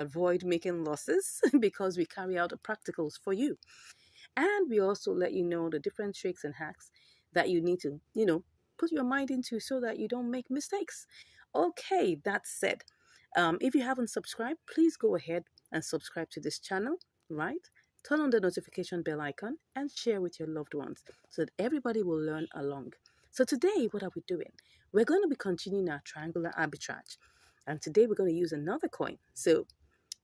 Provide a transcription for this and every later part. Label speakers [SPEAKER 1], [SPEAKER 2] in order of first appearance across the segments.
[SPEAKER 1] avoid making losses because we carry out the practicals for you. And we also let you know the different tricks and hacks that you need to, put your mind into so that you don't make mistakes. Okay, that said, if you haven't subscribed, please go ahead and subscribe to this channel, right? Turn on the notification bell icon and share with your loved ones so that everybody will learn along. So today, what are we doing? We're going to be continuing our triangular arbitrage. And today we're going to use another coin. So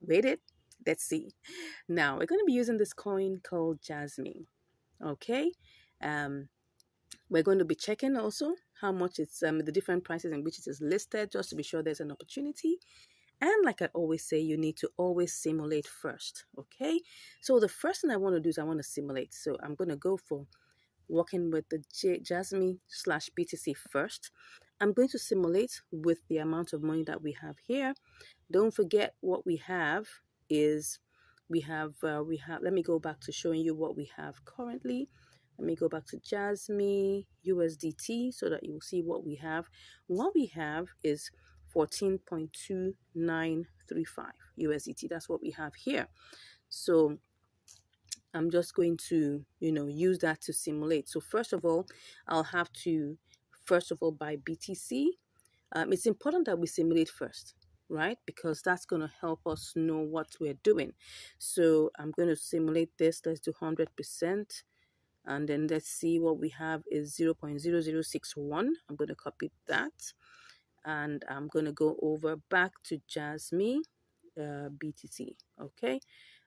[SPEAKER 1] wait it, let's see. Now we're going to be using this coin called Jasmine. Okay. Um, we're going to be checking also how much it's the different prices in which it is listed, just to be sure there's an opportunity. And like I always say, you need to always simulate first. Okay. So the first thing I want to do is I want to simulate. So I'm going to go for working with the Jasmine slash BTC first. I'm going to simulate with the amount of money that we have here. Don't forget what we have is let me go back to showing you what we have currently. Let me go back to Jasmine USDT so that you will see what we have. What we have is 14.2935 USDT. That's what we have here. So I'm just going to, use that to simulate. So first of all, I'll have to, buy BTC. It's important that we simulate first, right? Because that's going to help us know what we're doing. So I'm going to simulate this. Let's do 100%. And then let's see what we have is 0.0061. I'm going to copy that. And I'm going to go over back to Jasmine BTC. Okay.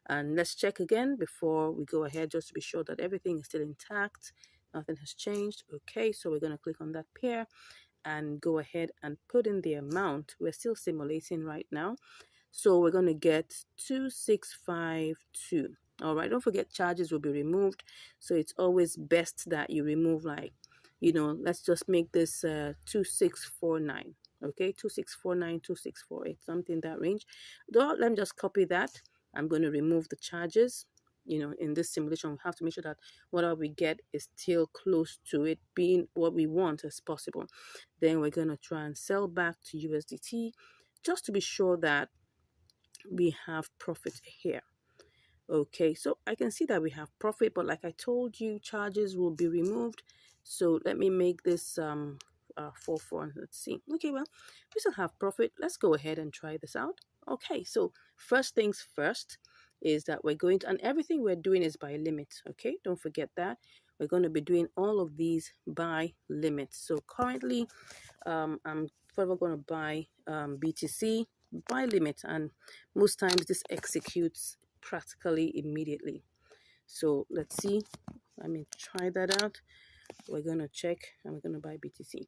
[SPEAKER 1] And let's check again before we go ahead, just to be sure that everything is still intact. Nothing has changed. Okay. So we're going to click on that pair and go ahead and put in the amount. We're still simulating right now. So we're going to get 2652. All right. Don't forget charges will be removed. So it's always best that you remove let's just make this 2649. Okay. 2649, 2648, something in that range. Let me just copy that. I'm going to remove the charges. In this simulation, we have to make sure that whatever we get is still close to it being what we want as possible. Then we're going to try and sell back to USDT just to be sure that we have profit here. Okay, so I can see that we have profit, but like I told you, charges will be removed. So let me make this 4 let's see. Okay, well, we still have profit. Let's go ahead and try this out. Okay, so first things first is that we're going to, and everything we're doing is by limit. Okay, don't forget that. We're going to be doing all of these by limit. So currently, I'm further going to buy BTC by limit, and most times this executes practically immediately. So let's see. Let me try that out. We're going to check and we're going to buy BTC.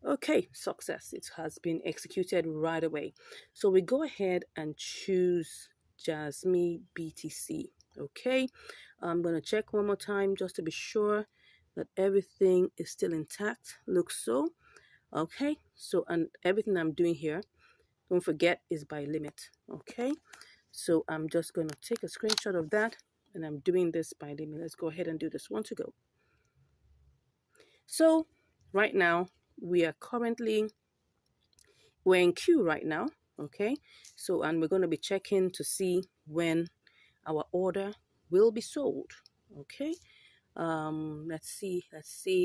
[SPEAKER 1] Okay, success. It has been executed right away. So we go ahead and choose Jasmine BTC. Okay, I'm going to check one more time just to be sure that everything is still intact. Looks so. Okay, so and everything I'm doing here, don't forget, is by limit. Okay, so I'm just going to take a screenshot of that, and I'm doing this by limit. Let's go ahead and do this one to go. So right now we're in queue right now. Okay, so and we're going to be checking to see when our order will be sold. Okay, let's see,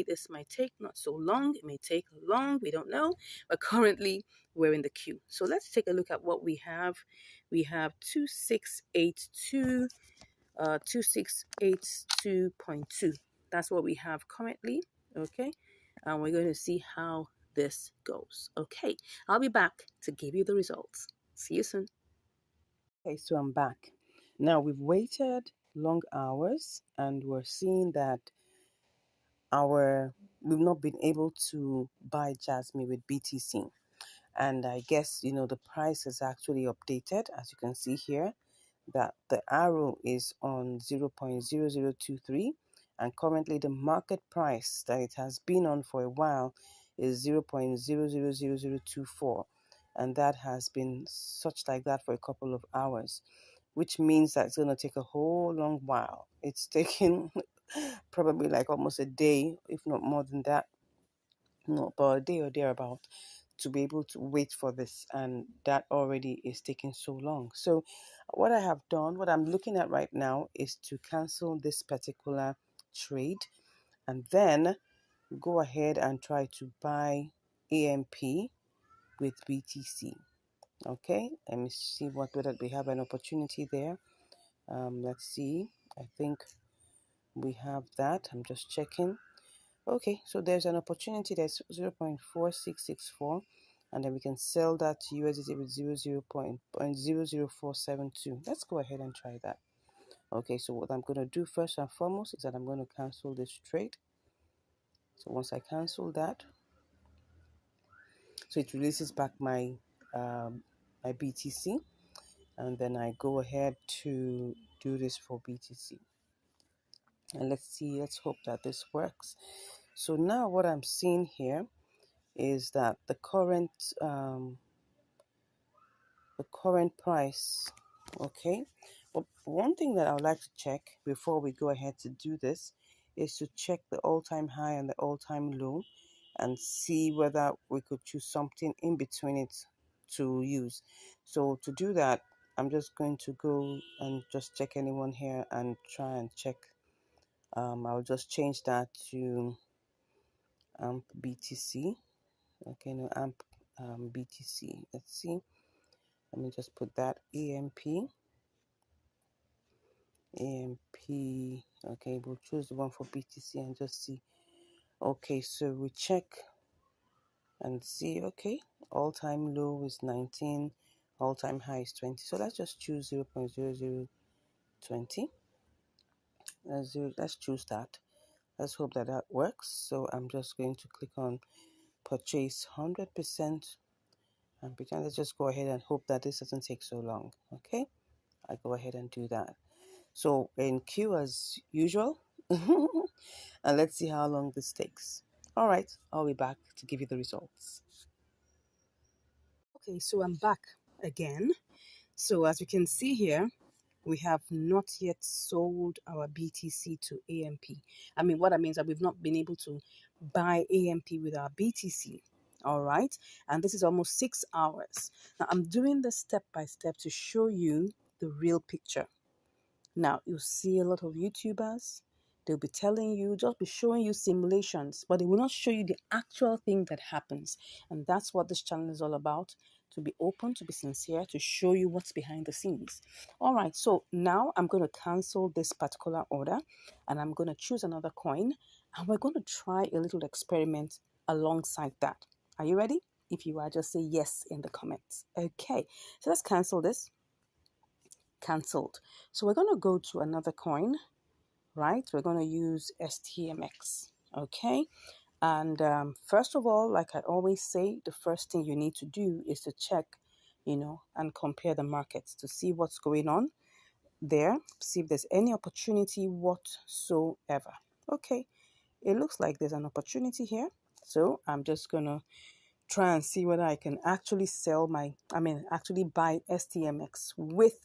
[SPEAKER 1] this might take not so long, it may take long, we don't know, but currently we're in the queue. So let's take a look at what we have. We have 2682 2682.2. That's what we have currently. Okay, and we're going to see how this goes. Okay, I'll be back to give you the results. See you soon. Okay, so I'm back. Now we've waited long hours and we're seeing that we've not been able to buy Jasmine with BTC. And I guess the price is actually updated, as you can see here, that the arrow is on 0.0023, and currently the market price that it has been on for a while is 0.000024, and that has been such like that for a couple of hours, which means that it's going to take a whole long while. It's taking probably like almost a day, if not more than that, no, about a day or thereabout,
[SPEAKER 2] to be able to wait for this, and that already is taking so long. So what I have done, what I'm looking at right now, is to cancel this particular trade and then go ahead and try to buy AMP with BTC. Okay, let me see whether we have an opportunity there. Let's see. I think we have that. I'm just checking. Okay, so there's an opportunity that's 0.4664, and then we can sell that to USDT with 0.00472. Let's go ahead and try that. Okay, so what I'm going to do first and foremost is that I'm going to cancel this trade. So once I cancel that, so it releases back my my BTC, and then I go ahead to do this for BTC. And let's hope that this works. So now what I'm seeing here is that the current price, okay. But one thing that I would like to check before we go ahead to do this is to check the all-time high and the all-time low and see whether we could choose something in between it to use. So to do that, I'm just going to go and just check anyone here and try and check. I'll just change that to AMP BTC. Okay, no, AMP BTC. Let's see. Let me just put that AMP. Okay, we'll choose the one for BTC and just see. Okay, so we check and see. Okay, all-time low is 19, all-time high is 20. So let's just choose 0.0020. Let's choose that. Let's hope that that works. So I'm just going to click on purchase 100%, and let's just go ahead and hope that this doesn't take so long. Okay, I go ahead and do that. So in queue as usual, and let's see how long this takes. All right, I'll be back to give you the results.
[SPEAKER 1] Okay, so I'm back again. So as you can see here, we have not yet sold our BTC to AMP. I mean, what that means that we've not been able to buy AMP with our BTC. All right, and this is almost 6 hours. Now I'm doing this step by step to show you the real picture. Now, you see a lot of YouTubers, they'll be telling you, just be showing you simulations, but they will not show you the actual thing that happens. And that's what this channel is all about, to be open, to be sincere, to show you what's behind the scenes. All right, so now I'm going to cancel this particular order and I'm going to choose another coin and we're going to try a little experiment alongside that. Are you ready? If you are, just say yes in the comments. Okay, so let's cancel this. Cancelled. So we're going to go to another coin, right? We're going to use STMX, okay? And first of all, like I always say, the first thing you need to do is to check, and compare the markets to see what's going on there, see if there's any opportunity whatsoever. Okay, it looks like there's an opportunity here. So I'm just going to try and see whether I can actually actually buy STMX with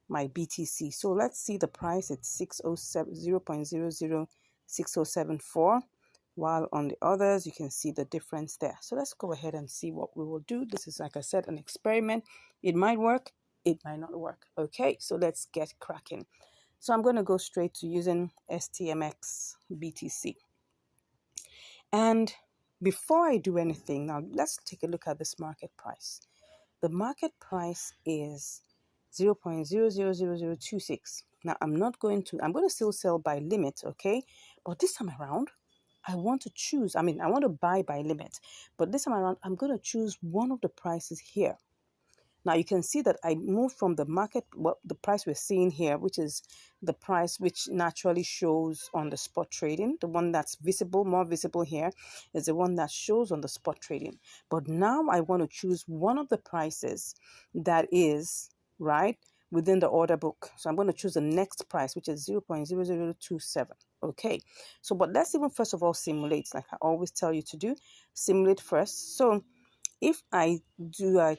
[SPEAKER 1] my BTC. So let's see the price. It's 607 0.006074, while on the others you can see the difference there. So let's go ahead and see what we will do. This is, like I said, an experiment. It might work, it might not work. Okay, so let's get cracking. So I'm going to go straight to using STMX BTC. And before I do anything, now let's take a look at this market price. The market price is 0.000026. Now I'm going to still sell by limit, okay? But this time around, I want to choose, I want to buy by limit. But this time around, I'm going to choose one of the prices here. Now you can see that I moved from the market, the price we're seeing here, which is the price which naturally shows on the spot trading. The one that's visible, more visible here, is the one that shows on the spot trading. But now I want to choose one of the prices that is, right, within the order book. So I'm going to choose the next price, which is 0.0027. Okay, so but let's even first of all simulate, like I always tell you to do. Simulate first. So if I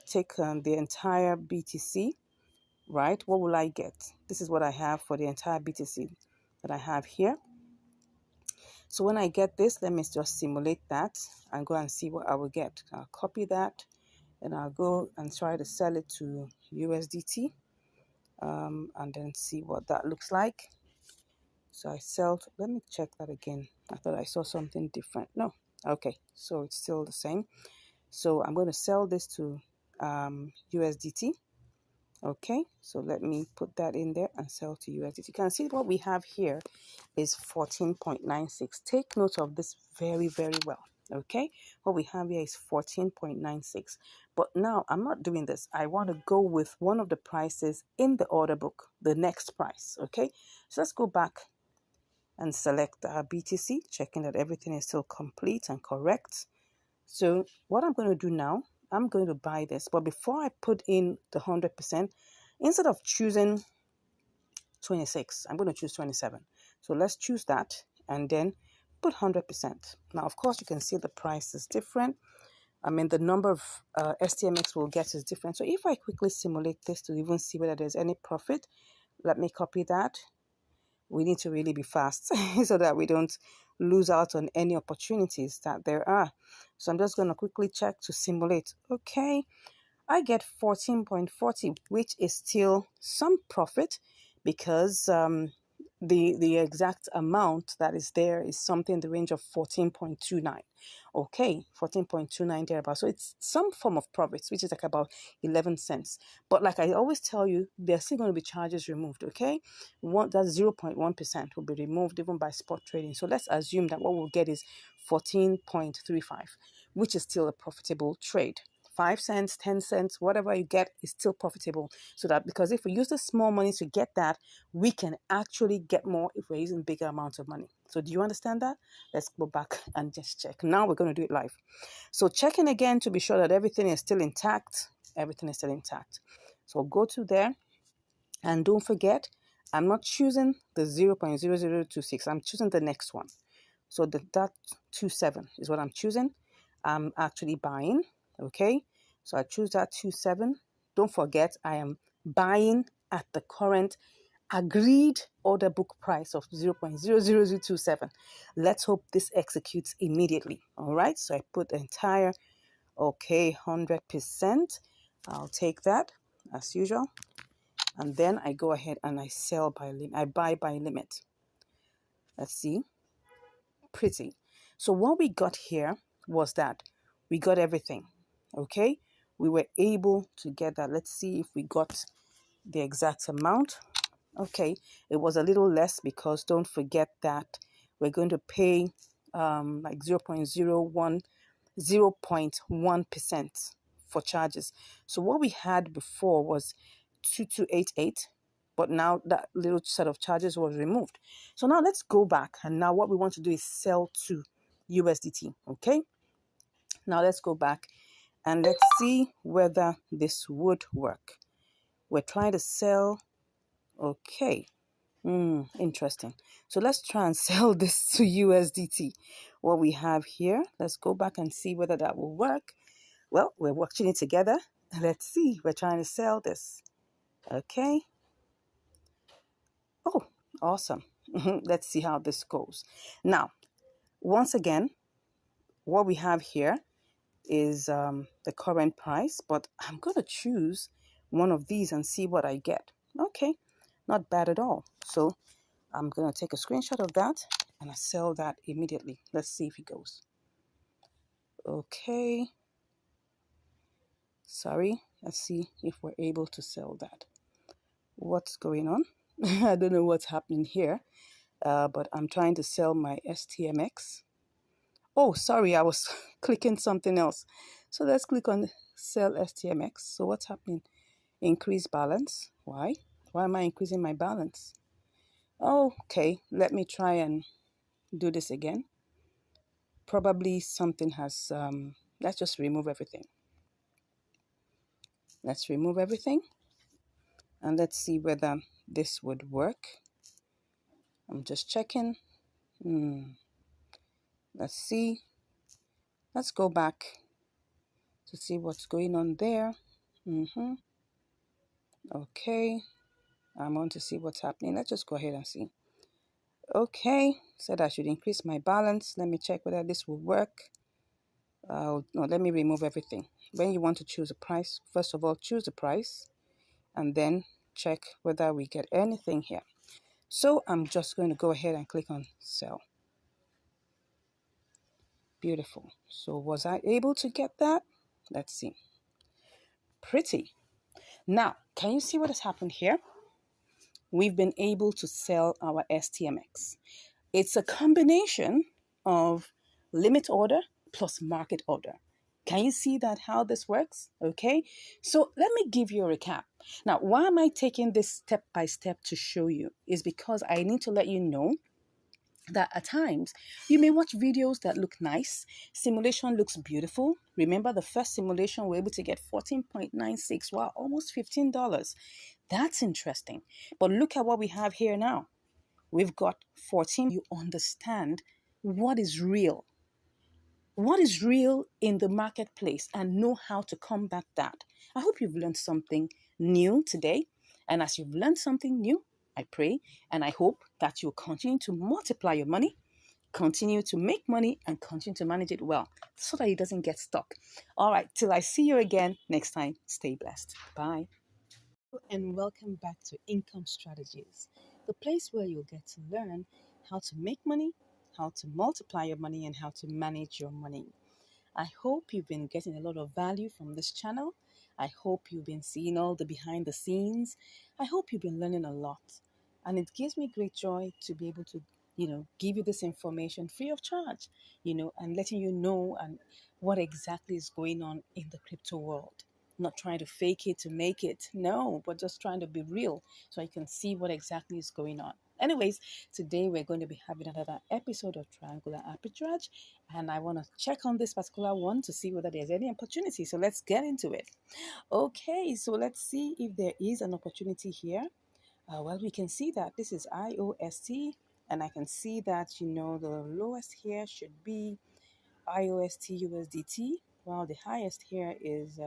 [SPEAKER 1] take the entire BTC, right, what will I get? This is what I have for the entire BTC that I have here.
[SPEAKER 2] So when I get this, let me just simulate that and go and see what I will get. I'll copy that and I'll go and try to sell it to USDT, and then see what that looks like. So I sell, let me check that again. I thought I saw something different. No, okay, so it's still the same. So I'm going to sell this to USDT. Okay, so let me put that in there and sell to USDT. You can see what we have here is 14.96. Take note of this very, very well. Okay, what we have here is 14.96. But now I'm not doing this. I want to go with one of the prices in the order book, the next price. Okay, so let's go back and select our BTC, checking that everything is still complete and correct. So what I'm going to do now, I'm going to buy this. But before I put in the 100%, instead of choosing 26, I'm going to choose 27. So let's choose that and then put 100%. Now, of course, you can see the price is different. I mean, the number of STMX we'll get is different. So if I quickly simulate this to even see whether there's any profit, let me copy that. We need to really be fast so that we don't lose out on any opportunities that there are. So I'm just going to quickly check to simulate. Okay, I get 14.40, which is still some profit because the exact amount that is there is something in the range of 14.29. Okay, 14.29 thereabout. So it's some form of profits, which is like about 11 cents. But like I always tell you, there's still going to be charges removed. Okay, that 0.1% will be removed even by spot trading. So let's assume that what we'll get is 14.35, which is still a profitable trade. 5 cents, 10 cents, whatever you get is still profitable. So that, because if we use the small money to get that, we can actually get more if we're using bigger amounts of money. So do you understand that? Let's go back and just check. Now we're going to do it live. So checking again to be sure that everything is still intact. Everything is still intact. So go to there and don't forget, I'm not choosing the 0.0026. I'm choosing the next one. So that 27 is what I'm choosing. I'm actually buying. Okay, so I choose that 27. Don't forget, I am buying at the current agreed order book price of 0.00027. Let's hope this executes immediately. All right, so I put the entire, okay, 100%. I'll take that as usual. And then I go ahead and I sell by limit. I buy by limit. Let's see. Pretty. So what we got here was that we got everything. Okay, we were able to get that. Let's see if we got the exact amount. Okay, it was a little less because don't forget that we're going to pay like 0.1% for charges. So what we had before was 2288, but now that little set of charges was removed. So now let's go back, and now what we want to do is sell to USDT. Okay, now let's go back and let's see whether this would work. We're trying to sell. Okay, interesting. So let's try and sell this to USDT. What we have here, let's go back and see whether that will work. Well, we're watching it together. Let's see. We're trying to sell this. Okay. Oh, awesome. Let's see how this goes. Now, once again, what we have here is the current price, but I'm going to choose one of these and see what I get. Okay, not bad at all. So I'm going to take a screenshot of that and I sell that immediately. Let's see if it goes. Okay. Sorry. Let's see if we're able to sell that. What's going on? I don't know what's happening here, but I'm trying to sell my STMX. Oh, sorry, I was clicking something else. So let's click on sell STMX. So what's happening? Increase balance. Why? Why am I increasing my balance? Okay, let me try and do this again. Probably something has, let's just remove everything. Let's remove everything. And let's see whether this would work. I'm just checking. Let's see. Let's go back to see what's going on there. Okay. I want to see what's happening. Let's just go ahead and see. Okay, said I should increase my balance. Let me check whether this will work. No, let me remove everything. When you want to choose a price, first of all, choose the price and then check whether we get anything here. So I'm just going to go ahead and click on sell. Beautiful. So was I able to get that? Let's see. Pretty. Now, can you see what has happened here? We've been able to sell our STMX. It's a combination of limit order plus market order. Can you see that how this works? Okay, so let me give you a recap. Now, why am I taking this step by step to show you? Is because I need to let you know that at times you may watch videos that look nice, simulation looks beautiful. Remember the first simulation we were able to get 14.96, wow, almost $15. That's interesting. But look at what we have here now. We've got 14. You understand what is real. What is real in the marketplace and know how to combat that. I hope you've learned something new today. And as you've learned something new, I pray and I hope that you'll continue to multiply your money, continue to make money, and continue to manage it well so that it doesn't get stuck. All right, till I see you again next time, stay blessed. Bye. And welcome back to Income Strategies, the place where you'll get to learn how to make money, how to multiply your money, and how to manage your money. I hope you've been getting a lot of value from this channel. I hope you've been seeing all the behind the scenes. I hope you've been learning a lot. And it gives me great joy to be able to, give you this information free of charge, and letting you know and what exactly is going on in the crypto world. Not trying to fake it to make it, no, but just trying to be real so you can see what exactly is going on. Anyways, today we're going to be having another episode of Triangular Arbitrage, and I want to check on this particular one to see whether there's any opportunity. So let's get into it. Okay, so let's see if there is an opportunity here. Well, we can see that this is IOST, and I can see that, the lowest here should be IOST USDT, while the highest here is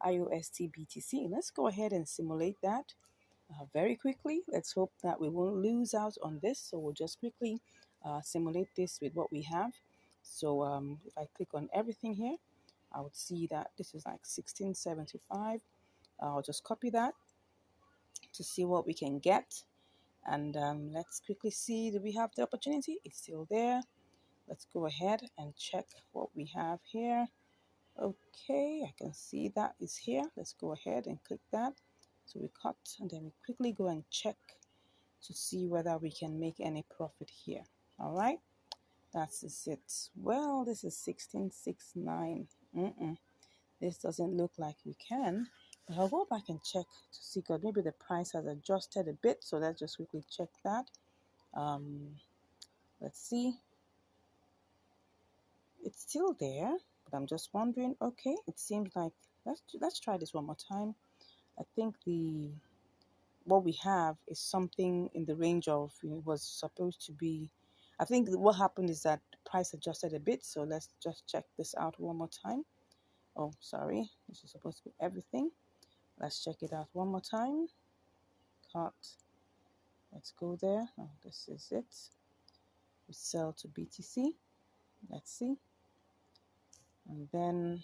[SPEAKER 2] IOST BTC. Let's go ahead and simulate that very quickly. Let's hope that we won't lose out on this. So we'll just quickly simulate this with what we have. So if I click on everything here, I would see that this is like 1675. I'll just copy that to see what we can get. And let's quickly see, do we have the opportunity? It's still there. Let's go ahead and check what we have here. Okay, I can see that is here. Let's go ahead and click that. So we cut and then we quickly go and check to see whether we can make any profit here. All right, that's it. Well, this is 1669. This doesn't look like we can. But I'll go back and check to see, because maybe the price has adjusted a bit. So let's just quickly check that. Let's see. It's still there, but I'm just wondering. Okay, it seems like let's try this one more time. I think the what we have is something in the range of, it was supposed to be, I think what happened is that the price adjusted a bit. So let's just check this out one more time. Oh, sorry, this is supposed to be everything. Let's check it out one more time. Cut. Let's go there. Oh, this is it. We sell to BTC. Let's see. And then,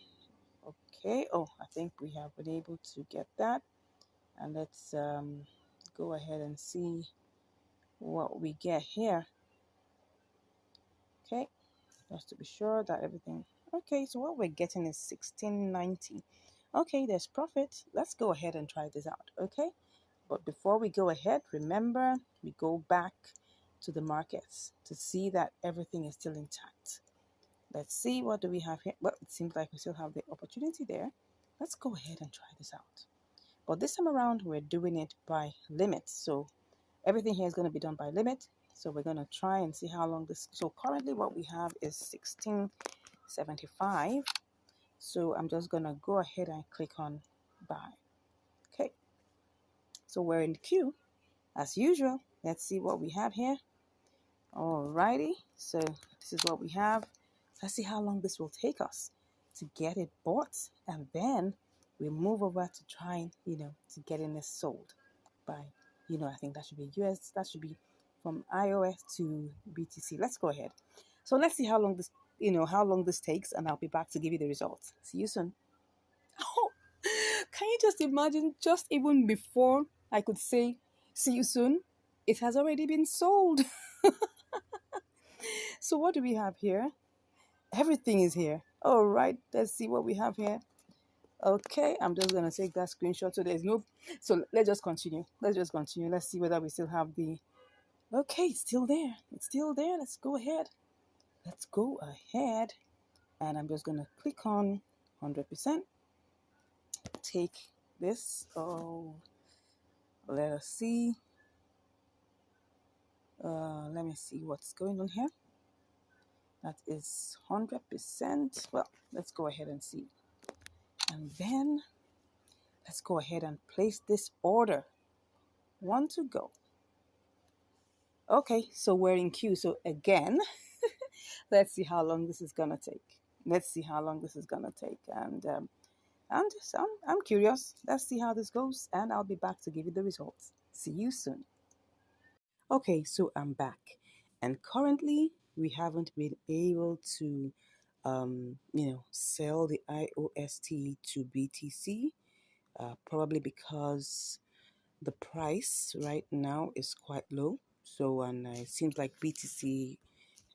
[SPEAKER 2] okay. Oh, I think we have been able to get that. And let's go ahead and see what we get here. Okay, just to be sure that everything. Okay, so what we're getting is 1690. Okay, there's profit. Let's go ahead and try this out. Okay, but before we go ahead, remember we go back to the markets to see that everything is still intact. Let's see, what do we have here? Well, it seems like we still have the opportunity there. Let's go ahead and try this out. But this time around, we're doing it by limit. So everything here is going to be done by limit. So we're going to try and see how long this. So currently what we have is 1675. So I'm just going to go ahead and click on buy. Okay. So we're in the queue as usual. Let's see what we have here. Alrighty. So this is what we have. Let's see how long this will take us to get it bought, and then we move over to trying, to getting this sold by, I think that should be US. That should be
[SPEAKER 1] from iOS to BTC. Let's go ahead. So let's see how long this, how long this takes, and I'll be back to give you the results. See you soon. Oh, can you just imagine? Just even before I could say, "See you soon," it has already been sold. So what do we have here? Everything is here. All right, let's see what we have here. Okay, I'm just gonna take that screenshot. So there's no. So let's just continue. Let's just continue. Let's see whether we still have the. Okay, it's still there. It's still there. Let's go ahead. Let's go ahead. And I'm just gonna click on 100%. Take this. Oh, let us see. Let me see what's going on here. That is 100%. Well, let's go ahead and see. And then let's go ahead and place this order. One to go. Okay, so we're in queue. So again, let's see how long this is gonna take. Let's see how long this is gonna take. And I'm curious. Let's see how this goes, and I'll be back to give you the results. See you soon. Okay, so I'm back, and currently we haven't been able to, sell the IOST to BTC, probably because the price right now is quite low. So, and it seems like BTC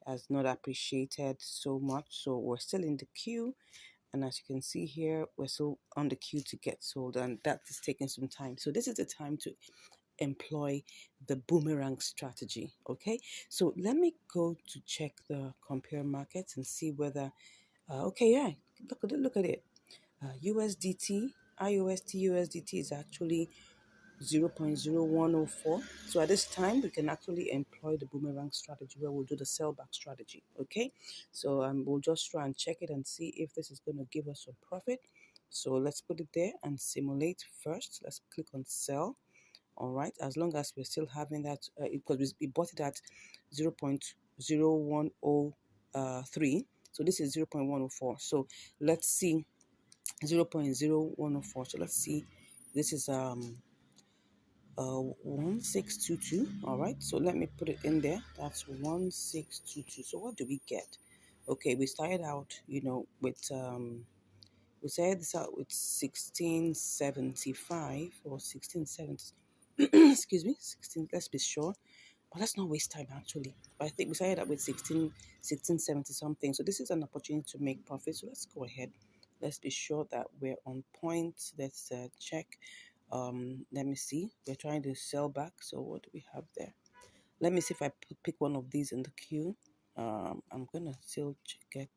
[SPEAKER 1] has not appreciated so much. So we're still in the queue. And as you can see here, we're still on the queue to get sold, and that is taking some time. So this is the time to employ the boomerang strategy. Okay, so let me go to check the compare markets and see whether okay, yeah, look at it. USDT, IOST USDT is actually 0.0104. So at this time, we can actually employ the boomerang strategy where we'll do the sellback strategy. Okay, so we'll just try and check it and see if this is going to give us some profit. So let's put it there and simulate first. Let's click on sell. All right, as long as we're still having that, because we bought it at 0.0103. So this is 0.104. So let's see 0.0104. So let's see. This is 1622. All right, so let me put it in there. That's 1622. So what do we get? Okay, we started out, with we started this out with 1675 or 1670. Excuse me, 16. Let's be sure. But let's not waste time actually. But I think we started out with 1670 something. So this is an opportunity to make profit. So let's go ahead. Let's be sure that we're on point. Let's check. Let me see. We're trying to sell back. So what do we have there? Let me see if I pick one of these in the queue. I'm gonna still get.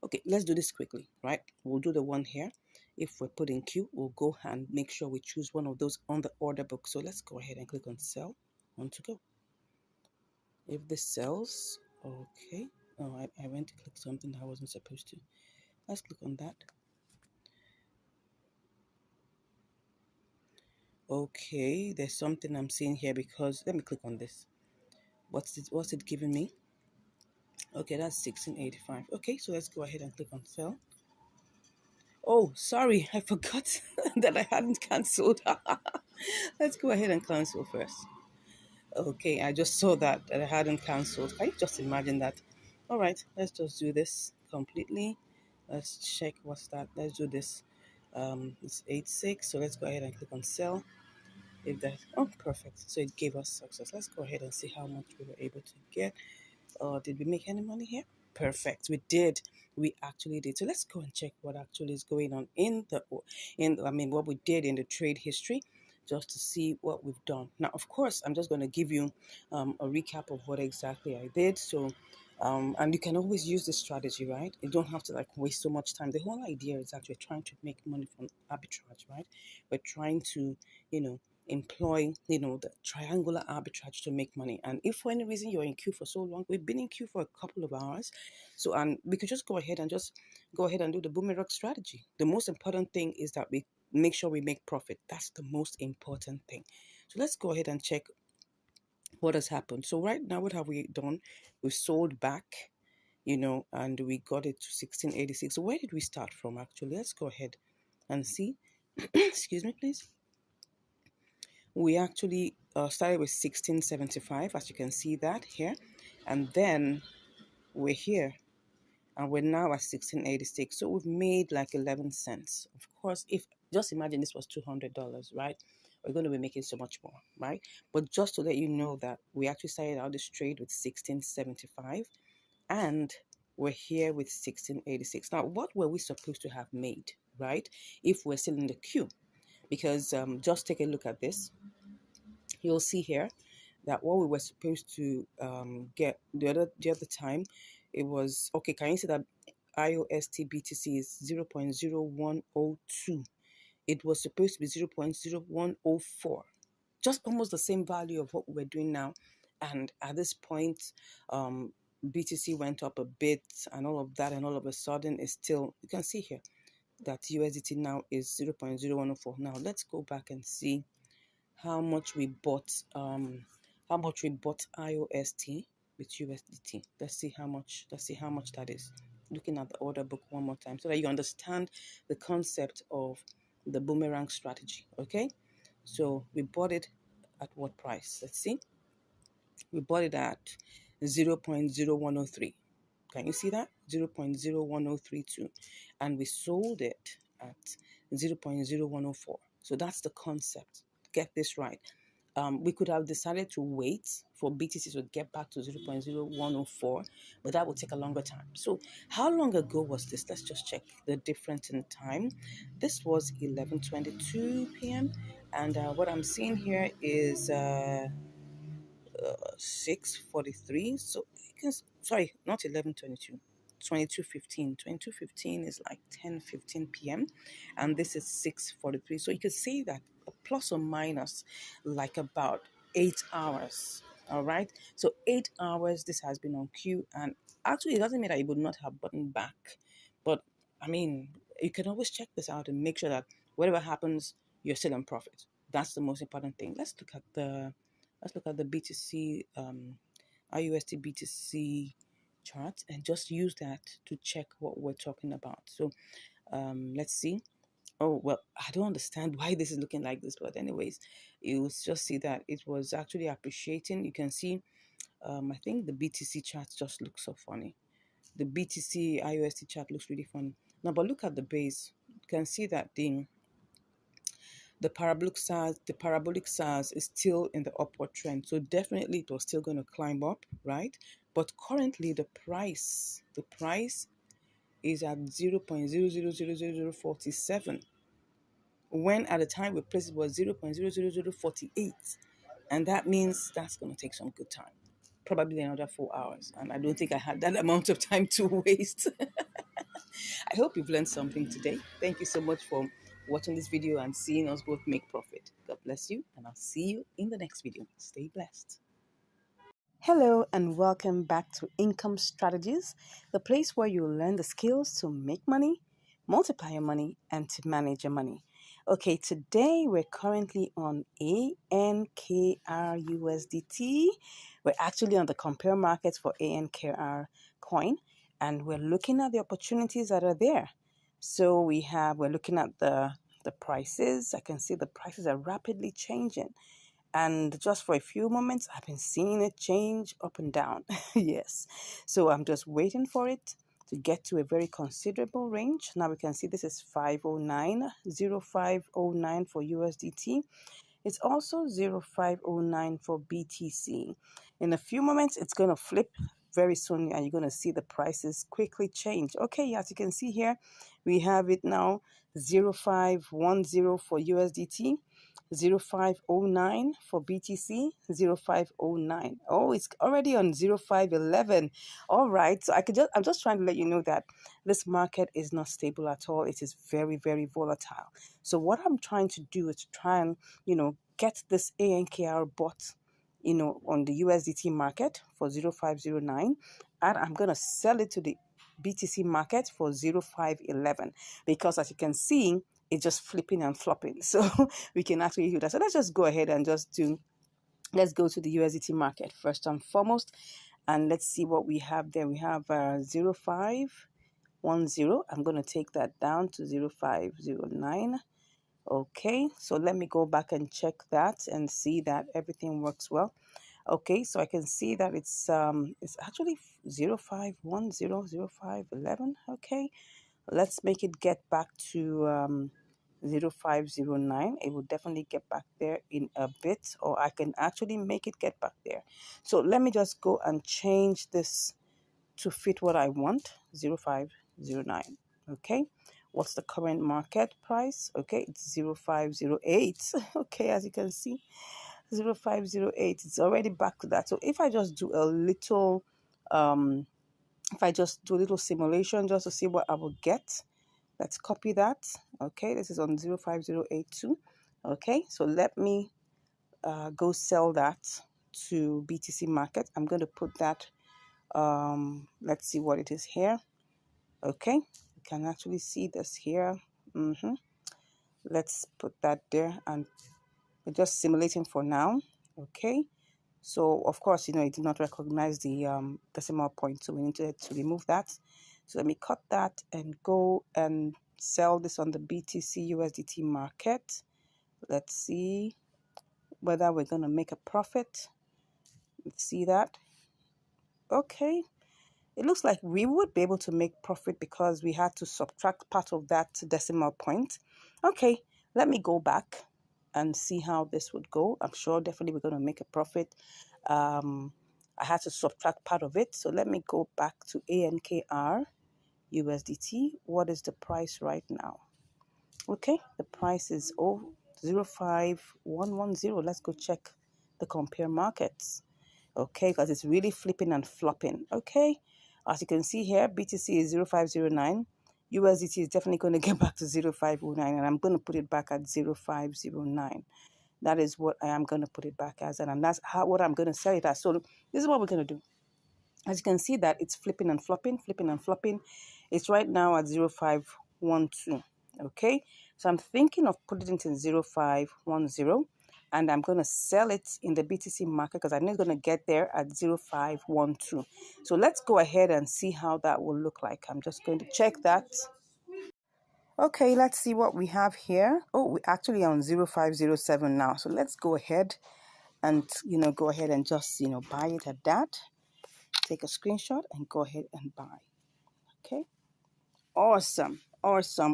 [SPEAKER 1] Okay, let's do this quickly, right? We'll do the one here. If we're put in queue, we'll go and make sure we choose one of those on the order book. So let's go ahead and click on sell. One to go. If this sells, okay. Oh, I went to click something that I wasn't supposed to. Let's click on that. Okay, there's something I'm seeing here because let me click on this. What's it giving me? Okay, that's 1685. Okay, so let's go ahead and click on sell. Oh, sorry, I forgot that I hadn't cancelled. Let's go ahead and cancel first. Okay, I just saw that I hadn't cancelled. Can you just imagine that? All right, let's just do this completely. Let's check what's that. Let's do this. It's 86. So let's go ahead and click on sell. If that, oh, perfect. So it gave us success. Let's go ahead and see how much we were able to get. Did we make any money here? Perfect. We did. We actually did. So let's go and check what actually is going on what we did in the trade history, just to see what we've done. Now, of course, I'm just going to give you a recap of what exactly I did. So, and you can always use this strategy, right? You don't have to like waste so much time. The whole idea is that we're trying to make money from arbitrage, right? We're trying to, employ, the triangular arbitrage to make money. And if for any reason you're in queue for so long, we've been in queue for a couple of hours. So, and we could just go ahead and do the boomerang strategy. The most important thing is that we make sure we make profit. That's the most important thing. So let's go ahead and check what has happened. So right now, what have we done? We sold back, and we got it to 1686. So where did we start from actually? Let's go ahead and see. Excuse me, please. We actually
[SPEAKER 2] started with 1675, as you can see that here, and then we're here, and we're now at 1686. So we've made like 11 cents. Of course, if just imagine this was $200, right? We're going to be making so much more, right? But just to let you know that we actually started out this trade with 1675, and we're here with 1686. Now, what were we supposed to have made, right? If we're still in the queue, because just take a look at this. You'll see here that what we were supposed to get the other time, it was okay. Can you see that IOST BTC is 0.0102? It was supposed to be 0.0104, just almost the same value of what we're doing now. And at this point, BTC went up a bit and all of that, and all of a sudden it's still, you can see here that USDT now is 0.0104. Now let's go back and see how much we bought IOST with USDT. Let's see how much that is. Looking at the order book one more time so that you understand the concept of the boomerang strategy. Okay, so we bought it at what price? Let's see. We bought it at 0.0103. Can you see that? 0.01032. And we sold it at 0.0104. So that's the concept. Get this right. We could have decided to wait for BTC to get back to 0.0104, but that would take a longer time. So how long ago was this? Let's just check the difference in time. This was 11:22 p.m. And what I'm seeing here is 6:43. So you can, sorry, not 11:22, 22:15. 22:15 is like 10:15 p.m. and this is 6:43. So you could say that plus or minus like about 8 hours. All right. So 8 hours this has been on queue, and actually it doesn't mean that it would not have button back. But I mean, you can always check this out and make sure that whatever happens, you're still in profit. That's the most important thing. Let's look at the BTC, IUSD BTC chart, and just use that to check what we're talking about. So let's see. Oh, well, I don't understand why this is looking like this, but anyways, you'll just see that it was actually appreciating. You can see, I think the BTC chart just looks so funny. The BTC IUSD chart looks really funny. Now, but look at the base. You can see that the parabolic SARS is still in the upward trend. So definitely it was still going to climb up, right? But currently the price is at 0.000047, when at the time we placed it was 0.00048. And that means that's going to take some good time. Probably another 4 hours. And I don't think I had that amount of time to waste. I hope you've learned something today. Thank you so much for watching this video and seeing us both make profit. God bless you, and I'll see you in the next video. Stay blessed.
[SPEAKER 1] Hello, and welcome back to Income Strategies, the place where you learn the skills to make money, multiply your money, and to manage your money. Okay, today we're currently on ANKRUSDT. We're actually on the compare markets for ANKR coin, and we're looking at the opportunities that are there. So we're looking at the prices. I can see the prices are rapidly changing. And just for a few moments, I've been seeing it change up and down. Yes. So I'm just waiting for it to get to a very considerable range. Now we can see this is 509, 0509 for USDT. It's also 0509 for BTC. In a few moments, it's going to flip very soon, and you're going to see the prices quickly change. Okay, as you can see here, we have it now 0510 for USDT, 0509 for BTC, 0509. Oh, it's already on 0511. All right, so I'm just trying to let you know that this market is not stable at all. It is very, very volatile. So what I'm trying to do is to try and, get this ANKR bot, on the USDT market for 0509, and I'm going to sell it to the BTC market for 0511, because as you can see, it's just flipping and flopping. So we can actually do that. So let's just go ahead and let's go to the USDT market first and foremost, and let's see what we have there. We have 0510. I'm going to take that down to 0509.
[SPEAKER 2] Okay, so let me go back and check that and see that everything works well. Okay, so I can see that it's actually 05100511. Okay, let's make it get back to 0509. It will definitely get back there in a bit, or I can actually make it get back there. So let me just go and change this to fit what I want. 0509. Okay, what's the current market price? Okay, it's 0508. Okay, as you can see, 0508. It's already back to that. So if I just do a little if I just do a little simulation just to see what I will get, let's copy that. Okay, this is on 05082. Okay, so let me go sell that to BTC market. I'm going to put that, let's see what it is here. Okay, you can actually see this here. Let's put that there, and we're just simulating for now. Okay, so of course, it did not recognize the decimal point, so we need to remove that. So let me cut that and go and sell this on the BTC USDT market. Let's see whether we're going to make a profit. Let's see that. Okay, it looks like we would be able to make profit because we had to subtract part of that decimal point. Okay, let me go back and see how this would go. I'm sure definitely we're going to make a profit. I had to subtract part of it. So let me go back to ANKR USDT. What is the price right now? Okay, the price is 05110. Let's go check the compare markets. Okay, because it's really flipping and flopping. Okay, as you can see here, BTC is 0509. USDT is definitely going to get back to 0509, and I'm going to put it back at 0509. That is what I am going to put it back as, and that's what I'm going to sell it as. So this is what we're going to do. As you can see that it's flipping and flopping, flipping and flopping. It's right now at 0512. Okay, so I'm thinking of putting it in 0510, and I'm going to sell it in the BTC market because I'm not going to get there at 0512. So let's go ahead and see how that will look like. I'm just going to check that. Okay, let's see what we have here. Oh, we're actually on 0507 now. So let's go ahead and, go ahead and just, buy it at that. Take a screenshot and go ahead and buy. Okay, awesome,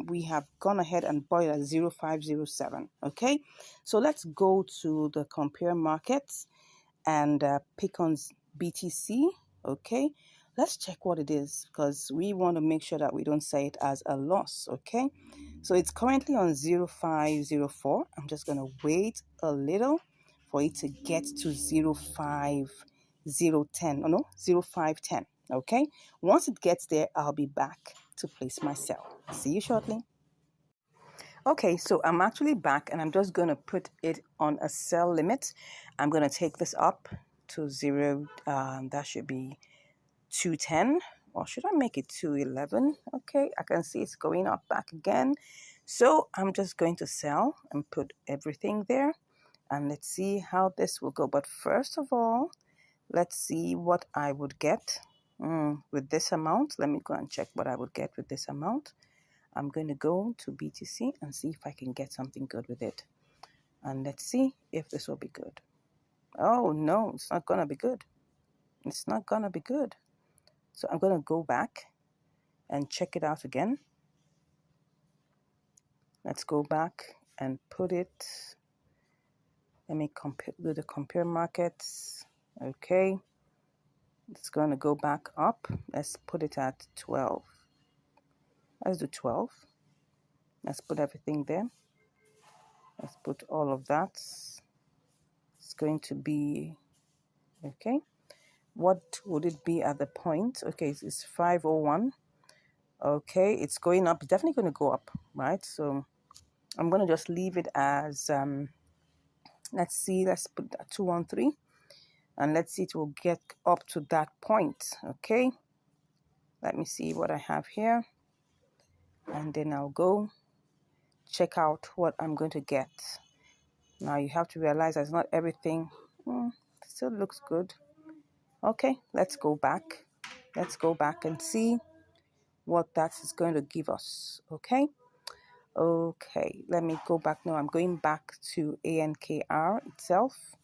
[SPEAKER 2] we have gone ahead and bought it at 0507. Okay, so let's go to the compare markets and pick on BTC. Okay, let's check what it is because we want to make sure that we don't say it as a loss. Okay, so it's currently on 0504. I'm just going to wait a little for it to get to 05010. Oh no, 0510. Okay, once it gets there, I'll be back to place my sell. See you shortly. Okay, so I'm actually back and I'm just going to put it on a sell limit. I'm going to take this up to 0. That should be 210, or should I make it 211? Okay, I can see it's going up back again. So I'm just going to sell and put everything there. And let's see how this will go. But first of all, let's see what I would get with this amount. Let me go and check what I would get with this amount. I'm going to go to BTC and see if I can get something good with it. And let's see if this will be good. Oh, no, it's not going to be good. It's not going to be good. So I'm going to go back and check it out again. Let's go back and put it. Let me do the compare markets. Okay. It's going to go back up. Let's put it at 12. Let's do 12. Let's put everything there. Let's put all of that. It's going to be, okay. What would it be at the point? Okay, it's 501. Okay, it's going up. It's definitely going to go up, right? So I'm going to just leave it as, let's see, let's put that 213. And let's see, it will get up to that point. Okay, let me see what I have here. And then I'll go check out what I'm going to get. Now you have to realize that's not everything. Still looks good. Okay, let's go back. Let's go back and see what that is going to give us. Okay. Okay, let me go back now. I'm going back to ANKR itself,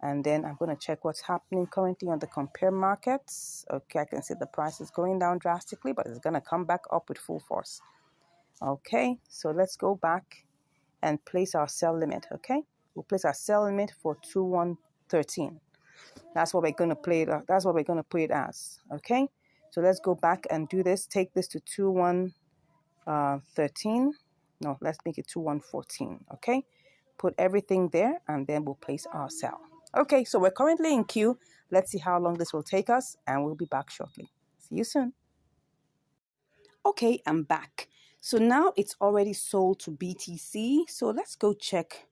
[SPEAKER 2] and then I'm going to check what's happening currently on the compare markets. Okay, I can see the price is going down drastically, but it's going to come back up with full force. Okay, so let's go back and place our sell limit. Okay, we'll place our sell limit for 2113. That's what we're going to play it. That's what we're going to put it as. Okay, so let's go back and do this. Take this to 2113. No, let's make it 2114. Okay, put everything there, and then we'll place our sell. Okay, so we're currently in queue. Let's see how long this will take us, and we'll be back shortly. See you soon. Okay, I'm back. So now it's already sold to BTC. So let's go check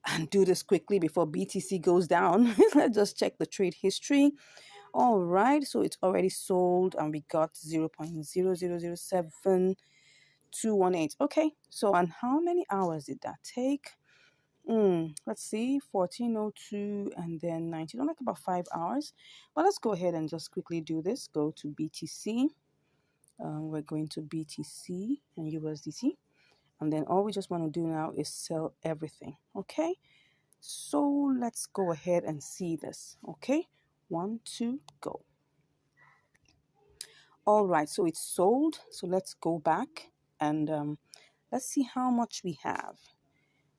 [SPEAKER 2] and do this quickly before BTC goes down. Let's just check the trade history. All right, so it's already sold and we got 0.0007218. Okay, so and how many hours did that take? Let's see, 1402 and then 19, like about 5 hours. But let's go ahead and just quickly do this. Go to BTC. We're going to BTC and USDT. And then all we just want to do now is sell everything. Okay, so let's go ahead and see this. Okay, 1, 2, go. All right, so it's sold. So let's go back and let's see how much we have.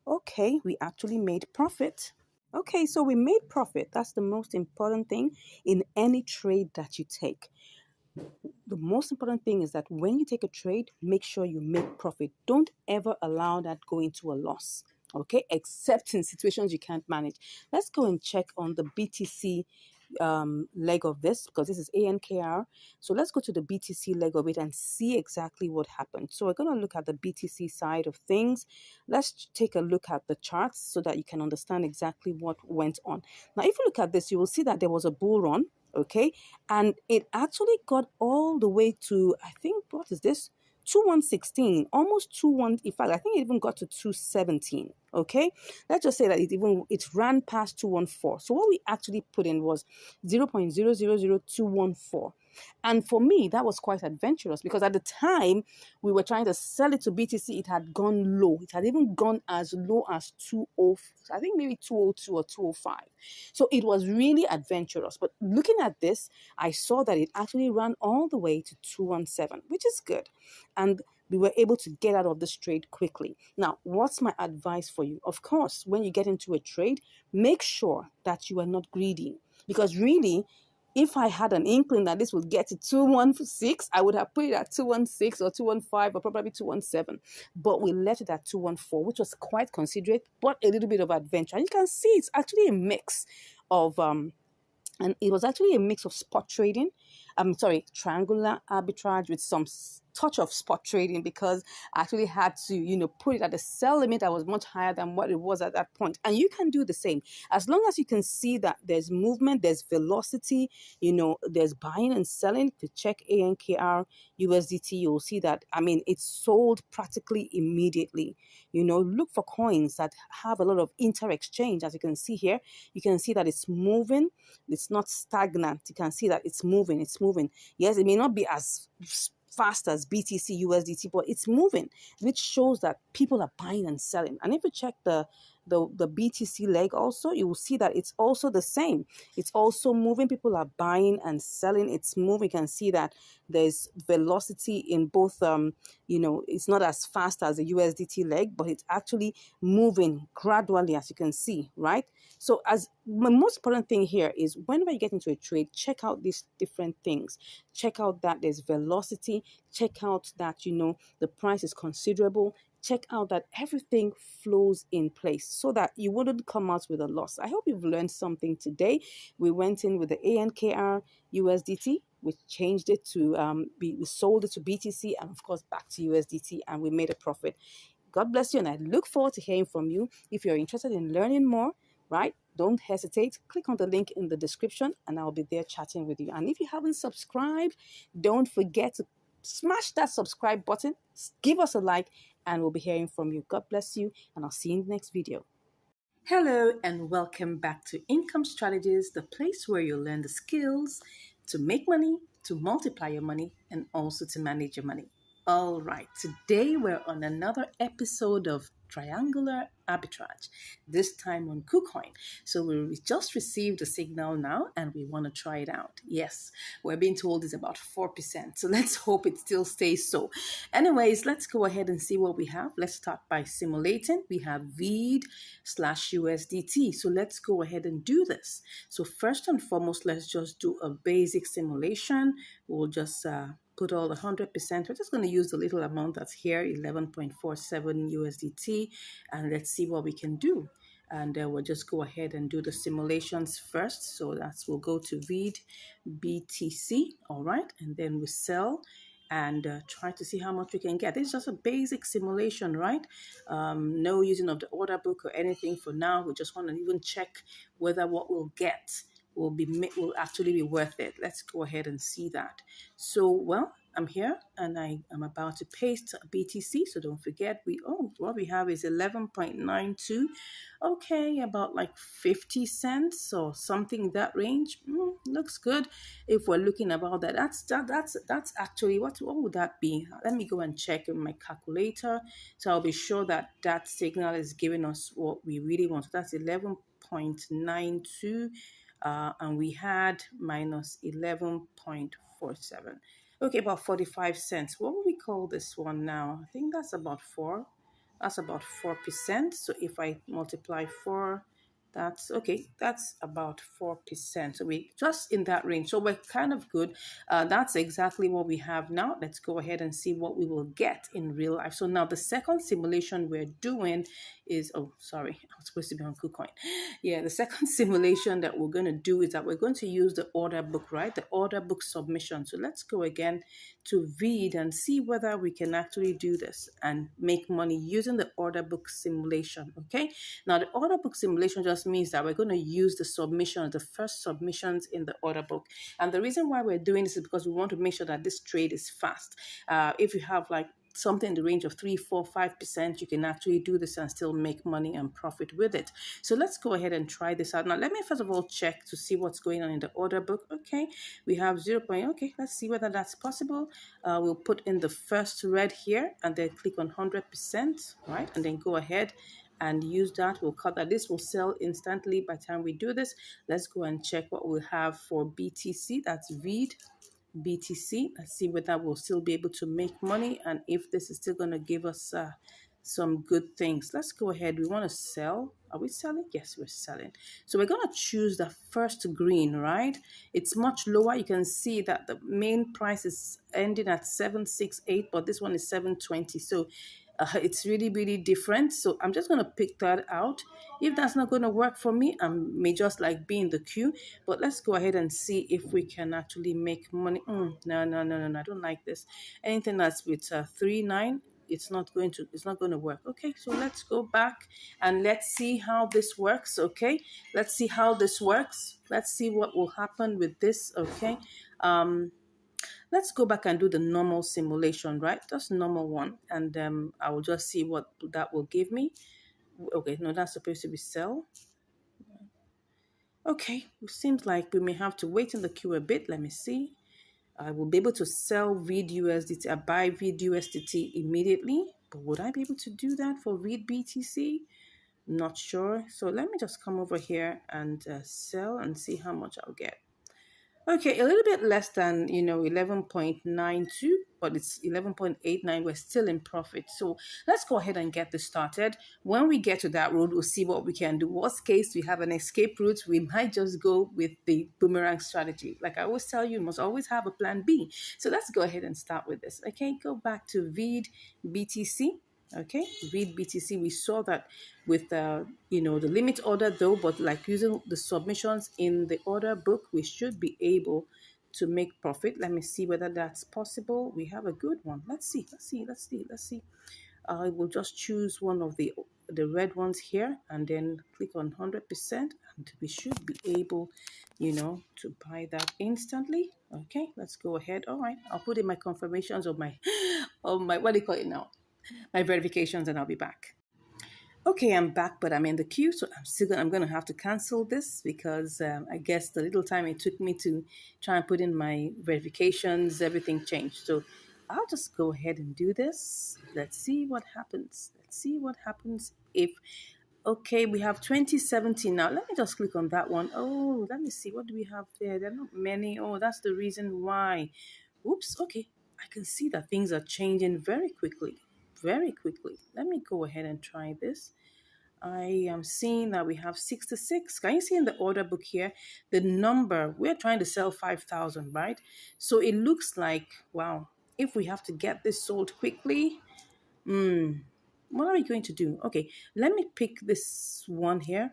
[SPEAKER 2] Okay, we actually made profit. Okay, so we made profit. That's the most important thing in any trade that you take. The most important thing is that when you take a trade, make sure you make profit. Don't ever allow that go into a loss. Okay, except in situations you can't manage. Let's go and check on the BTC leg of this because this is ANKR. So let's go to the BTC leg of it and see exactly what happened. So we're going to look at the BTC side of things. Let's take a look at the charts so that you can understand exactly what went on. Now, if you look at this, you will see that there was a bull run. Okay, and it actually got all the way to, I think, what is this? 2116, almost 21. In fact, I think it even got to 217. Okay, let's just say that it ran past 214. So what we actually put in was 0.000214. And for me, that was quite adventurous because at the time we were trying to sell it to BTC, it had gone low. It had even gone as low as 20, I think maybe 202 or 205. So it was really adventurous. But looking at this, I saw that it actually ran all the way to 217, which is good. And we were able to get out of this trade quickly. Now, what's my advice for you? Of course, when you get into a trade, make sure that you are not greedy. Because really, if I had an inkling that this would get to 216, I would have put it at 216 or 215 or probably 217. But we left it at 214, which was quite considerate, but a little bit of adventure. And you can see it's actually a mix of and it was actually a mix of spot trading. Triangular arbitrage with some touch of spot trading because I actually had to, put it at a sell limit that was much higher than what it was at that point. And you can do the same. As long as you can see that there's movement, there's velocity, there's buying and selling. To check ANKR, USDT, you'll see that, it's sold practically immediately. Look for coins that have a lot of inter-exchange. As you can see here, you can see that it's moving. It's not stagnant. You can see that it's moving. It's moving. Yes, it may not be as fast as BTC, USDT, but it's moving, which shows that people are buying and selling. And if you check the BTC leg also, you will see that it's also the same. It's also moving. People are buying and selling. It's moving. You can see that there's velocity in both. It's not as fast as the USDT leg, but it's actually moving gradually, as you can see, right? So as the most important thing here is whenever you get into a trade, check out these different things. Check out that there's velocity. Check out that, the price is considerable. Check out that everything flows in place so that you wouldn't come out with a loss. I hope you've learned something today. We went in with the ANKR USDT. We changed it to, we sold it to BTC and of course back to USDT and we made a profit. God bless you and I look forward to hearing from you. If you're interested in learning more, right? Don't hesitate. Click on the link in the description and I'll be there chatting with you. And if you haven't subscribed, don't forget to smash that subscribe button, give us a like, and we'll be hearing from you. God bless you, and I'll see you in the next video. Hello, and welcome back to Income Strategies, the place where you'll learn the skills to make money, to multiply your money, and also to manage your money.
[SPEAKER 1] All right, today we're on another episode of Triangular Arbitrage, this time on KuCoin. So we just received a signal now and we want to try it out. Yes, we're being told it's about 4%. So let's hope it still stays so. Anyways, let's go ahead and see what we have. Let's start by simulating. We have VEED slash USDT. So let's go ahead and do this. So first and foremost, let's just do a basic simulation. We'll just put all the 100%. We're just going to use the little amount that's here, 11.47 USDT, and let's see what we can do. And we'll just go ahead and do the simulations first. So we'll go to VEED BTC, all right, and then we sell and try to see how much we can get. This is just a basic simulation, right? No using of the order book or anything for now. We just want to even check whether what we'll get will actually be worth it. Let's go ahead and see that. So, well, I'm here and I am about to paste BTC. So don't forget, what we have is 11.92. Okay, about like 50 cents or something in that range. Looks good. If we're looking about that, that's actually what would that be? Let me go and check in my calculator. So I'll be sure that that signal is giving us what we really want. So that's 11.92. And we had minus 11.47. Okay, about 45 cents. What would we call this one now? I think that's about 4. That's about 4%. So if I multiply 4, that's okay. That's about 4%. So we just in that range. So we're kind of good. That's exactly what we have now. Let's go ahead and see what we will get in real life. So now the second simulation we're doing is, oh, sorry, I was supposed to be on KuCoin. Yeah, the second simulation that we're going to do is that we're going to use the order book, right? The order book submission. So let's go again to VEED and see whether we can actually do this and make money using the order book simulation, okay? Now, the order book simulation just means that we're going to use the submission, the first submissions in the order book. And the reason why we're doing this is because we want to make sure that this trade is fast. If you have like something in the range of 3, 4, 5%, you can actually do this and still make money and profit with it. So let's go ahead and try this out. Now, let me first of all check to see what's going on in the order book. Okay, we have 0. Okay, let's see whether that's possible. We'll put in the first red here and then click on 100%, right? And then go ahead and use that. We'll cut that. This will sell instantly by the time we do this. Let's go and check what we have for BTC. That's VEED. BTC. Let's see whether we'll still be able to make money and if this is still going to give us some good things. Let's go ahead. We want to sell. Are we selling? Yes, we're selling. So we're going to choose the first green, right? It's much lower. You can see that the main price is ending at 768, but this one is 720. So it's really, really different. So I'm just going to pick that out. If that's not going to work for me, I may just like be in the queue. But let's go ahead and see if we can actually make money. No. I don't like this. Anything that's with 3.9, it's not going to work. Okay, so let's go back and let's see how this works. Okay, let's see how this works. Let's see what will happen with this. Okay. Let's go back and do the normal simulation, right? Just normal one. And I will just see what that will give me. Okay, no, that's supposed to be sell. Okay, it seems like we may have to wait in the queue a bit. Let me see. I will be able to sell VEED USDT, buy VEED USDT immediately. But would I be able to do that for VEED BTC? Not sure. So let me just come over here and sell and see how much I'll get. Okay, a little bit less than, 11.92, but it's 11.89. We're still in profit. So let's go ahead and get this started. When we get to that road, we'll see what we can do. Worst case, we have an escape route. We might just go with the boomerang strategy. Like I always tell you, you must always have a plan B. So let's go ahead and start with this. Okay, go back to VEED BTC. Okay, VEED BTC, we saw that with the limit order though, but like using the submissions in the order book, we should be able to make profit. Let me see whether that's possible. We have a good one. Let's see. I will just choose one of the red ones here and then click on 100% and we should be able to buy that instantly. Okay, let's go ahead. All right, I'll put in my confirmations of my what do you call it now, my verifications, and I'll be back. Okay, I'm back, but I'm in the queue, so I'm going to have to cancel this because I guess the little time it took me to try and put in my verifications, everything changed. So I'll just go ahead and do this. Let's see what happens. Let's see what happens if, okay, we have 2070 now. Let me just click on that one. Oh, let me see. What do we have there? There are not many. Oh, that's the reason why. Oops. Okay. I can see that things are changing very quickly. Very quickly. Let me go ahead and try this. I am seeing that we have 66. Can you see in the order book here the number? We're trying to sell 5,000, right? So it looks like, wow, if we have to get this sold quickly, what are we going to do? Okay, let me pick this one here.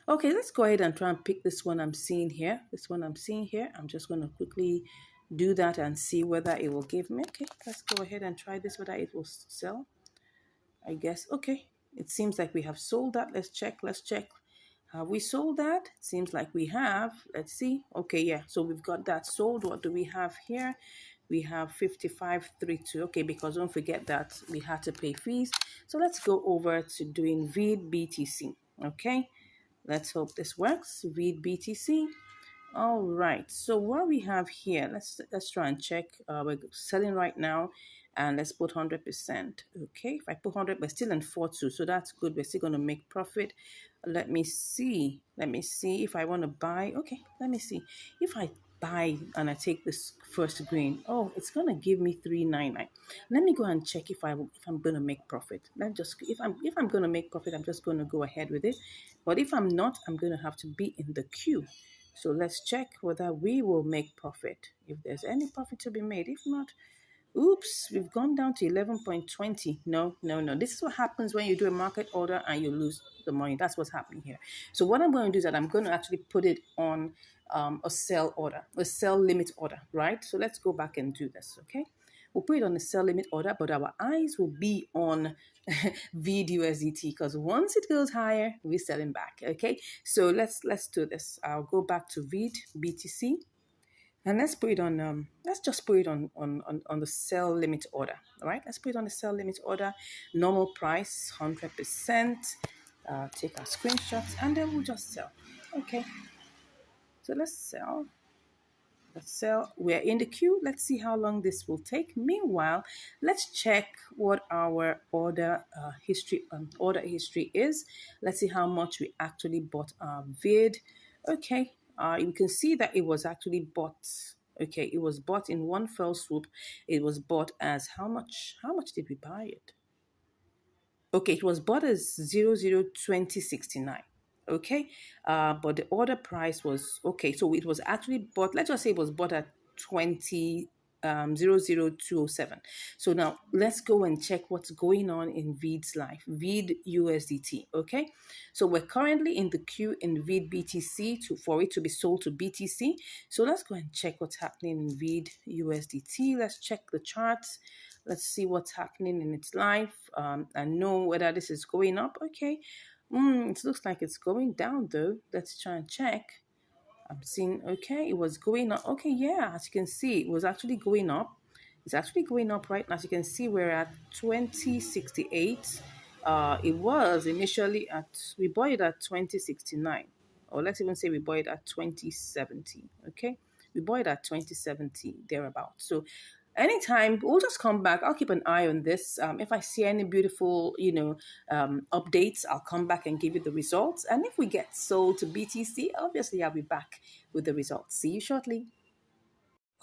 [SPEAKER 1] Okay, let's go ahead and try and pick this one I'm seeing here. This one I'm seeing here. I'm just going to quickly do that and see whether it will give me. Okay, let's go ahead and try this, whether it will sell. I guess. Okay, it seems like we have sold that. Let's check. Let's check. Have we sold that? It seems like we have. Let's see. Okay, yeah. So we've got that sold. What do we have here? We have 5532. Okay, because don't forget that we had to pay fees. So let's go over to doing VID BTC. Okay, let's hope this works. VID BTC. All right. So what we have here, let's try and check. We're selling right now, and let's put 100%. Okay. If I put 100, we're still in 4.2, so that's good. We're still going to make profit. Let me see. Let me see if I want to buy. Okay. Let me see if I buy and I take this first green. Oh, it's going to give me 399. Let me go and check if I'm going to make profit. Let just if I'm going to make profit, I'm just going to go ahead with it. But if I'm not, I'm going to have to be in the queue. So let's check whether we will make profit, if there's any profit to be made. If not, oops, we've gone down to 11.20. No, no, no. This is what happens when you do a market order and you lose the money. That's what's happening here. So what I'm going to do is that I'm going to actually put it on a sell order, a sell limit order, right? So let's go back and do this, okay? We'll put it on the sell limit order, but our eyes will be on VID USDT because once it goes higher, we're selling back. Okay, so let's do this. I'll go back to VID BTC and let's put it on. Let's just put it on the sell limit order. All right, let's put it on the sell limit order. Normal price 100%. Take our screenshots and then we'll just sell. Okay, so let's sell. So we're in the queue. Let's see how long this will take. Meanwhile, let's check what our order history is. Let's see how much we actually bought our vid. Okay, you can see that it was actually bought. Okay, it was bought in one fell swoop. It was bought as how much? How much did we buy it? Okay, it was bought as 002069. Okay, but the order price was okay. So it was actually bought. Let's just say it was bought at 00207. So now let's go and check what's going on in VID's life, VID USDT. Okay, so we're currently in the queue in VID BTC for it to be sold to BTC. So let's go and check what's happening in VID USDT. Let's check the charts. Let's see what's happening in its life and know whether this is going up. Okay. It looks like it's going down though. Let's try and check. I'm seeing, okay, it was going up. Okay, yeah, as you can see, it was actually going up. It's actually going up right now. As you can see, we're at 2068. It was initially we bought it at 2069. Or let's even say we bought it at 2070. Okay, we bought it at 2070, thereabout. So anytime we'll just come back. I'll keep an eye on this. If I see any beautiful updates, I'll come back and give you the results. And if we get sold to BTC, obviously I'll be back with the results. See you shortly.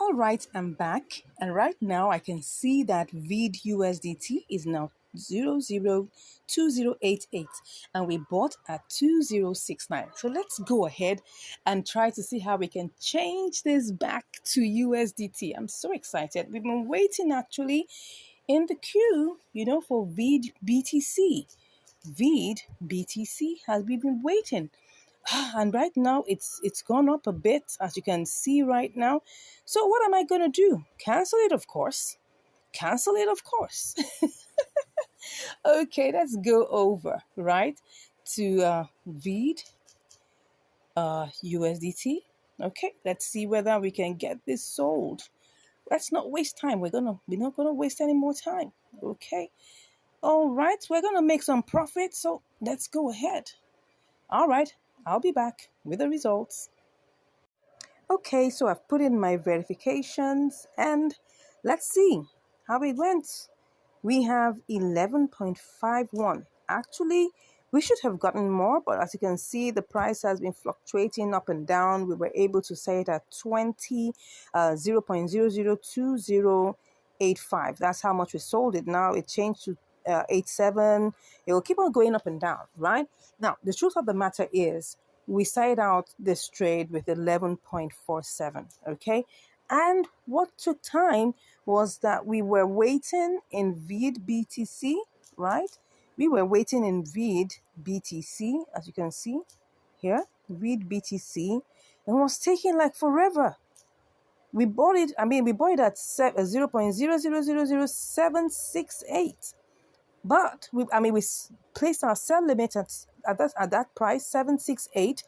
[SPEAKER 1] All right, I'm back, and right now I can see that VID USDT is now 002088, and we bought at 2069. So let's go ahead and try to see how we can change this back to USDT. I'm so excited. We've been waiting actually in the queue, for VID BTC. VID BTC has been waiting. And right now it's gone up a bit, as you can see right now. So what am I going to do? Cancel it, of course. Cancel it, of course. Okay, let's go over, right, to VID USDT. Okay, let's see whether we can get this sold. Let's not waste time. We're not gonna waste any more time. Okay. All right, we're gonna make some profit, so let's go ahead. All right, I'll be back with the results. Okay, so I've put in my verifications and let's see.
[SPEAKER 2] how it went. We have 11.51. Actually, we should have gotten more, but as you can see, the price has been fluctuating up and down. We were able to say it at 0.002085. That's how much we sold it. Now it changed to 87. It will keep on going up and down, right? Now, the truth of the matter is, we started out this trade with 11.47, okay? And what took time was that we were waiting in VID BTC, right? We were waiting in VID BTC, as you can see here, VID BTC, and it was taking like forever. We bought it, we bought it at 0.0000768. But we placed our sell limit at that price, 768.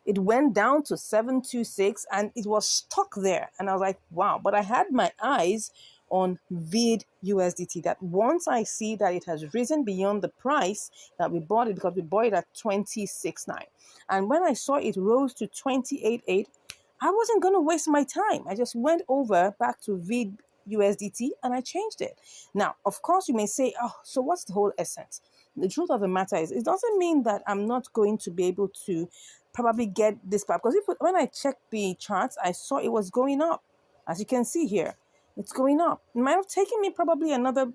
[SPEAKER 2] It went down to 726 and it was stuck there. And I was like, wow. But I had my eyes on VID USDT, that once I see that it has risen beyond the price that we bought it, because we bought it at 26.9. And when I saw it rose to 28.8, I wasn't going to waste my time. I just went over back to VID USDT and I changed it. Now, of course, you may say, oh, so what's the whole essence? The truth of the matter is, it doesn't mean that I'm not going to be able to probably get this back. Because when I checked the charts, I saw it was going up. As you can see here, it's going up. It might have taken me probably another,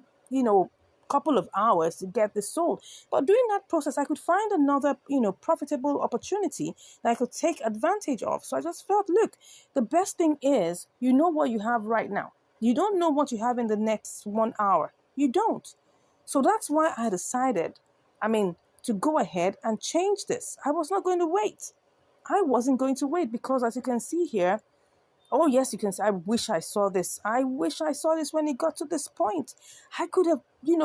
[SPEAKER 2] couple of hours to get this sold. But during that process, I could find another, profitable opportunity that I could take advantage of. So I just felt, look, the best thing is, you know what you have right now. You don't know what you have in the next 1 hour. You don't. So that's why I decided, to go ahead and change this. I was not going to wait. I wasn't going to wait because, as you can see here, oh, yes, you can say, I wish I saw this. I wish I saw this when it got to this point. I could have,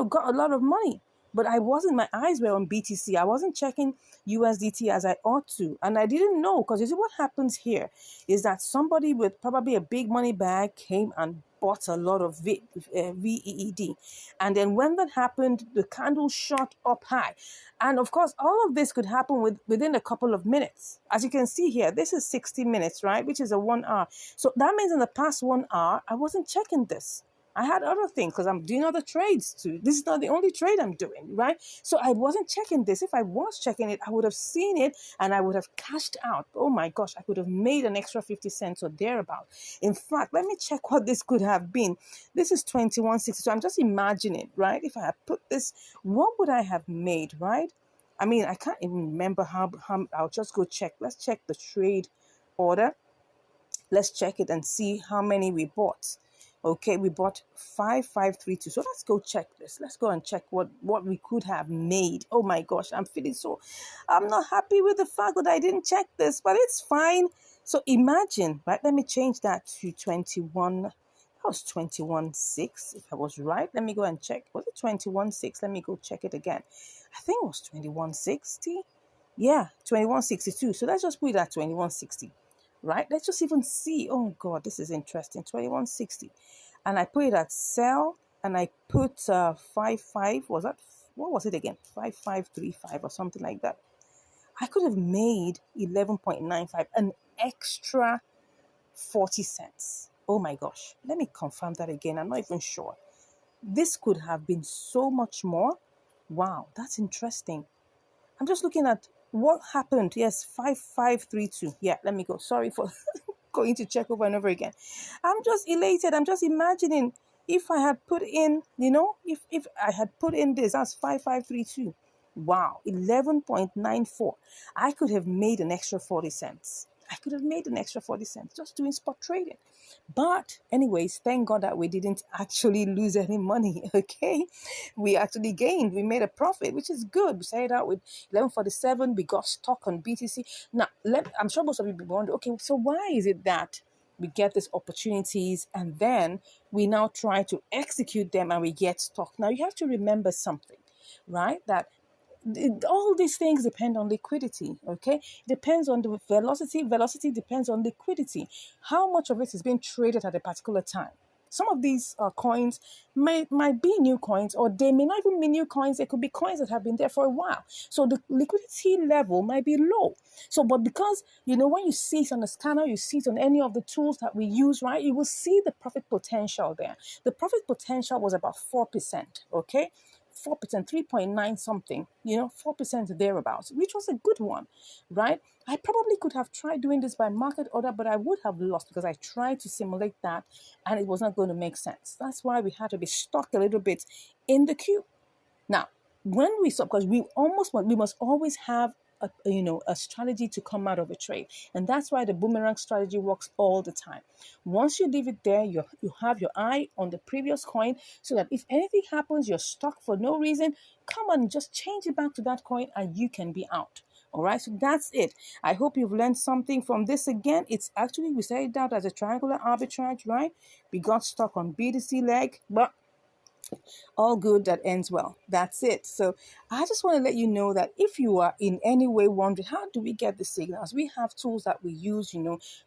[SPEAKER 2] got a lot of money. But I wasn't, my eyes were on BTC. I wasn't checking USDT as I ought to. And I didn't know, because you see what happens here is that somebody with probably a big money bag came and bought a lot of VEED. And then when that happened, the candle shot up high. And of course, all of this could happen within a couple of minutes. As you can see here, this is 60 minutes, right? Which is a 1 hour. So that means in the past 1 hour, I wasn't checking this. I had other things because I'm doing other trades too. This is not the only trade I'm doing, right? So I wasn't checking this. If I was checking it, I would have seen it and I would have cashed out. Oh my gosh, I could have made an extra 50 cents or thereabout. In fact, let me check what this could have been. This is 21.60. So I'm just imagining, right? If I had put this, what would I have made, right? I can't even remember how I'll just go check. Let's check the trade order. Let's check it and see how many we bought. Okay, we bought 5532. So let's go check this. Let's go and check what we could have made. Oh my gosh, I'm not happy with the fact that I didn't check this, but it's fine. So imagine, right? Let me change that to 21. That was 21.6. If I was right, let me go and check. Was it 21.6? Let me go check it again. I think it was 21.60. Yeah, 21.62. So let's just put it at 21.60. Right? Let's just even see. Oh God, this is interesting. 21.60. And I put it at sell and I put 55. Was that, what was it again? 5535 or something like that. I could have made 11.95, an extra 40 cents. Oh my gosh. Let me confirm that again. I'm not even sure. This could have been so much more. Wow, that's interesting. I'm just looking at what happened. Yes, 5532. Yeah, let me go. Sorry for going to check over and over again. I'm just elated. I'm just imagining if I had put in, if I had put in this, that's 5532. Wow, 11.94. I could have made an extra 40 cents. I could have made an extra 40 cents just doing spot trading. But anyways, thank God that we didn't actually lose any money, okay? We actually gained. We made a profit, which is good. We started out with 11.47. We got stuck on BTC. Now, I'm sure most of you will be wondering, okay, so why is it that we get these opportunities and then we now try to execute them and we get stuck? Now, you have to remember something, right? That all these things depend on liquidity, okay? It depends on the velocity. Velocity depends on liquidity. How much of it is being traded at a particular time?
[SPEAKER 3] Some of these coins might be new coins, or they may not even be new coins. They could be coins that have been there for a while. So the liquidity level might be low. So, but because, when you see it on the scanner, you see it on any of the tools that we use, right? You will see the profit potential there. The profit potential was about 4%, okay? 4%, 3.9 something, 4% thereabouts, which was a good one, right? I probably could have tried doing this by market order, but I would have lost because I tried to simulate that and it was not going to make sense. That's why we had to be stuck a little bit in the queue. Now, when we stop, because we must always have a strategy to come out of a trade, and that's why the boomerang strategy works all the time. Once you leave it there, you have your eye on the previous coin, so that if anything happens, you're stuck for no reason. Come on, just change it back to that coin, and you can be out. All right, so that's it. I hope you've learned something from this. Again, it's actually, we started out as a triangular arbitrage, right? We got stuck on BTC leg, but all good that ends well. That's it. So I just want to let you know that if you are in any way wondering, how do we get the signals? We have tools that we use,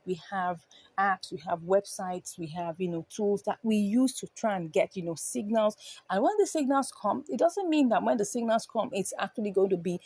[SPEAKER 3] we have apps, we have websites, we have, tools that we use to try and get, signals. And when the signals come, it doesn't mean that when the signals come, it's actually going to be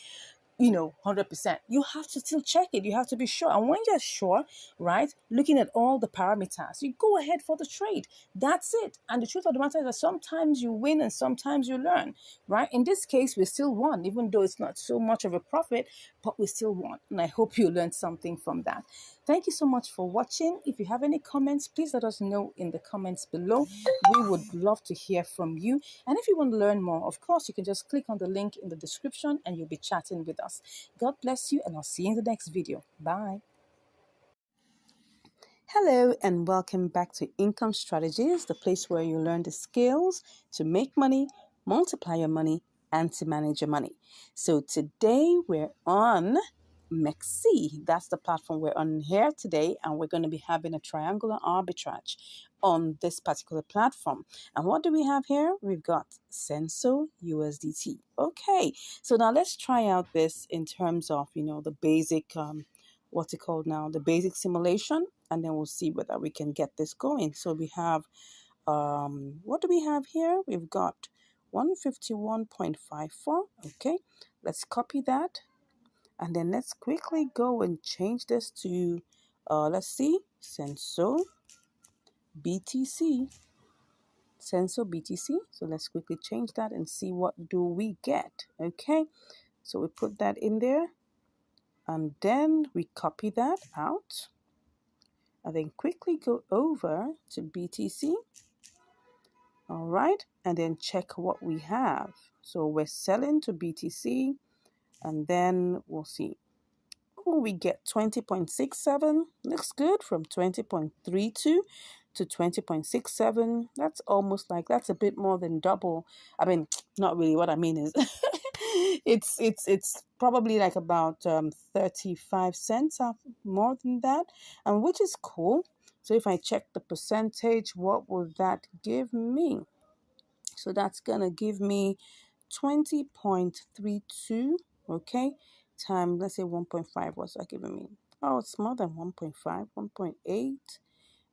[SPEAKER 3] 100%. You have to still check it. You have to be sure. And when you're sure, right, looking at all the parameters, you go ahead for the trade. That's it. And the truth of the matter is that sometimes you win and sometimes you learn, right? In this case, we still won, even though it's not so much of a profit, but we still won. And I hope you learned something from that. Thank you so much for watching. If you have any comments, please let us know in the comments below. We would love to hear from you. And if you want to learn more, of course, you can just click on the link in the description and you'll be chatting with us. God bless you, and I'll see you in the next video. Bye.
[SPEAKER 1] Hello, and welcome back to Income Strategies, the place where you learn the skills to make money, multiply your money, and to manage your money. So today we're on MEXC. That's the platform we're on here today, and we're going to be having a triangular arbitrage on this particular platform. And what do we have here? We've got Senso USDT. Okay, so now let's try out this in terms of, the basic what's it called now, the basic simulation, and then we'll see whether we can get this going. So we have what do we have here? We've got 151.54. Okay, let's copy that, and then let's quickly go and change this to let's see, BTC Senso BTC. So let's quickly change that and see what do we get. Okay, so we put that in there, and then we copy that out, and then quickly go over to BTC. All right, and then check what we have. So we're selling to BTC, and then we'll see. Oh, we get 20.67. Looks good, from 20.32 to 20.67. That's almost like, that's a bit more than double. I mean, not really. What I mean is it's probably like about 35 cents more than that, and which is cool. So if I check the percentage, what will that give me? So that's gonna give me 20.32, okay, time, let's say 1.5. What's that giving me? Oh, it's more than 1.5, 1.8.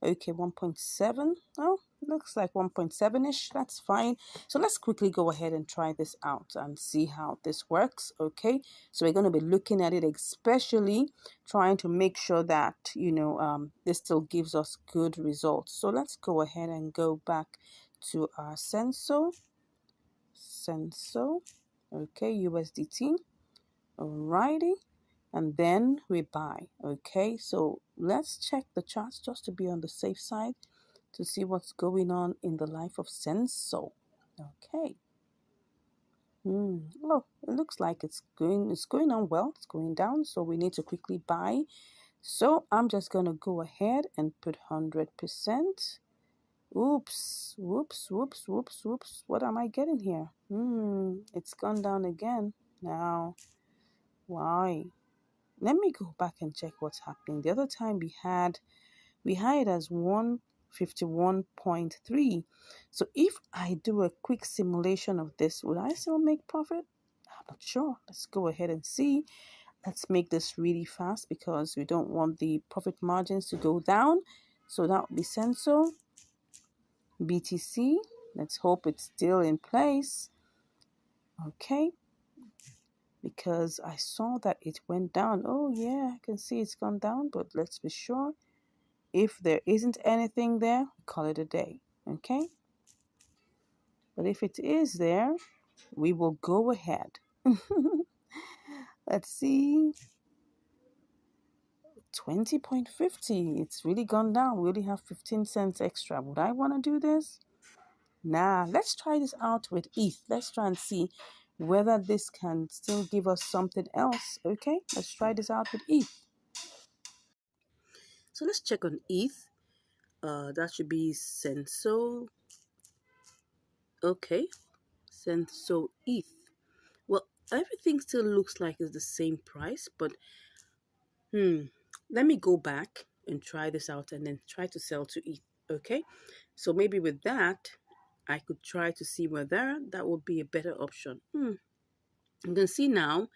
[SPEAKER 1] Okay, 1.7. Oh, looks like 1.7-ish. That's fine. So let's quickly go ahead and try this out and see how this works. Okay, so we're going to be looking at it, especially trying to make sure that, this still gives us good results. So let's go ahead and go back to our Senso, okay, USDT. Alrighty, and then we buy. Okay, so let's check the charts just to be on the safe side to see what's going on in the life of Senso. Okay. Oh, it looks like it's going on well. It's going down, so we need to quickly buy. So I'm just gonna go ahead and put 100%. Oops, whoops, whoops, whoops, whoops. What am I getting here? It's gone down again. Now, why? Let me go back and check what's happening. The other time we had it as 151.3. So if I do a quick simulation of this, would I still make profit? I'm not sure. Let's go ahead and see. Let's make this really fast because we don't want the profit margins to go down. So that would be Senso.
[SPEAKER 2] BTC. Let's hope it's still in place. Okay, because I saw that it went down. Oh yeah, I can see it's gone down, but let's be sure. If there isn't anything there, call it a day. Okay, but if it is there, we will go ahead. Let's see. 20.50. It's really gone down. We only have 15 cents extra. Would I want to do this? Nah, let's try this out with ETH. Let's try and see whether this can still give us something else. Okay, let's try this out with ETH.
[SPEAKER 1] So let's check on ETH. That should be Senso. Okay, Senso ETH. Well, everything still looks like it's the same price, but let me go back and try this out and then try to sell to ETH. Okay, so maybe with that, I could try to see whether that would be a better option. You can see now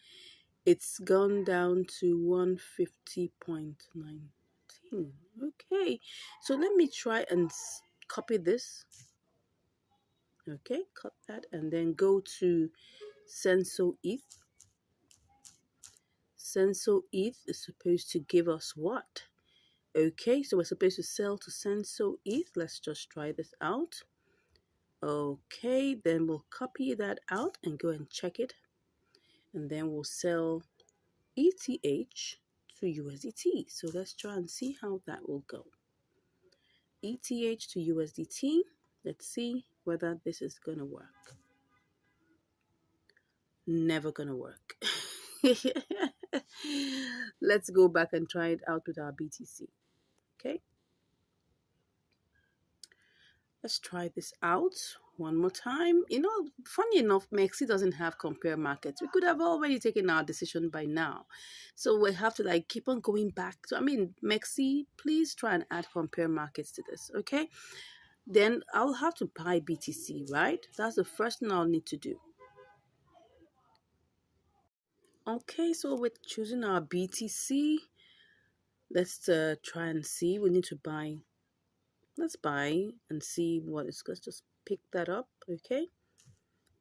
[SPEAKER 1] it's gone down to 150.19. Okay, so let me try and copy this. Okay, cut that and then go to Senso ETH. Senso ETH is supposed to give us what? Okay, so we're supposed to sell to Senso ETH. Let's just try this out. Okay, then we'll copy that out and go and check it. And then we'll sell ETH to USDT. So let's try and see how that will go. ETH to USDT. Let's see whether this is going to work. Never going to work. Let's go back and try it out with our BTC. Okay. Let's try this out one more time. You know, funny enough, Mexi doesn't have compare markets. We could have already taken our decision by now. So we have to like keep on going back. So, I mean, Mexi, please try and add compare markets to this, okay? Then I'll have to buy BTC, right? That's the first thing I'll need to do. Okay, so we're choosing our BTC. Let's try and see. We need to buy. Let's buy and see what is. Let's just pick that up, okay?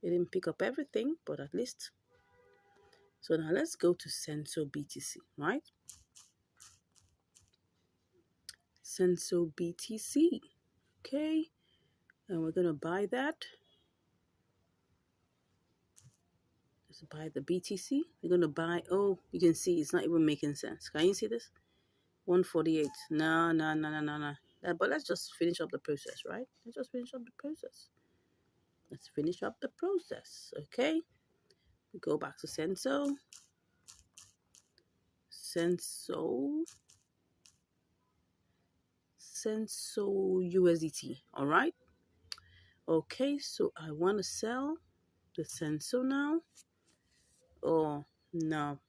[SPEAKER 1] It didn't pick up everything, but at least. So now let's go to Senso BTC, right? Senso BTC, okay? And we're gonna buy that. Let's buy the BTC. We're gonna buy, oh, you can see it's not even making sense. Can you see this? 148. No, no, no, no, no, no. But let's just finish up the process, right? Let's just finish up the process. Let's finish up the process, okay? We go back to Senso. Senso USDT, all right? Okay, so I want to sell the Senso now. Oh, no.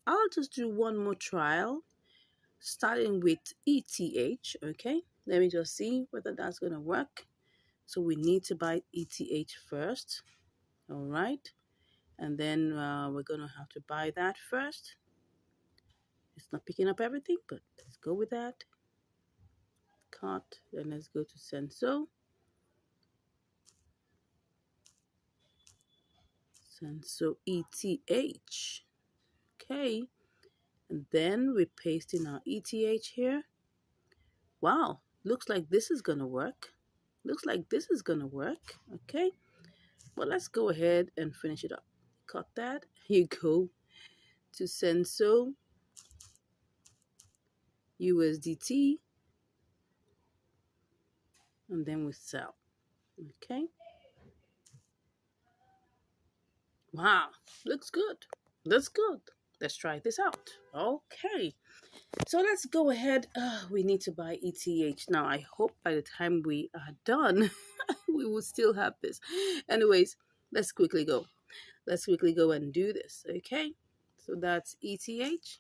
[SPEAKER 1] I'll just do one more trial, starting with ETH, okay? Let me just see whether that's going to work. So we need to buy ETH first, all right? And then we're going to have to buy that first. It's not picking up everything, but let's go with that. Cut, then let's go to Senso. Senso ETH. Okay. And then we paste in our ETH here. Wow, looks like this is gonna work. Looks like this is gonna work. Okay. Well, let's go ahead and finish it up. Cut that. Here you go to Senso USDT. And then we sell. Okay. Wow, looks good. Looks good. Let's try this out. Okay. So let's go ahead. We need to buy ETH. Now, I hope by the time we are done, we will still have this. Anyways, let's quickly go. Let's quickly go and do this. Okay. So that's ETH.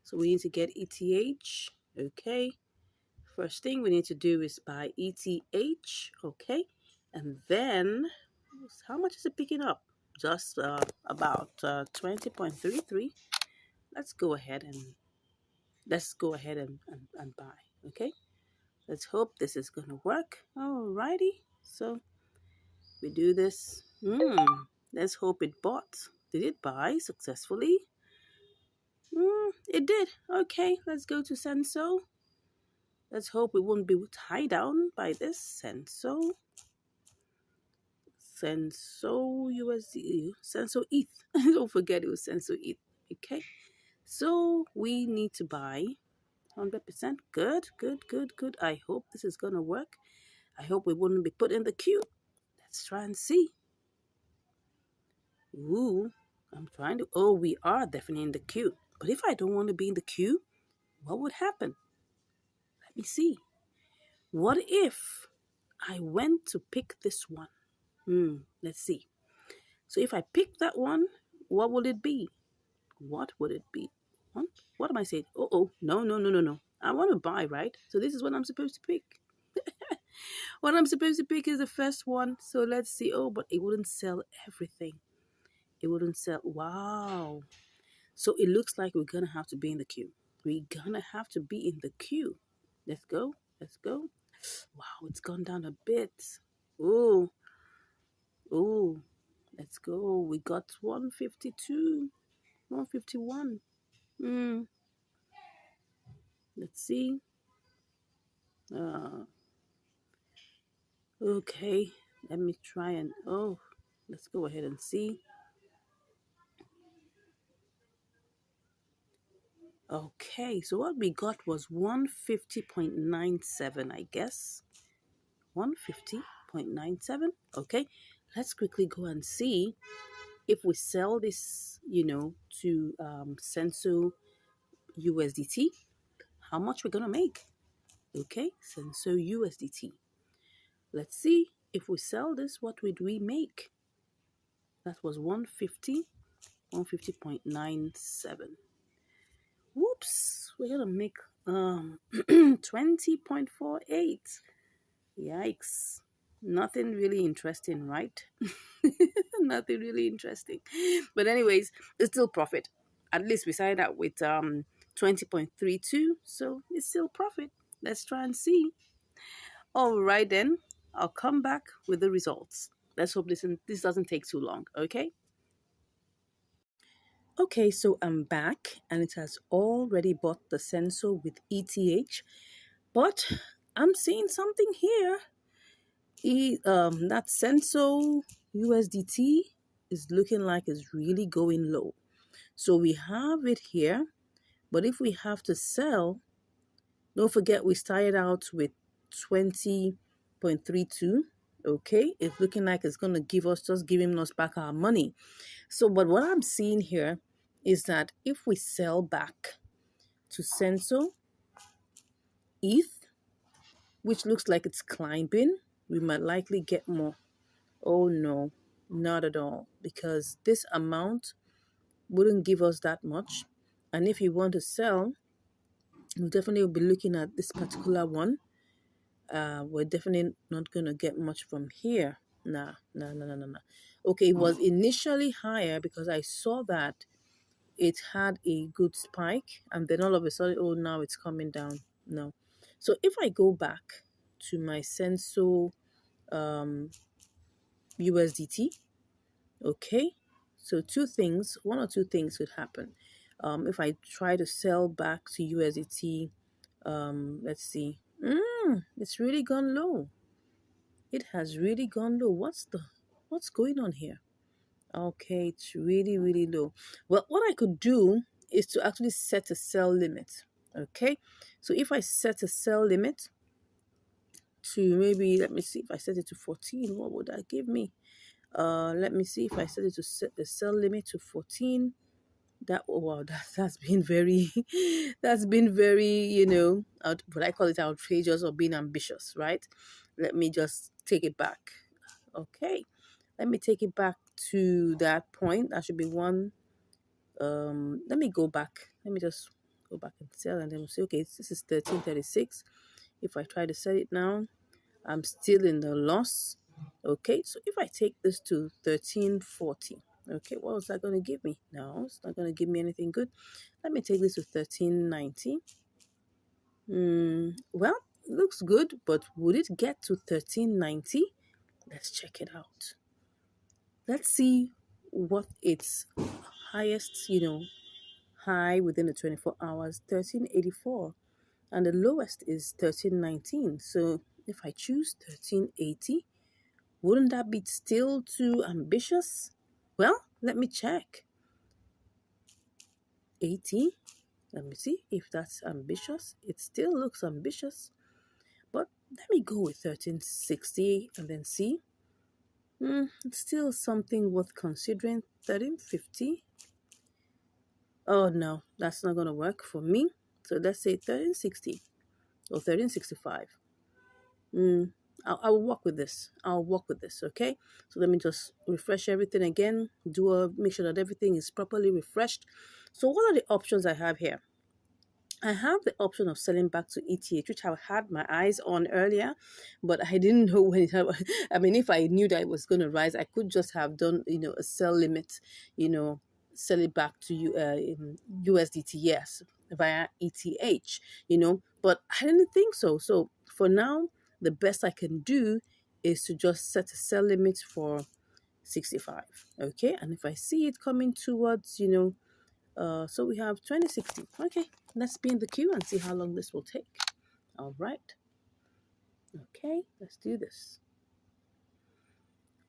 [SPEAKER 1] So we need to get ETH. Okay. First thing we need to do is buy ETH. Okay. And then, how much is it picking up? Just about 20.33. Let's go ahead and buy. Okay. Let's hope this is gonna work. Alrighty, so we do this. Let's hope it bought. Did it buy successfully? It did. Okay, let's go to Senso. Let's hope we won't be tied down by this. Senso USD, Senso ETH. Don't forget it was Senso ETH. Okay, so we need to buy 100%. Good, good, good, good. I hope this is gonna work. I hope we wouldn't be put in the queue. Let's try and see. Ooh, I'm trying to. Oh, we are definitely in the queue. But if I don't want to be in the queue, what would happen? Let me see. What if I went to pick this one? Let's see. So if I pick that one, what would it be? What would it be? What am I saying? No, no, no, no, no. I want to buy, right? So this is what I'm supposed to pick. What I'm supposed to pick is the first one. So let's see. Oh, but it wouldn't sell everything. It wouldn't sell. Wow. So it looks like we're going to have to be in the queue. We're going to have to be in the queue. Let's go. Let's go. Wow, it's gone down a bit. Oh, oh. Let's go. We got 152, 151. Let's see. Okay. Let me try and, let's go ahead and see. Okay, so what we got was 150.97, I guess. 150.97. Okay, let's quickly go and see if we sell this, to Senso USDT, how much we're gonna make. Okay, Senso USDT. Let's see if we sell this, what would we make? That was 150, 150.97. Whoops, we're gonna make 20.48. Yikes. Nothing really interesting, right? Nothing really interesting. But anyways, it's still profit. At least we started out with 20.32, so it's still profit. Let's try and see. All right then, I'll come back with the results. Let's hope this doesn't take too long, okay? Okay, so I'm back and it has already bought the Senso with ETH, but I'm seeing something here. That Senso USDT is looking like it's really going low. So we have it here, but if we have to sell, don't forget we started out with 20.32. Okay, it's looking like it's gonna giving us back our money. So, but what I'm seeing here is that if we sell back to Senso ETH, which looks like it's climbing, we might likely get more. Oh no, not at all, because this amount wouldn't give us that much. And if you want to sell, we'll definitely be looking at this particular one. We're definitely not going to get much from here. Nah. Okay, it was initially higher because I saw that it had a good spike and then all of a sudden, oh, now it's coming down. No. So if I go back to my Senso USDT, okay, so one or two things could happen. If I try to sell back to USDT, let's see. It's really gone low. It has really gone low. What's going on here? Okay, it's really, really low. Well, what I could do is to actually set a sell limit. Okay, so if I set a sell limit to maybe, let me see, if I set it to 14, what would that give me? Let me see if I set it to set the sell limit to 14. That's been very that's been very, what I call it, outrageous or being ambitious, right? Let me just take it back. Okay, let me take it back to that point. That should be one. Let me go back. Let me just go back and sell, and then we'll say, okay, this is 1336. If I try to sell it now, I'm still in the loss. Okay, so if I take this to 1340, okay, what was that going to give me? No, it's not going to give me anything good. Let me take this to 1390. Well, looks good, but would it get to 1390? Let's check it out. Let's see what its highest, high within the 24 hours, 1384, and the lowest is 1319. So if I choose 1380, wouldn't that be still too ambitious? Well, let me check. 80. Let me see if that's ambitious. It still looks ambitious, but let me go with 1360 and then see. It's still something worth considering. 1350. Oh no, that's not gonna work for me. So let's say 1360 or 1365. I'll work with this. I'll work with this. Okay. So let me just refresh everything again. Make sure that everything is properly refreshed. So what are the options I have here? I have the option of selling back to ETH, which I had my eyes on earlier, but I didn't know when it. I mean, if I knew that it was going to rise, I could just have done, a sell limit, sell it back to you in USDT, yes, via ETH, but I didn't think so. So for now, the best I can do is to just set a sell limit for 65. Okay, and if I see it coming towards, so we have 2060. Okay, let's be in the queue and see how long this will take. All right. Okay, let's do this.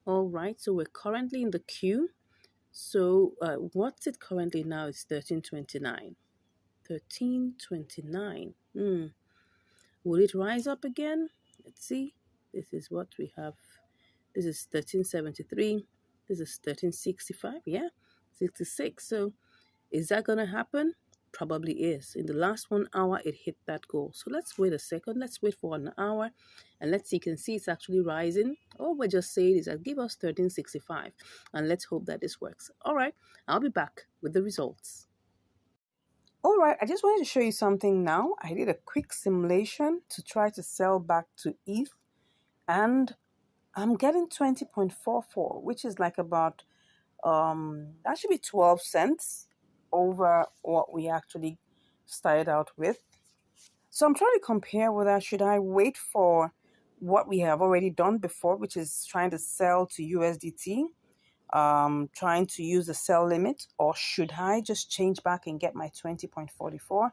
[SPEAKER 1] All right, so we're currently in the queue. So what's it currently now? It's 1329. 1329. Will it rise up again? Let's see. This is what we have. This is 1373. This is 1365. Yeah, 66. So is that going to happen? Probably is. In the last 1 hour, it hit that goal. So let's wait a second. Let's wait for an hour and let's see. You can see it's actually rising. All we're just saying is that give us 1365 and let's hope that this works. All right, I'll be back with the results. All right, I just wanted to show you something now. I did a quick simulation to try to sell back to ETH and I'm getting 20.44, which is like about that should be 12 cents over what we actually started out with. So I'm trying to compare whether should I wait for what we have already done before, which is trying to sell to USDT, trying to use the sell limit, or should I just change back and get my 20.44?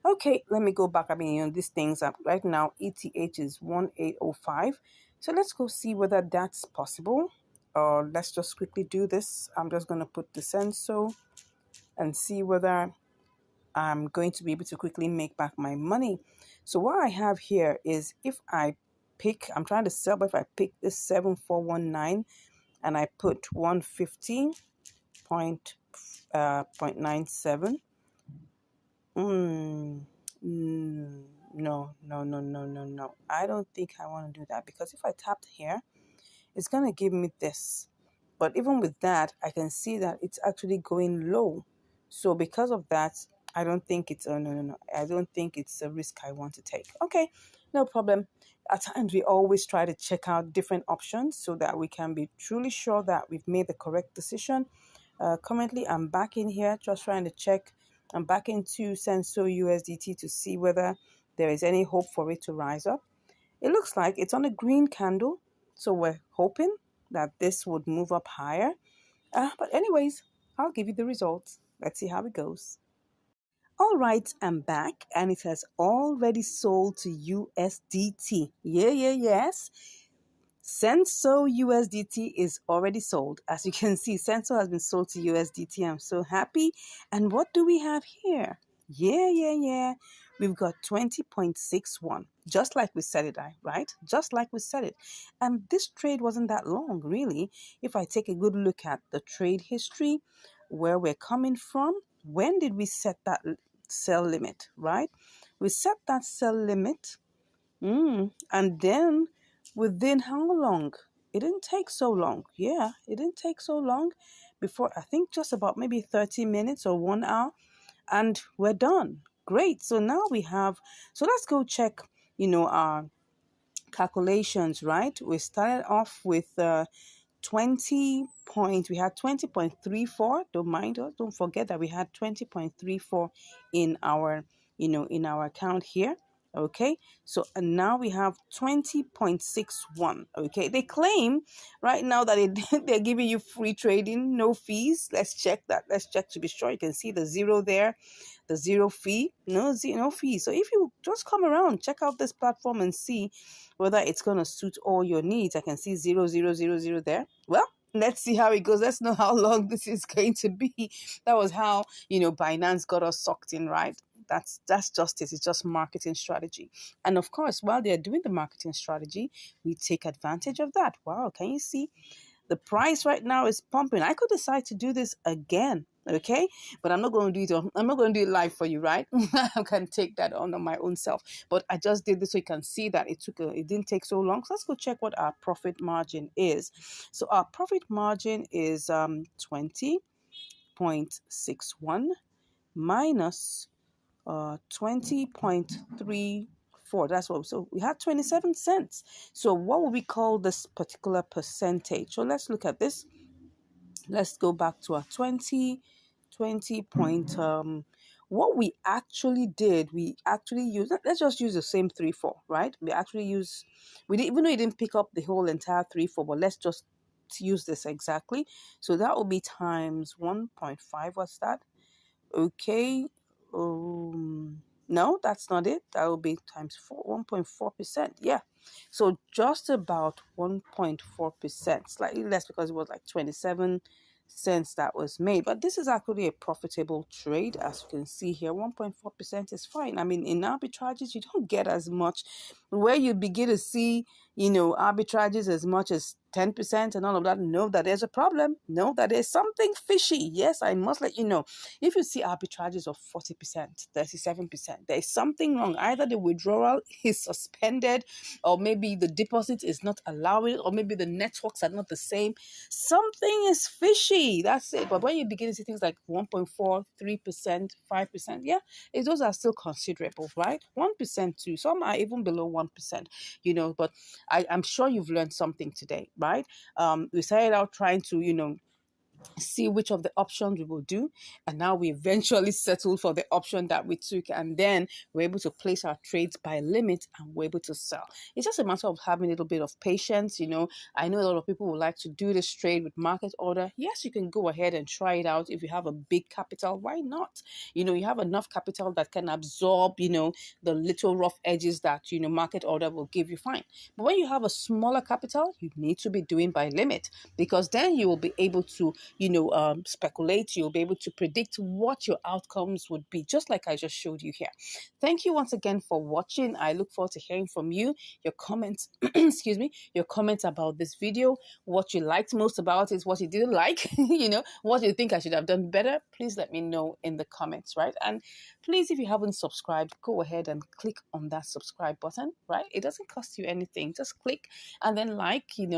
[SPEAKER 1] Okay, let me go back. I mean, these things are right now, ETH is 1805. So let's go see whether that's possible. Let's just quickly do this. I'm just going to put the Senso and see whether I'm going to be able to quickly make back my money. So what I have here is if I pick, I'm trying to sell, but if I pick this 7419 and I put 150.97, no. I don't think I want to do that because if I tap here, it's going to give me this. But even with that, I can see that it's actually going low. So because of that, I don't think it's, no. I don't think it's a risk I want to take. Okay, no problem. At times, we always try to check out different options so that we can be truly sure that we've made the correct decision. Currently, I'm back in here just trying to check. I'm back into Senso USDT to see whether there is any hope for it to rise up. It looks like it's on a green candle. So we're hoping that this would move up higher. But anyways, I'll give you the results. Let's see how it goes. All right, I'm back and it has already sold to USDT. Yes. Senso USDT is already sold. As you can see, Senso has been sold to USDT. I'm so happy. And what do we have here? Yeah. We've got 20.61, just like we said it, right? Just like we said it. And this trade wasn't that long, really. If I take a good look at the trade history, where we're coming from, when did we set that sell limit, right? We set that sell limit, and then within how long? It didn't take so long. Yeah, it didn't take so long before, I think just about maybe 30 minutes or 1 hour, and we're done. Great. So now we have, so let's go check, our calculations, right? We started off with 20 point, we had 20.34. Don't mind us. Don't forget that we had 20.34 in our, in our account here.
[SPEAKER 2] Okay, so and now we have 20.61. Okay, they claim right now that they're giving you free trading, no fees. Let's check that. Let's check to be sure. You can see the zero there, the zero fee, no fee. So if you just come around, check out this platform and see whether it's going to suit all your needs. I can see 0.000 there. Well, let's see how it goes. Let's know how long this is going to be. That was how, Binance got us sucked in, right? That's just it. It's just marketing strategy. And of course, while they're doing the marketing strategy, we take advantage of that. Wow, can you see? The price right now is pumping. I could decide to do this again, okay? But I'm not going to do it. I'm not going to do it live for you, right? I can take that on my own self. But I just did this so you can see that it didn't take so long. So let's go check what our profit margin is. So our profit margin is 20.61 minus 20.34. That's what. So we had 27 cents. So what would we call this particular percentage? So let's look at this. Let's go back to our 20 point. What we actually did, we actually used. Let's just use the same 3-4, right? We didn't, even though it didn't pick up the whole entire 3-4, but let's just use this exactly. So that will be times 1.5. What's that? Okay. No, that's not it. That will be times 1.4%. Yeah. So just about 1.4%, slightly less because it was like 27 cents that was made. But this is actually a profitable trade. As you can see here, 1.4% is fine. I mean, in arbitrages, you don't get as much. Where you begin to see, arbitrages as much as 10% and all of that, know that there's a problem. Know that there's something fishy. Yes, I must let you know. If you see arbitrages of 40%, 37%, there is something wrong. Either the withdrawal is suspended, or maybe the deposit is not allowing, or maybe the networks are not the same. Something is fishy. That's it. But when you begin to see things like 1.4, 3%, 5%, yeah, those are still considerable, right? 1% too. Some are even below 1%, but I'm sure you've learned something today, right? We started out trying to, see which of the options we will do, and now we eventually settled for the option that we took, and then we're able to place our trades by limit and we're able to sell. It's just a matter of having a little bit of patience. I know a lot of people would like to do this trade with market order. Yes, you can go ahead and try it out. If you have a big capital, why not? You have enough capital that can absorb the little rough edges that market order will give you, fine. But when you have a smaller capital, you need to be doing by limit, because then you will be able to speculate. You'll be able to predict what your outcomes would be, just like I just showed you here. Thank you once again for watching. I look forward to hearing from you, your comments, excuse me, your comments about this video, what you liked most about it, what you didn't like, what you think I should have done better. Please let me know in the comments, right? And please, if you haven't subscribed, go ahead and click on that subscribe button, right? It doesn't cost you anything. Just click and then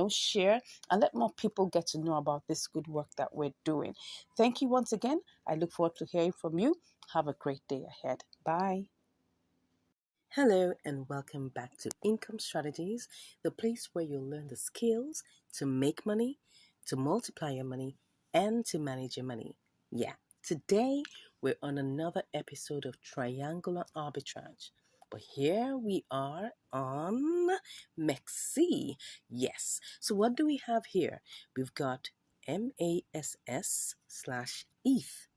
[SPEAKER 2] share, and let more people get to know about this good work that we're doing. Thank you once again. I look forward to hearing from you. Have a great day ahead. Bye.
[SPEAKER 1] Hello and welcome back to Income Strategies, the place where you'll learn the skills to make money, to multiply your money, and to manage your money. Yeah, today we're on another episode of Triangular Arbitrage. But here we are on MEXC. Yes. So what do we have here? We've got MASS/ETH.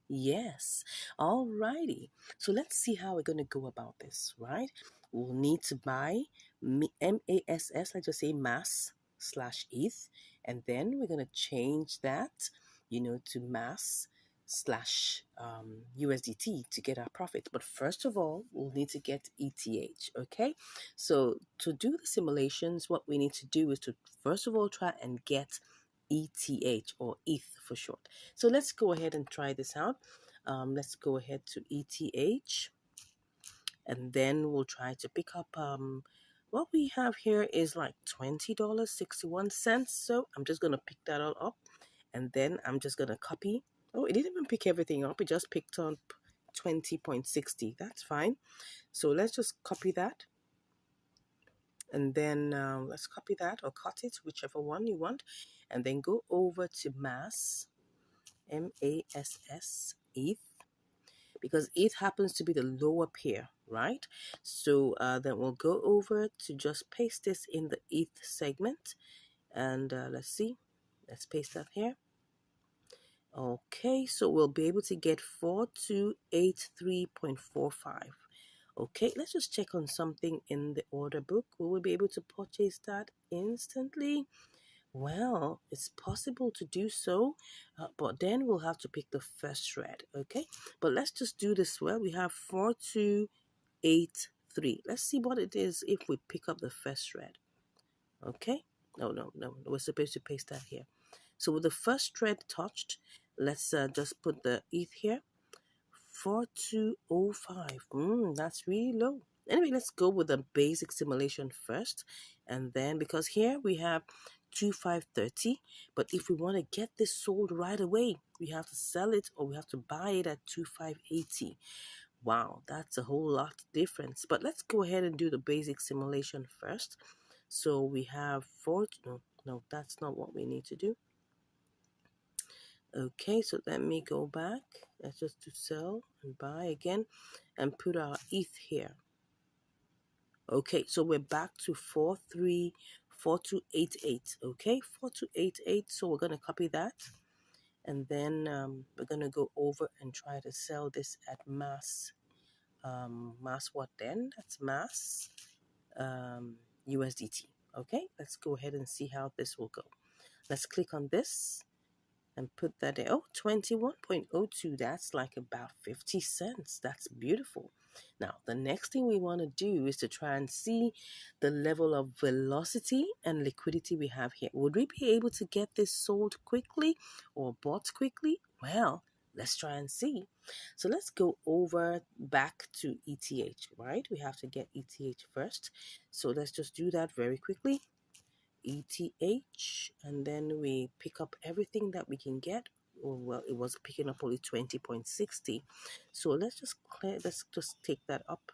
[SPEAKER 1] Yes. Alrighty. So let's see how we're going to go about this, right? We'll need to buy MASS, let's just say mass/ETH, and then we're going to change that, to mass/USDT to get our profit. But first of all, we'll need to get ETH, okay? So to do the simulations, what we need to do is to first of all try and get ETH, or ETH for short. So let's go ahead and try this out. Let's go ahead to ETH, and then we'll try to pick up what we have here is like $20.61. So I'm just gonna pick that all up, and then I'm just gonna copy. Oh, it didn't even pick everything up, it just picked up 20.60. That's fine. So let's just copy that, and then let's copy that or cut it, whichever one you want, and then go over to mass, MASS ETH, because ETH happens to be the lower pair,
[SPEAKER 2] right? So then we'll go over to just paste this in the ETH segment, and let's see. Let's paste that here. Okay, so we'll be able to get 4283.45. Okay, let's just check on something in the order book. Will we be able to purchase that instantly? Well, it's possible to do so, but then we'll have to pick the first shred, okay? But let's just do this well. We have 4283. Let's see what it is if we pick up the first shred, okay? No, we're supposed to paste that here. So with the first thread touched, let's just put the ETH here. 4205. That's really low. Anyway, let's go with the basic simulation first. And then, because here we have 2530, but if we want to get this sold right away, we have to sell it or we have to buy it at 2580. Wow, that's a whole lot difference. But let's go ahead and do the basic simulation first. So we have no, that's not what we need to do. Okay, so let me go back. Let's just do sell and buy again and put our ETH here. Okay, so we're back to 434288. Okay, 4288. So we're going to copy that. And then we're going to go over and try to sell this at mass. Mass what then? That's mass USDT. Okay, let's go ahead and see how this will go. Let's click on this and put that in. Oh, 21.02. That's like about 50 cents. That's beautiful. Now, the next thing we want to do is to try and see the level of velocity and liquidity we have here. Would we be able to get this sold quickly or bought quickly? Well, let's try and see. So let's go over back to ETH, right? We have to get ETH first. So let's just do that very quickly. ETH, and then we pick up everything that we can get. Oh, well, it was picking up only 20.60. So let's just take that up.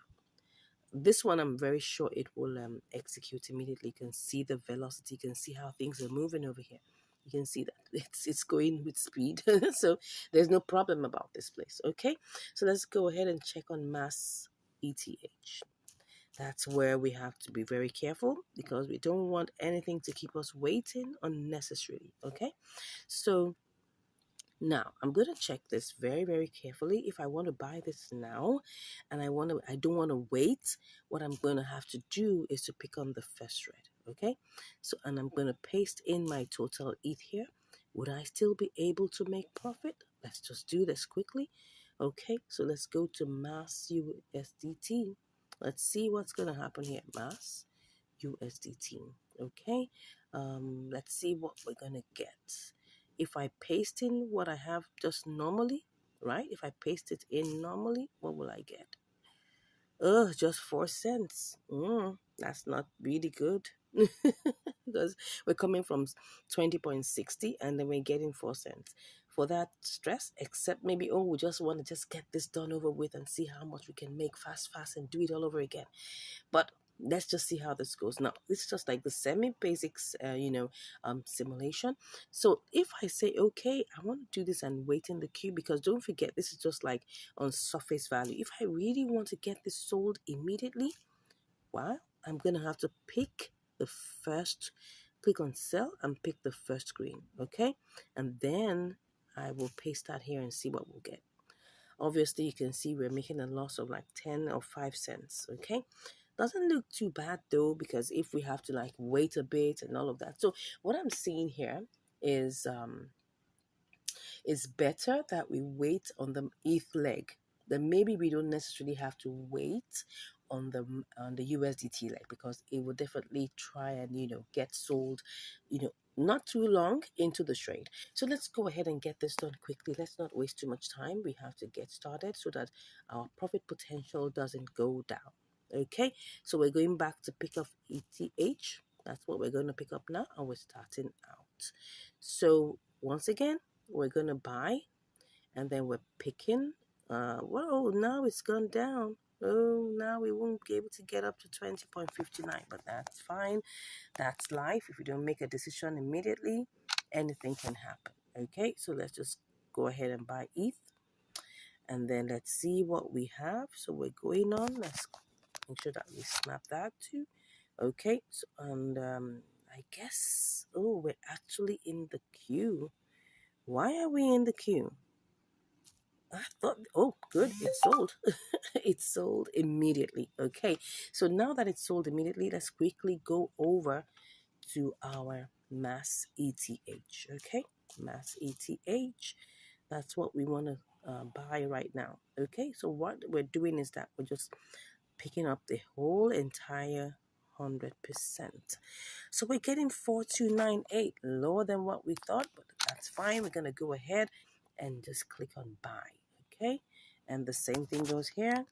[SPEAKER 2] This one I'm very sure it will execute immediately. You can see the velocity, you can see how things are moving over here. You can see that it's going with speed. So there's no problem about this place. Okay, so let's go ahead and check on mass ETH. That's where we have to be very careful because we don't want anything to keep us waiting unnecessarily. Okay, so now I'm going to check this very, very carefully. If I want to buy this now and I don't want to wait, what I'm going to have to do is to pick on the first thread. Okay, so and I'm going to paste in my total ETH here. Would I still be able to make profit? Let's just do this quickly. Okay, so let's go to mass USDT. Let's see what's going to happen here. Mass USDT. Okay, let's see what we're going to get. If I paste in what I have just normally, right? If I paste it in normally, what will I get? Just 4 cents. That's not really good. Because we're coming from 20.60 and then we're getting 4 cents. For that stress, except maybe, we just want to just get this done over with and see how much we can make fast and do it all over again. But let's just see how this goes. Now, this is just like the semi-basics, simulation. So if I say, okay, I want to do this and wait in the queue, because don't forget, this is just like on surface value. If I really want to get this sold immediately, well, I'm going to have to pick the first, click on sell and pick the first screen, okay? And then I will paste that here and see what we'll get. Obviously, you can see we're making a loss of like 10 or 5 cents, okay? Doesn't look too bad though, because if we have to like wait a bit and all of that. So what I'm seeing here is it's better that we wait on the ETH leg. Then maybe we don't necessarily have to wait on the USDT leg, because it will definitely try and get sold, not too long into the trade. So let's go ahead and get this done quickly. Let's not waste too much time. We have to get started so that our profit potential doesn't go down. Okay, so we're going back to pick up ETH. That's what we're going to pick up now, and we're starting out. So once again, we're going to buy, and then we're picking. Whoa, now it's gone down. Oh, now we won't be able to get up to 20.59, but that's fine. That's life. If you don't make a decision immediately, anything can happen. Okay, so let's just go ahead and buy ETH. And then let's see what we have. So we're going on. Let's make sure that we snap that too. Okay, so, and I guess, oh, we're actually in the queue. Why are we in the queue? I thought, oh, good, it sold. It sold immediately. Okay, so now that it's sold immediately, let's quickly go over to our mass ETH. Okay, mass ETH. That's what we want to buy right now. Okay, so what we're doing is that we're just picking up the whole entire 100%. So we're getting 4298, lower than what we thought, but that's fine. We're going to go ahead and just click on buy. Okay, and the same thing goes here.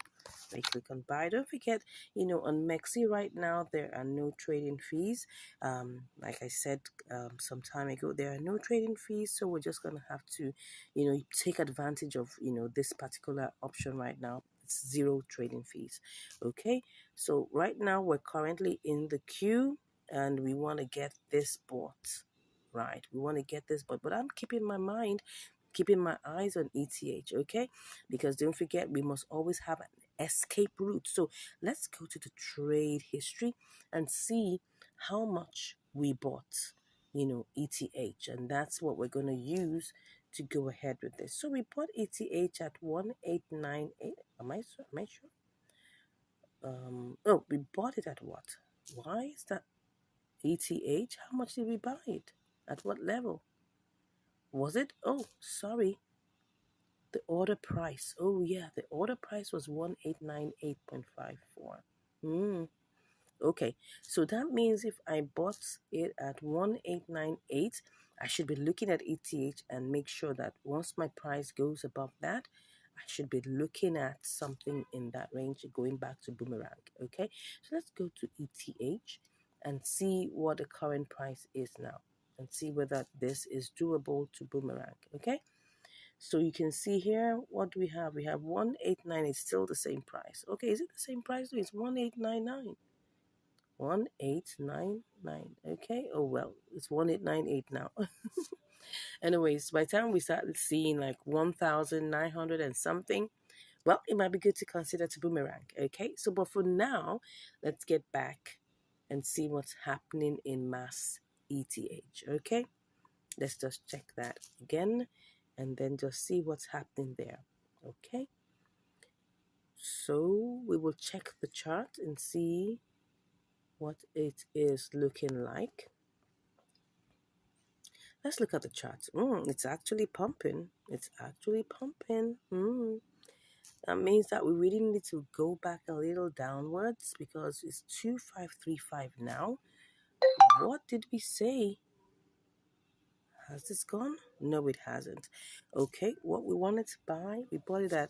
[SPEAKER 2] We click on buy. Don't forget, on Mexi right now, there are no trading fees. Like I said some time ago, there are no trading fees. So we're just going to have to, take advantage of, this particular option right now. It's zero trading fees. Okay. So right now we're currently in the queue and we want to get this bought. Right. We want to get this bought, but I'm keeping my eyes on ETH, okay? Because don't forget, we must always have an escape route. So let's go to the trade history and see how much we bought, ETH. And that's what we're going to use to go ahead with this. So we bought ETH at 1898. Am I sure? Oh, we bought it at what? Why is that ETH? How much did we buy it? At what level? Was it? Oh, sorry. The order price. Oh yeah, the order price was 1898.54. Hmm. Okay. So that means if I bought it at 1898, I should be looking at ETH and make sure that once my price goes above that, I should be looking at something in that range going back to boomerang. Okay. So let's go to ETH and see what the current price is now and see whether this is doable to boomerang. Okay. So you can see here, what do we have? We have 1899. It's still the same price. Okay, is it the same price? No, it's 1899. 1899. Okay. Oh well, it's 1898 now. Anyways, by the time we start seeing like 1900 and something, well, it might be good to consider to boomerang. Okay. So but for now, let's get back and see what's happening in mass ETH. Okay. Let's just check that again and then just see what's happening there. Okay. So we will check the chart and see what it is looking like. Let's look at the chart. It's actually pumping. It's actually pumping. That means that we really need to go back a little downwards because it's 2535 now. What did we say? Has this gone? No, it hasn't. Okay, what we wanted to buy, we bought it at,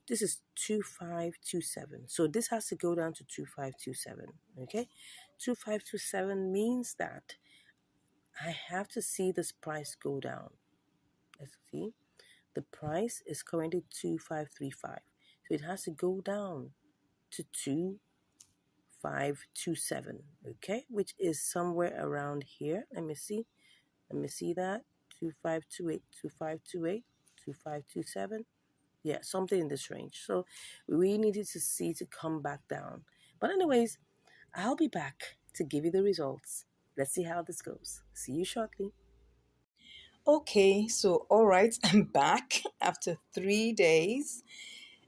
[SPEAKER 2] this is 2527. So this has to go down to 2527. Okay, 2527 means that I have to see this price go down. Let's see. The price is currently 2535. So it has to go down to 2527. Okay, which is somewhere around here. Let me see. Let me see that. 2528, 2528, 2527. Yeah, something in this range. So we needed to see to come back down. But anyways, I'll be back to give you the results. Let's see how this goes. See you shortly.
[SPEAKER 3] Okay, so all right, I'm back after 3 days,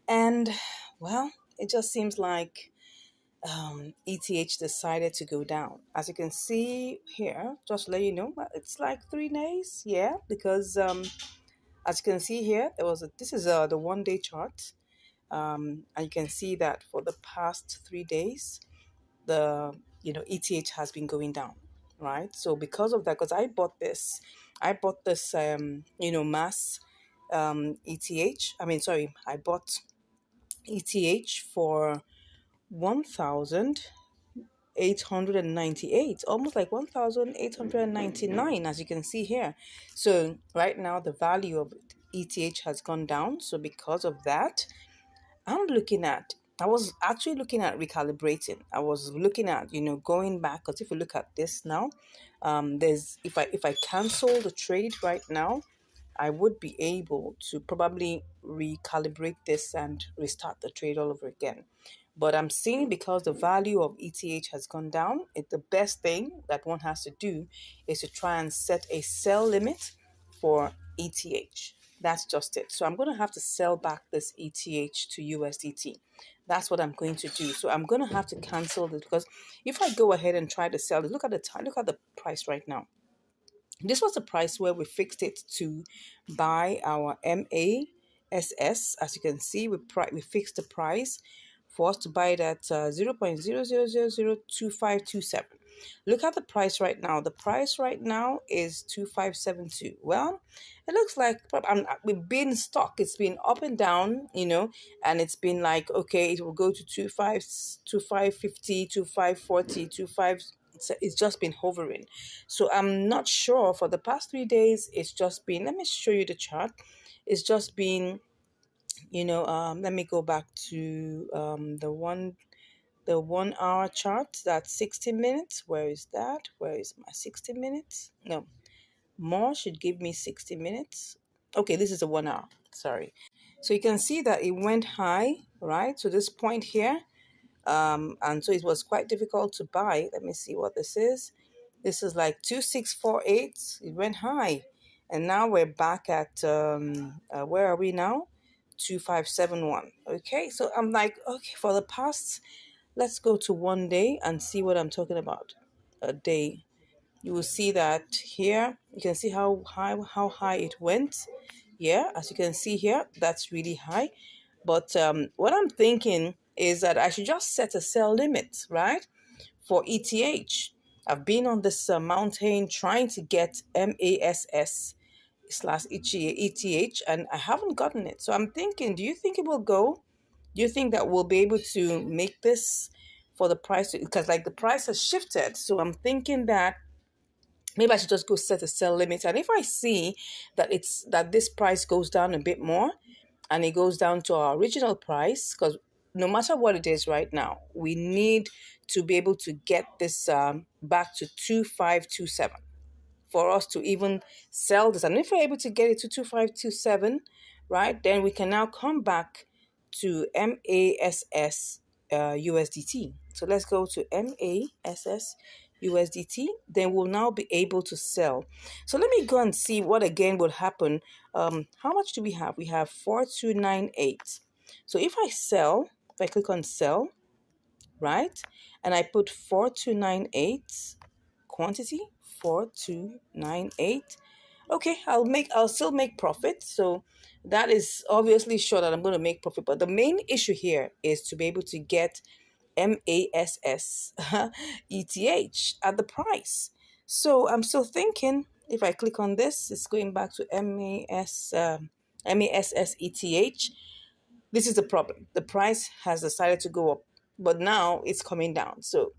[SPEAKER 3] and well, it just seems like ETH decided to go down. As you can see here, just to let you know, it's like 3 days, yeah, because as you can see here, this is the 1 day chart, and you can see that for the past 3 days, the ETH has been going down, right? So because of that, because I bought this mass ETH. I mean, sorry, I bought ETH for 1,898, almost like 1,899, as you can see here. So right now the value of ETH has gone down. So because of that, I was actually looking at recalibrating. I was looking at, going back, because if you look at this now, there's if I cancel the trade right now, I would be able to probably recalibrate this and restart the trade all over again. But I'm seeing, because the value of ETH has gone down, the best thing that one has to do is to try and set a sell limit for ETH. That's just it. So I'm going to have to sell back this ETH to USDT. That's what I'm going to do. So I'm going to have to cancel this, because if I go ahead and try to sell it, look at the time, look at the price right now. This was the price where we fixed it to buy our MASS. As you can see, we fixed the price for us to buy it at 0.00002527. Look at the price right now. The price right now is 2572. Well, it looks like we've been stuck. It's been up and down, and it's been like, okay, it will go to 2550, 2540, 25. It's just been hovering. So I'm not sure. For the past 3 days, it's just been, let me show you the chart. It's just been, let me go back to the 1 hour chart. That's 60 minutes. Where is that? Where is my 60 minutes? No, more should give me 60 minutes. Okay, this is the 1 hour. Sorry. So you can see that it went high, right? To this point here. And so it was quite difficult to buy. Let me see what this is. This is like 2648. It went high. And now we're back at, where are we now? 2571. Okay, so I'm like, okay, for the past, let's go to 1 day and see what I'm talking about. A day. You will see that here, you can see how high it went. Yeah, as you can see here, that's really high. But what I'm thinking is that I should just set a sell limit, right? For ETH. I've been on this mountain trying to get MASS slash ETH, and I haven't gotten it. So I'm thinking, do you think it will go? Do you think that we'll be able to make this for the price? Because like the price has shifted. So I'm thinking that maybe I should just go set a sell limit. And if I see that this price goes down a bit more and it goes down to our original price, because no matter what it is right now, we need to be able to get this back to 2527 for us to even sell this. And if we're able to get it to 2527, right, then we can now come back to MASS USDT. So let's go to MASS USDT. Then we'll now be able to sell. So let me go and see what again will happen. How much do we have? We have 4298. So if I click on sell, right, and I put 4298 quantity, 4298. Okay, I'll still make profit. So that is obviously sure that I'm going to make profit. But the main issue here is to be able to get MASS ETH at the price. So I'm still thinking, if I click on this, it's going back to MASS ETH. This is the problem. The price has decided to go up, but now it's coming down. So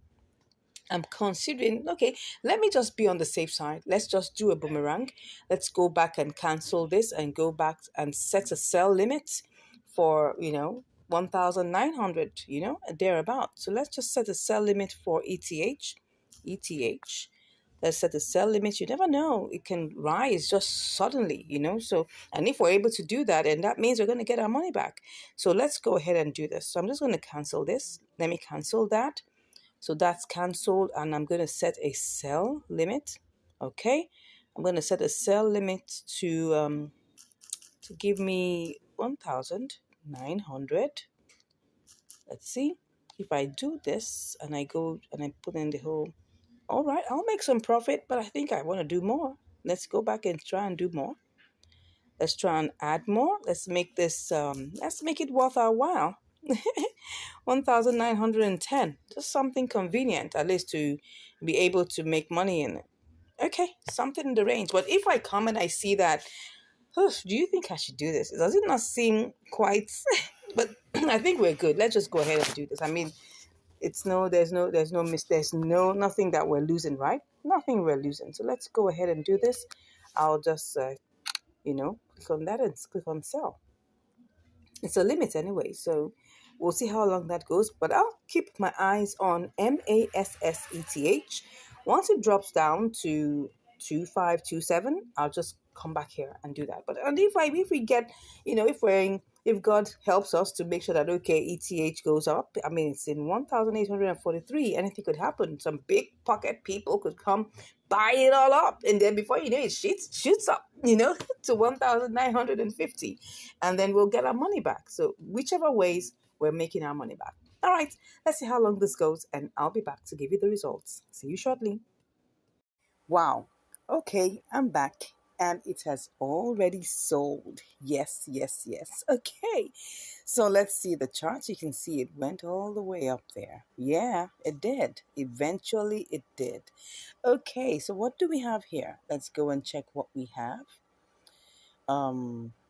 [SPEAKER 3] I'm considering, okay, let me just be on the safe side. Let's just do a boomerang. Let's go back and cancel this and go back and set a sell limit for, 1,900, thereabout. So let's just set a sell limit for ETH. ETH. Let's set a sell limit. You never know. It can rise just suddenly, So, and if we're able to do that, and that means we're going to get our money back. So let's go ahead and do this. So I'm just going to cancel this. Let me cancel that. So that's canceled, and I'm going to set a sell limit. Okay, I'm going to set a sell limit to give me 1,900. Let's see if I do this and I go and I put in the whole. All right, I'll make some profit, but I think I want to do more. Let's go back and try and do more. Let's try and add more. Let's make this. Let's make it worth our while. 1,910. Just something convenient, at least to be able to make money in it. Okay, something in the range. But if I come and I see that, do you think I should do this? Does it not seem quite? But I think we're good. Let's just go ahead and do this. I mean, there's nothing that we're losing, right? Nothing we're losing. So let's go ahead and do this. I'll just, click on that and click on sell. It's a limit anyway, so we'll see how long that goes. But I'll keep my eyes on MASS ETH. Once it drops down to 2527, I'll just
[SPEAKER 2] come back here and do that. But and if we get, if God helps us to make sure that okay, ETH goes up. I mean, it's in 1,843. Anything could happen. Some big pocket people could come buy it all up, and then before you know it, shoots up, to 1,950, and then we'll get our money back. So whichever ways, we're making our money back. All right, let's see how long this goes, and I'll be back to give you the results. See you shortly. Wow. Okay, I'm back and it has already sold. Yes, yes, yes. Okay. So let's see the chart. You can see it went all the way up there. Yeah, it did. Eventually it did. Okay, so what do we have here? Let's go and check what we have.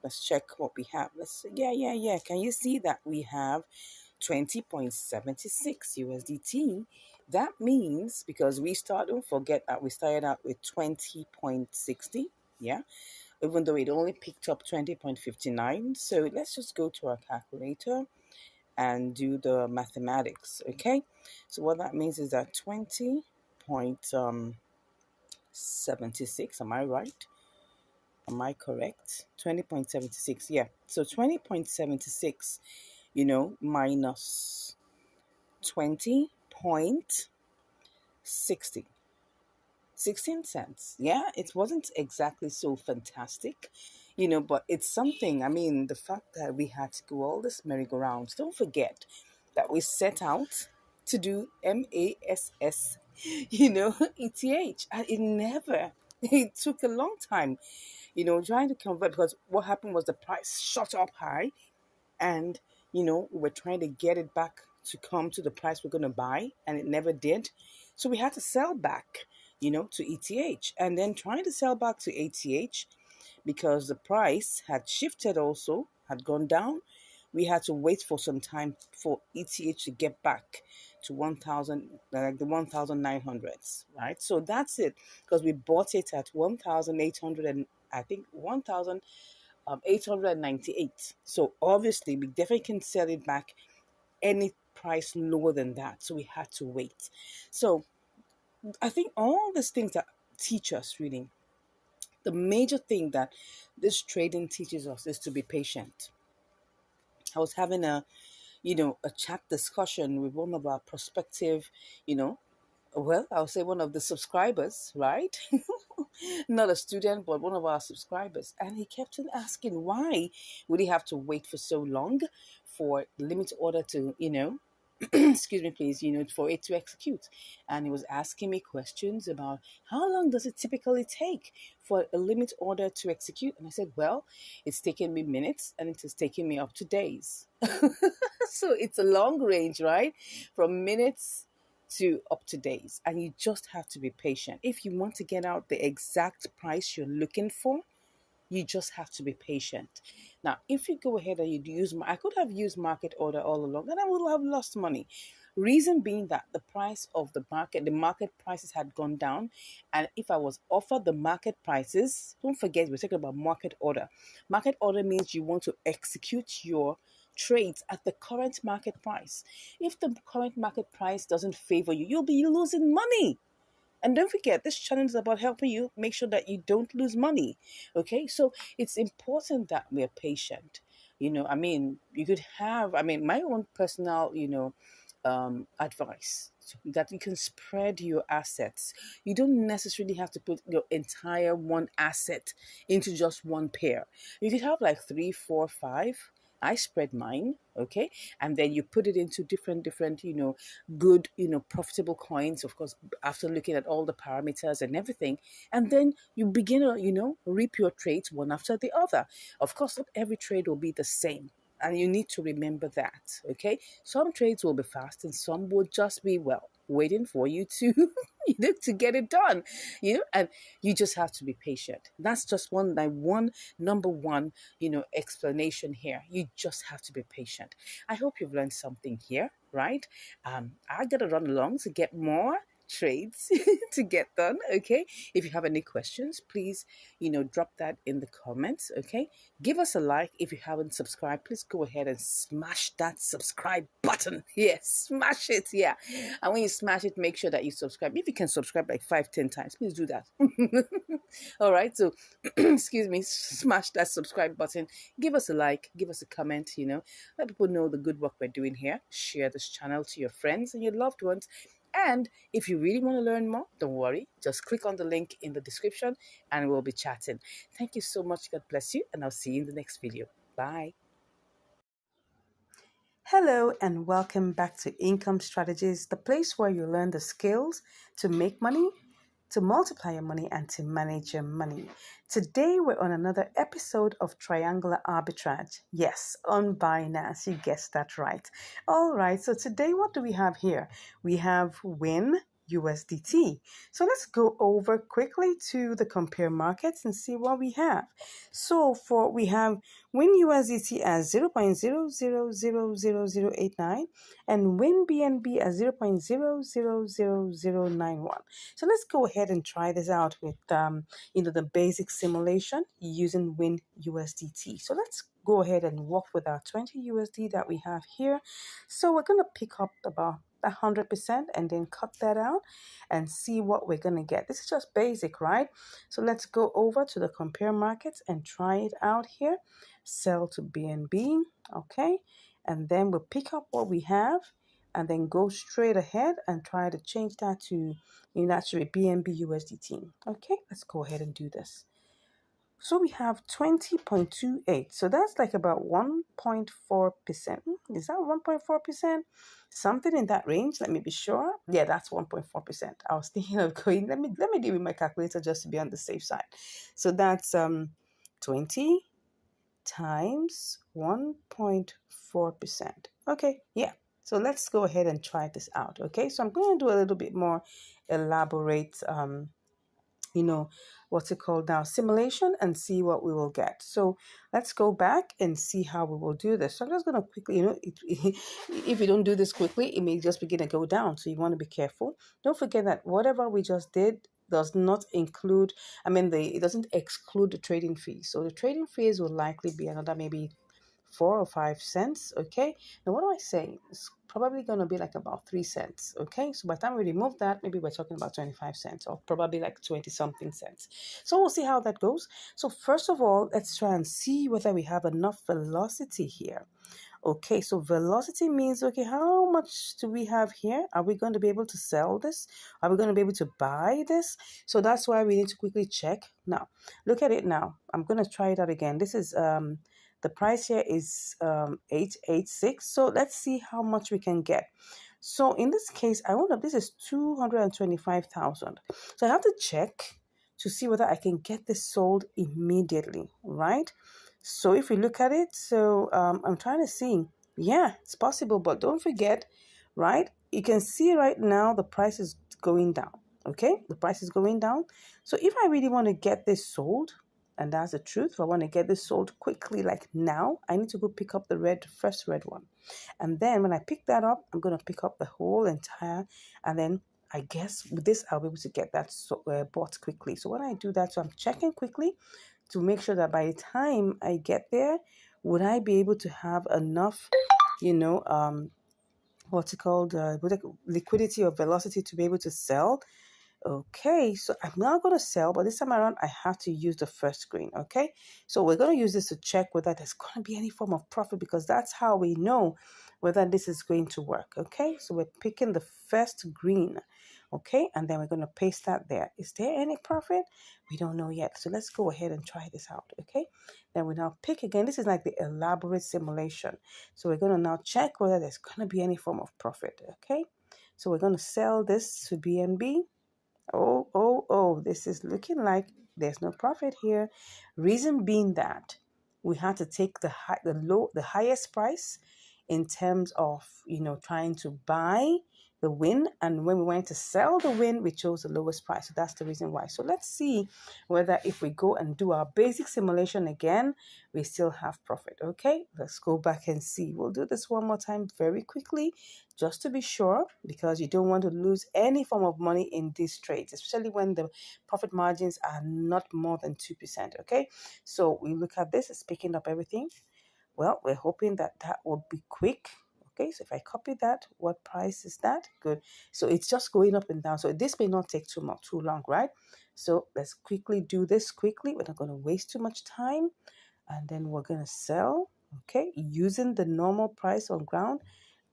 [SPEAKER 2] Let's check what we have. Yeah. Can you see that we have 20.76 USDT? That means, because don't forget that we started out with 20.60, yeah, even though it only picked up 20.59. So let's just go to our calculator and do the mathematics, okay? So what that means is that 20.76, am I right? Am I correct? 20.76, yeah. So 20.76, minus 20.60. 16 cents. Yeah, it wasn't exactly so fantastic, but it's something. I mean, the fact that we had to go all this merry-go-rounds, don't forget that we set out to do MASS, ETH, and it took a long time, trying to convert, because what happened was the price shot up high, and we were trying to get it back to come to the price we're going to buy, and it never did. So we had to sell back, to ETH, and then trying to sell back to ATH, because the price had shifted, also had gone down. We had to wait for some time for ETH to get back to 1,000, like the 1,900s, right? So that's it, because we bought it at 1,800, and I think 1,898. So obviously, we definitely can sell it back any price lower than that. So we had to wait. So I think all these things that teach us, really, the major thing that this trading teaches us is to be patient. I was having a chat discussion with one of our prospective, you know, well, I'll say one of the subscribers, right? Not a student, but one of our subscribers. And he kept on asking, why would he have to wait for so long for limit order to, excuse me, please, for it to execute? And he was asking me questions about how long does it typically take for a limit order to execute? And I said, well, it's taken me minutes and it has taken me up to days. So it's a long range, right? From minutes to up to days, and you just have to be patient. If you want to get out the exact price you're looking for, you just have to be patient. Now, if you go ahead and I could have used market order all along and I would have lost money. Reason being that the market prices had gone down. And if I was offered the market prices, don't forget, we're talking about market order. Market order means you want to execute your trades at the current market price. If the current market price doesn't favor you, you'll be losing money. And don't forget, this channel is about helping you make sure that you don't lose money. Okay, so it's important that we're patient. You could have, my own personal, advice that you can spread your assets. You don't necessarily have to put your entire one asset into just one pair. You could have like three, four, five. I spread mine, okay, and then you put it into different, good, profitable coins. Of course, after looking at all the parameters and everything, and then you begin to, reap your trades one after the other. Of course, not every trade will be the same. And you need to remember that, okay? Some trades will be fast and some will just be, well, waiting for you to, to get it done, and you just have to be patient. That's just number one, explanation here. You just have to be patient. I hope you've learned something here, right? I got to run along to get more
[SPEAKER 1] trades to get done. Okay. If you have any questions, please, drop that in the comments. Okay. Give us a like. If you haven't subscribed, please go ahead and smash that subscribe button. Yes, smash it. Yeah. And when you smash it, make sure that you subscribe. If you can subscribe like 5, 10 times, please do that. All right. So, excuse me, smash that subscribe button. Give us a like. Give us a comment. Let people know the good work we're doing here. Share this channel to your friends and your loved ones. And if you really want to learn more, don't worry. Just click on the link in the description and we'll be chatting. Thank you so much. God bless you. And I'll see you in the next video. Bye. Hello, and welcome back to Income Strategies, the place where you learn the skills to make money, to multiply your money, and to manage your money. Today, we're on another episode of Triangular Arbitrage. Yes, on Binance. You guessed that right. All right, so today, what do we have here? We have WIN USDT. So let's go over quickly to the compare markets and see what we have. So we have WIN USDT as 0.00000089 and WIN BNB as 0.000091. So let's go ahead and try this out with the basic simulation using WIN USDT. So let's go ahead and work with our 20 USD that we have here. So we're going to pick up about 100% and then cut that out and see what we're going to get. This is just basic, right? So let's go over to the compare markets and try it out here. Sell to BNB, okay? And then we'll pick up what we have and then go straight ahead and try to change that to actually BNB USDT. Okay, let's go ahead and do this. So we have 20.28. So that's like about 1.4%. Is that 1.4%? Something in that range. Let me be sure. Yeah, that's 1.4%. I was thinking of going, let me deal with my calculator just to be on the safe side. So that's 20 times 1.4%. Okay, yeah. So let's go ahead and try this out. Okay, so I'm going to do a little bit more elaborate what's it called now, simulation, and see what we will get. So let's go back and see how we will do this. So I'm just going to quickly, if you don't do this quickly, it may just begin to go down. So you want to be careful. Don't forget that whatever we just did does not include, it doesn't exclude the trading fees. So the trading fees will likely be another maybe 4 or 5 cents. Okay, now what do I say? It's probably going to be like about 3 cents. Okay, so by the time we remove that, maybe we're talking about 25 cents or probably like 20 something cents. So we'll see how that goes. So first of all, let's try and see whether we have enough velocity here. Okay, so velocity means, okay, how much do we have here? Are we going to be able to sell this? Are we going to be able to buy this? So that's why we need to quickly check. Now, look at it now. I'm going to try it out again. This is the price here is 886. So let's see how much we can get. So in this case, this is 225,000. So I have to check to see whether I can get this sold immediately, right? So if we look at it, so I'm trying to see, yeah, it's possible, but don't forget, right? You can see right now the price is going down, okay? The price is going down. So if I really want to get this sold, and that's the truth, if I want to get this sold quickly, like now, I need to go pick up the first red one. And then when I pick that up, I'm going to pick up the whole entire, and then I guess with this, I'll be able to get that bought quickly. So when I do that, so I'm checking quickly to make sure that by the time I get there, would I be able to have enough, what's it called, liquidity or velocity to be able to sell. Okay, so I'm not going to sell, but this time around, I have to use the first screen, okay? So we're going to use this to check whether there's going to be any form of profit, because that's how we know whether this is going to work, okay? So we're picking the first green, okay? And then we're going to paste that there. Is there any profit? We don't know yet. So let's go ahead and try this out, okay? Then we now pick again. This is like the elaborate simulation. So we're going to now check whether there's going to be any form of profit, okay? So we're going to sell this to BNB. Oh, this is looking like there's no profit here. Reason being that we had to take the highest price in terms of, trying to buy
[SPEAKER 2] the win, and when we went to sell the win, we chose the lowest price. So that's the reason why. So let's see whether if we go and do our basic simulation again, we still have profit. Okay, let's go back and see. We'll do this one more time very quickly just to be sure, because you don't want to lose any form of money in these trades, especially when the profit margins are not more than 2%. Okay, so we look at this, it's picking up everything. Well, we're hoping that that will be quick. Okay, so if I copy that, what price is that? Good. So it's just going up and down. So this may not take too long, right? So let's quickly do this quickly. We're not going to waste too much time. And then we're going to sell, okay, using the normal price on ground.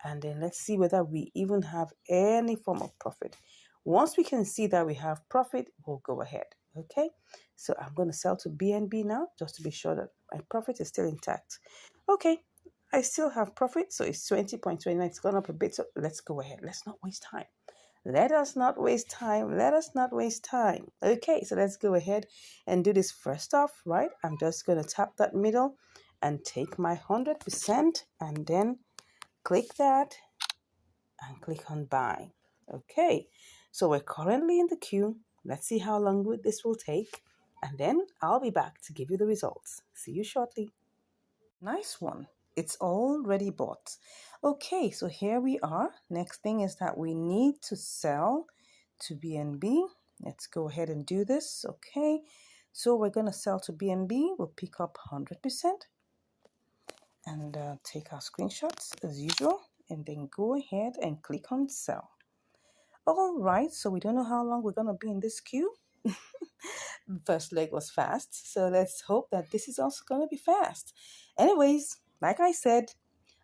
[SPEAKER 2] And then let's see whether we even have any form of profit. Once we can see that we have profit, we'll go ahead. Okay, so I'm going to sell to BNB now just to be sure that my profit is still intact. Okay, I still have profit, so it's 20.29. It's gone up a bit, so let's go ahead. Let's not waste time. Let us not waste time. Let us not waste time. Okay, so let's go ahead and do this first off, right? I'm just going to tap that middle and take my 100% and then click that and click on buy. Okay, so we're currently in the queue. Let's see how long this will take, and then I'll be back to give you the results. See you shortly. Nice one. It's already bought. Okay, so here we are. Next thing is that we need to sell to BNB. Let's go ahead and do this. Okay, so we're going to sell to BNB. We'll pick up 100% and take our screenshots as usual, and then go ahead and click on sell. All right, so we don't know how long we're going to be in this queue. First leg was fast, so let's hope that this is also going to be fast. Anyways, like I said,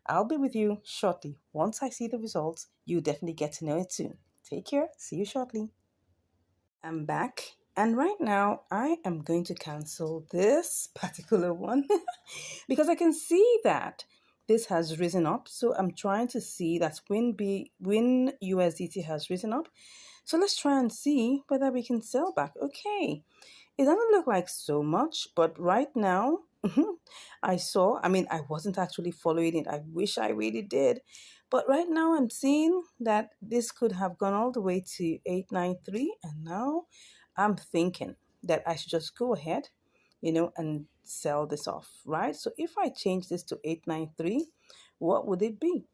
[SPEAKER 2] I'll be with you shortly. Once I see the results, you definitely get to know it soon. Take care. See you shortly. I'm back, and right now I am going to cancel this particular one because I can see that this has risen up. So I'm trying to see that when USDT has risen up. So let's try and see whether we can sell back. Okay, it doesn't look like so much, but right now, I wasn't actually following it. I wish I really did. But right now, I'm seeing that this could have gone all the way to 893. And now I'm thinking that I should just go ahead, and sell this off, right? So if I change this to 893, what would it be?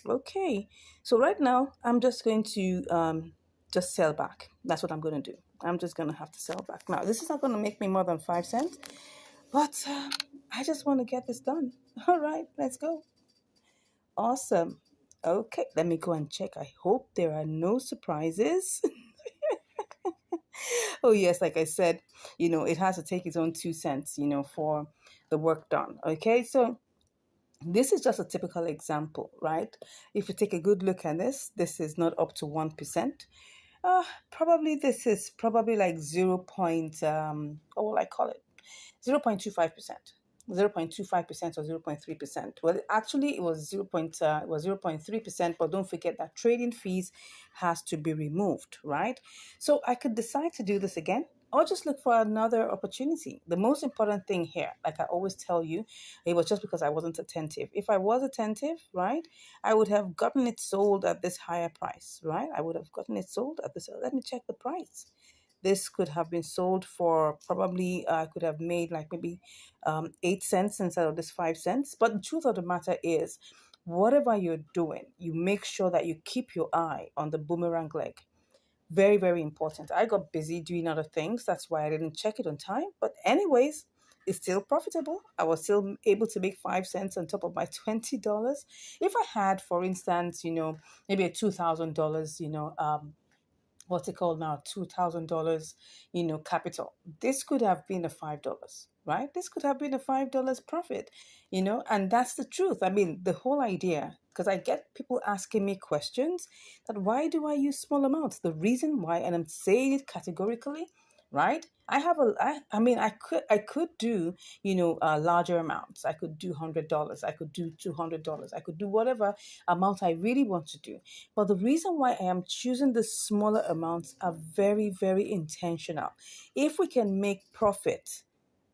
[SPEAKER 2] Okay, so right now I'm just going to just sell back. That's what I'm going to do. I'm just going to have to sell back. Now, this is not going to make me more than 5 cents, but I just want to get this done. All right, let's go. Awesome. Okay, let me go and check. I hope there are no surprises. Oh, yes, like I said, it has to take its own 2 cents, for the work done. Okay, so this is just a typical example, right? If you take a good look at this is not up to 1%. Probably this is probably like 0. What will I call it? 0.25%. 0.25% or 0.3%. Well, actually, it was 0.3%, but don't forget that trading fees has to be removed, right? So I could decide to do this again or just look for another opportunity. The most important thing here, like I always tell you, it was just because I wasn't attentive. If I was attentive, right, I would have gotten it sold at this higher price, right? I would have gotten it sold at this. Let me check the price. This could have been sold for probably, I could have made like maybe 8 cents instead of this 5 cents. But the truth of the matter is, whatever you're doing, you make sure that you keep your eye on the boomerang leg. Very, very important. I got busy doing other things. That's why I didn't check it on time. But anyways, it's still profitable. I was still able to make 5 cents on top of my $20. If I had, for instance, maybe a $2,000, what's it called now, $2,000, capital. This could have been a $5, right? This could have been a $5 profit, and that's the truth. I mean, the whole idea, because I get people asking me questions that why do I use small amounts? The reason why, and I'm saying it categorically, right? I mean, I could do, larger amounts. I could do $100. I could do $200. I could do whatever amount I really want to do. But the reason why I am choosing the smaller amounts are very, very intentional. If we can make profit,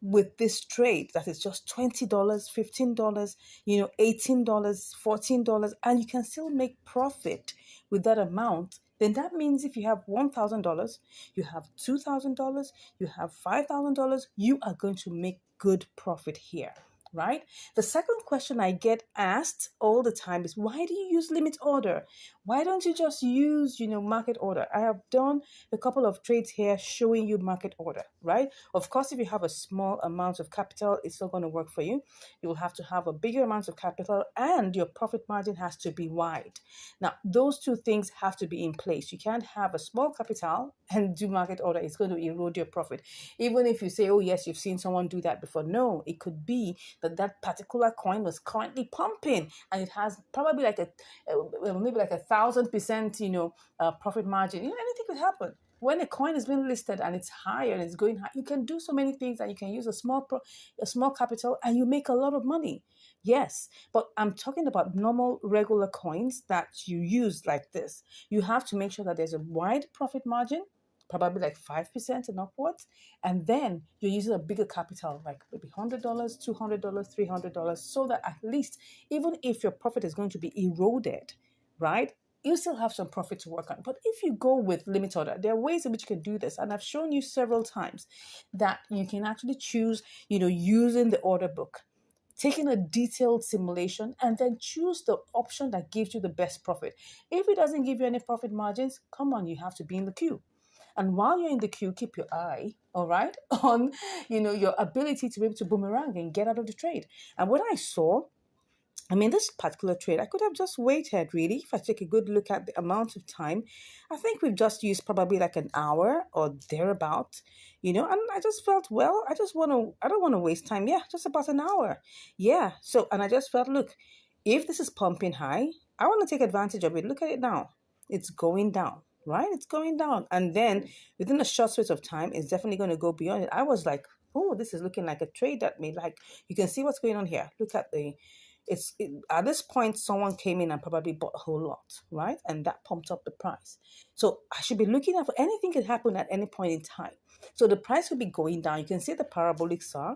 [SPEAKER 3] with this trade that is just $20, $15, $18, $14, and you can still make profit with that amount, then that means if you have $1,000, you have $2,000, you have $5,000, you are going to make good profit here. Right? The second question I get asked all the time is, why do you use limit order? Why don't you just use, market order? I have done a couple of trades here showing you market order, right? Of course, if you have a small amount of capital, it's not going to work for you. You will have to have a bigger amount of capital, and your profit margin has to be wide. Now, those two things have to be in place. You can't have a small capital and do market order. It's going to erode your profit. Even if you say, oh, yes, you've seen someone do that before. No, it could be that that particular coin was currently pumping and it has probably like maybe like 1,000%, profit margin. Anything could happen. When a coin is being listed and it's higher and it's going high, you can do so many things, and you can use a small capital and you make a lot of money. Yes, but I'm talking about normal, regular coins that you use like this. You have to make sure that there's a wide profit margin, probably like 5% and upwards. And then you're using a bigger capital, like maybe $100, $200, $300, so that at least, even if your profit is going to be eroded, right? You still have some profit to work on. But if you go with limit order, there are ways in which you can do this. And I've shown you several times that you can actually choose, using the order book, taking a detailed simulation, and then choose the option that gives you the best profit. If it doesn't give you any profit margins, come on, you have to be in the queue. And while you're in the queue, keep your eye, all right, on your ability to be able to boomerang and get out of the trade. And what I saw, this particular trade, I could have just waited really. If I take a good look at the amount of time, I think we've just used probably like an hour or thereabout, and I just felt, well, I don't want to waste time. Yeah, just about an hour. Yeah. So, and I just felt, look, if this is pumping high, I want to take advantage of it. Look at it now. It's going down, right? It's going down. And then within a short space of time, it's definitely going to go beyond it. I was like, oh, this is looking like a trade that may, like, you can see what's going on here. Look at at this point, someone came in and probably bought a whole lot, right? And that pumped up the price. So I should be looking out for anything can happen at any point in time. So the price will be going down. You can see the parabolic saw,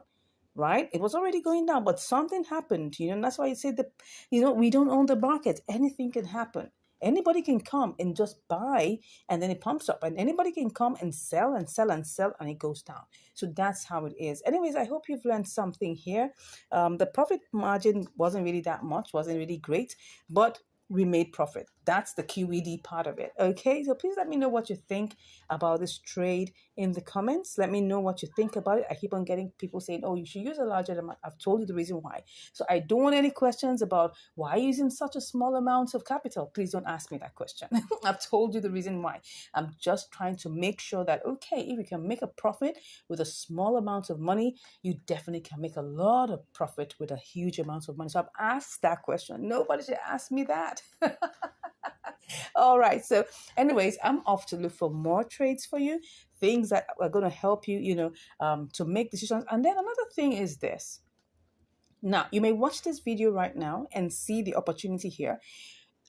[SPEAKER 3] right? It was already going down, but something happened, and that's why you say that, we don't own the market. Anything can happen. Anybody can come and just buy, and then it pumps up, and anybody can come and sell and sell and sell, and it goes down. So that's how it is. Anyways, I hope you've learned something here. The profit margin wasn't really that much, wasn't really great, but we made profit. That's the QED part of it. Okay, so please let me know what you think about this trade in the comments. Let me know what you think about it. I keep on getting people saying, oh, you should use a larger amount. I've told you the reason why. So I don't want any questions about why using such a small amount of capital. Please don't ask me that question. I've told you the reason why. I'm just trying to make sure that, okay, if you can make a profit with a small amount of money, you definitely can make a lot of profit with a huge amount of money. So I've asked that question. Nobody should ask me that. All right. So, anyways, I'm off to look for more trades for you, things that are going to help you, to make decisions. And then another thing is this. Now, you may watch this video right now and see the opportunity here.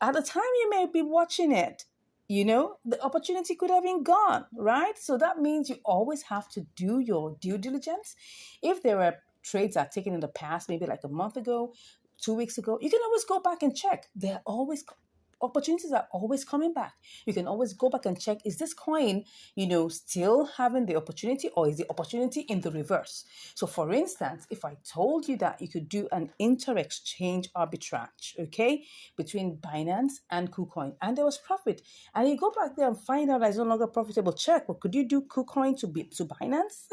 [SPEAKER 3] At the time you may be watching it, the opportunity could have been gone, right? So that means you always have to do your due diligence. If there are trades that are taken in the past, maybe like a month ago, 2 weeks ago, you can always go back and check. They're always opportunities are always coming back. You can always go back and check, is this coin, still having the opportunity, or is the opportunity in the reverse? So for instance, if I told you that you could do an inter-exchange arbitrage, okay, between Binance and KuCoin, and there was profit, and you go back there and find out that it's no longer profitable, check, well, could you do KuCoin to Binance?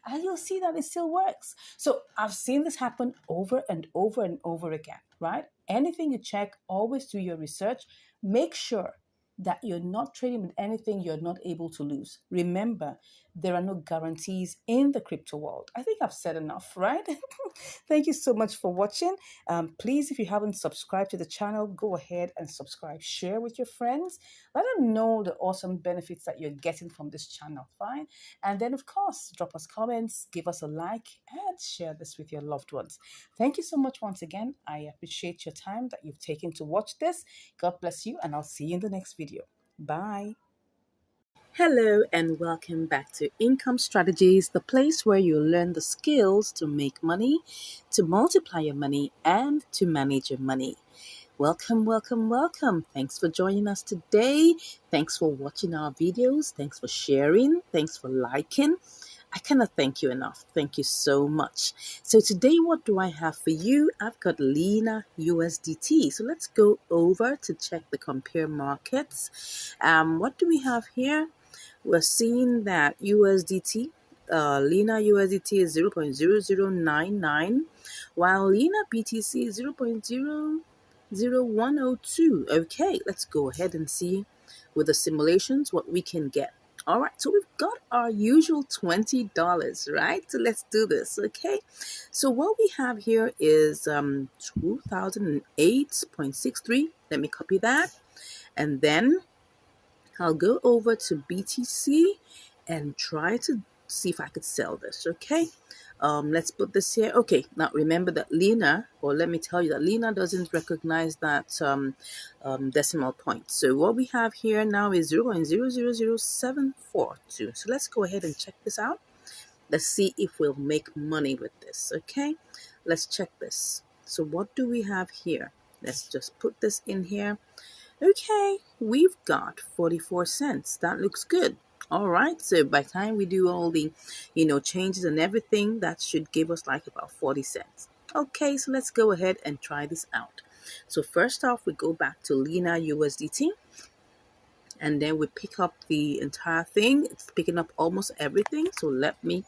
[SPEAKER 3] And you'll see that it still works. So I've seen this happen over and over and over again, right? Anything you check, always do your research. Make sure that you're not trading with anything you're not able to lose. Remember, there are no guarantees in the crypto world. I think I've said enough, right? Thank you so much for watching. Please, if you haven't subscribed to the channel, go ahead and subscribe. Share with your friends. Let them know the awesome benefits that you're getting from this channel, fine? And then, of course, drop us comments, give us a like, and share this with your loved ones. Thank you so much once again. I appreciate your time that you've taken to watch this. God bless you, and I'll see you in the next video. Bye.
[SPEAKER 1] Hello, and welcome back to Income Strategies, the place where you learn the skills to make money, to multiply your money, and to manage your money. Welcome, welcome, welcome. Thanks for joining us today. Thanks for watching our videos. Thanks for sharing. Thanks for liking. I cannot thank you enough. Thank you so much. So today, what do I have for you? I've got Lena USDT. So let's go over to check the compare markets. What do we have here? We're seeing that USDT, Lena USDT is 0.0099, while Lena BTC is 0.00102. Okay, let's go ahead and see with the simulations what we can get. All right, so we've got our usual $20, right? So let's do this, okay? So what we have here is 2008.63. Let me copy that. And then I'll go over to BTC and try to see if I could sell this, okay? Let's put this here. Okay, now remember that Lena, or let me tell you that Lena doesn't recognize that decimal point. So what we have here now is 0.000742. So let's go ahead and check this out. Let's see if we'll make money with this, okay? Let's check this. So what do we have here? Let's just put this in here. Okay, we've got 44 cents. That looks good. All right, so by the time we do all the, changes and everything, that should give us like about 40 cents. Okay, so let's go ahead and try this out. So first off, we go back to Lena USDT, and then we pick up the entire thing. It's picking up almost everything. So let me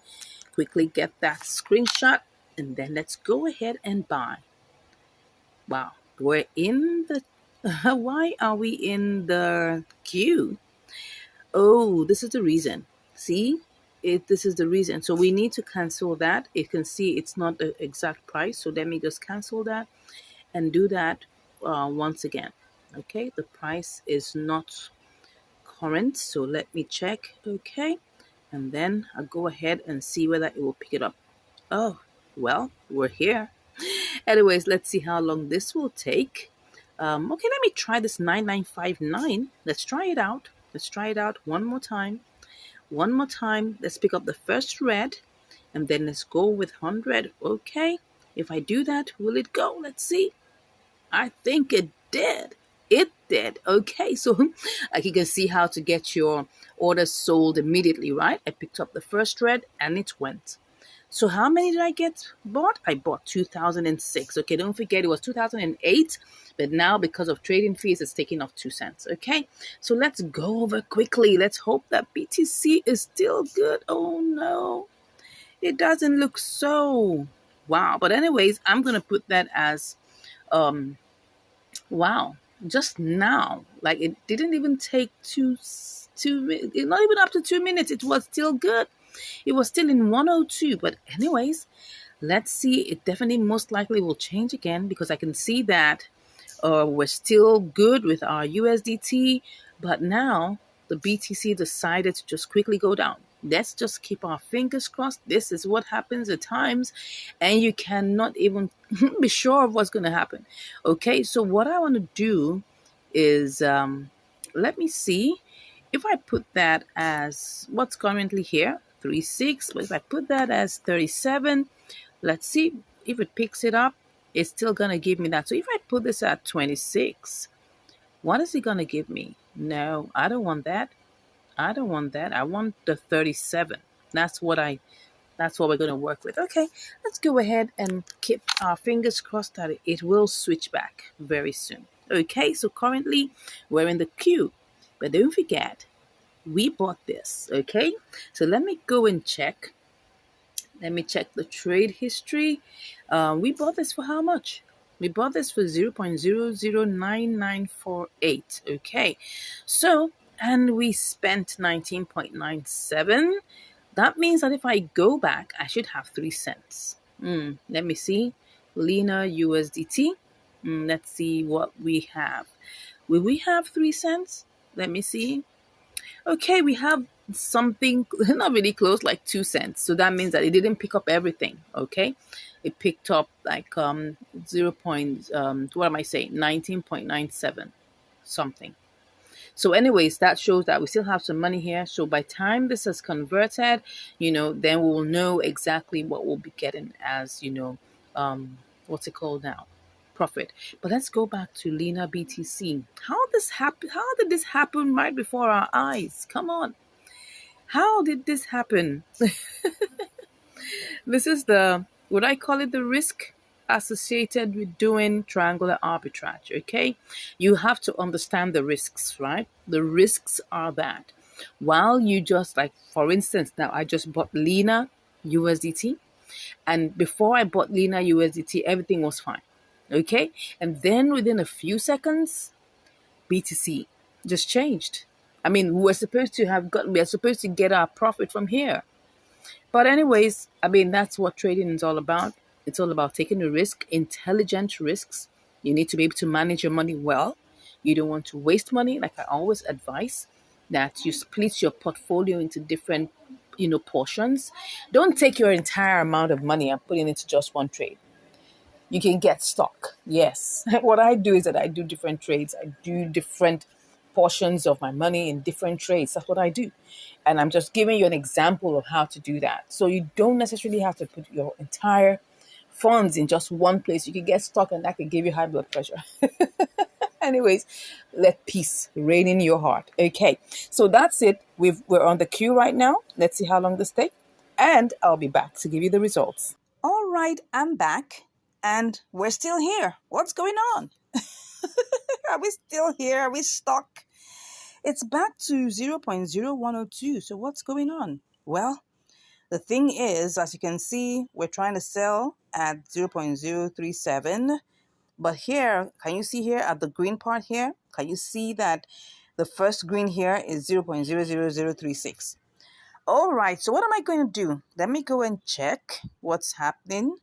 [SPEAKER 1] quickly get that screenshot, and then let's go ahead and buy. Wow, we're in the why are we in the queue? Oh, this is the reason. See? This is the reason. So we need to cancel that. You can see it's not the exact price. So let me just cancel that and do that once again. Okay, the price is not current. So let me check. Okay, and then I'll go ahead and see whether it will pick it up. Oh, well, we're here. Anyways, let's see how long this will take. Okay, let me try this 9959. Let's try it out. Let's try it out one more time. One more time. Let's pick up the first red, and then let's go with 100. Okay, if I do that, will it go? Let's see. I think it did. It did. Okay, so like you can see how to get your orders sold immediately, right? I picked up the first red and it went. So how many did I get bought? I bought 2006. Okay, don't forget it was 2008, but now because of trading fees, it's taking off 2 cents. Okay, so let's go over quickly. Let's hope that BTC is still good. Oh no, it doesn't look so. Wow. But anyways, I'm gonna put that as wow. Just now, like it didn't even take not even up to 2 minutes. It was still good. It was still in 102. But anyways, let's see. It definitely most likely will change again because I can see that we're still good with our USDT. But now the BTC decided to just quickly go down. Let's just keep our fingers crossed. This is what happens at times, and you cannot even be sure of what's going to happen. Okay, so what I want to do is let me see if I put that as what's currently here, 36, but if I put that as 37, let's see if it picks it up. It's still going to give me that. So if I put this at 26, what is it going to give me? No, I don't want that. I don't want that. I want the 37. That's what we're going to work with. Okay, let's go ahead and keep our fingers crossed that it will switch back very soon. Okay, so currently we're in the queue, but don't forget, we bought this. Okay, so let me go and check. Let me check the trade history. We bought this for how much? We bought this for 0.009948. Okay, so, and we spent 19.97. That means that if I go back, I should have 3 cents. Let me see. Lena USDT. Let's see what we have. Will we have 3 cents? Let me see. Okay, we have something not really close, like 2 cents. So that means that it didn't pick up everything. Okay, it picked up like 0. What am I saying? 19.97 something. So, anyways, that shows that we still have some money here. So, by time this is converted, then we will know exactly what we'll be getting as, what's it called now? Profit. But let's go back to Lena BTC. How this happen? How did this happen right before our eyes? Come on. How did this happen? This is the, would I call it the risk associated with doing triangular arbitrage, okay? You have to understand the risks, right? The risks are that while you just, like, for instance, now I just bought Lena USDT, and before I bought Lena USDT, everything was fine, okay? And then within a few seconds, BTC just changed. I mean, we are supposed to get our profit from here. But anyways, I mean, that's what trading is all about. It's all about taking a risk, intelligent risks. You need to be able to manage your money well. You don't want to waste money. Like I always advise that you split your portfolio into different, portions. Don't take your entire amount of money and put it into just one trade. You can get stuck. Yes. What I do is that I do different trades. I do different portions of my money in different trades. That's what I do. And I'm just giving you an example of how to do that. So you don't necessarily have to put your entire funds in just one place. You can get stuck and that can give you high blood pressure. Anyways, let peace reign in your heart. Okay. So that's it. We're on the queue right now. Let's see how long this takes. And I'll be back to give you the results. All right, I'm back and we're still here. What's going on? Are we still here? Are we stuck? It's back to 0.0102. So what's going on? Well, the thing is, as you can see, we're trying to sell at 0.037. But here, can you see here at the green part here? Can you see that the first green here is 0.00036? All right, so what am I going to do? Let me go and check what's happening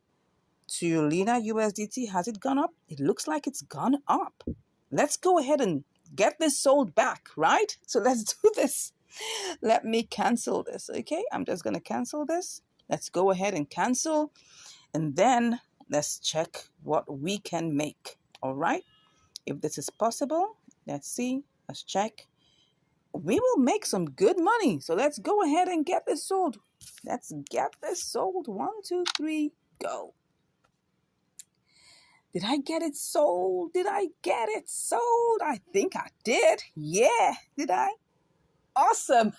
[SPEAKER 1] to Lena USDT. Has it gone up? It looks like it's gone up. Let's go ahead and get this sold back, right? So let's do this. Let me cancel this, okay? I'm just going to cancel this. Let's go ahead and cancel. And then let's check what we can make, all right? If this is possible, let's see. Let's check. We will make some good money. So let's go ahead and get this sold. Let's get this sold. 1, 2, 3, go. Did I get it sold? Did I get it sold? I think I did. Yeah. Did I? Awesome.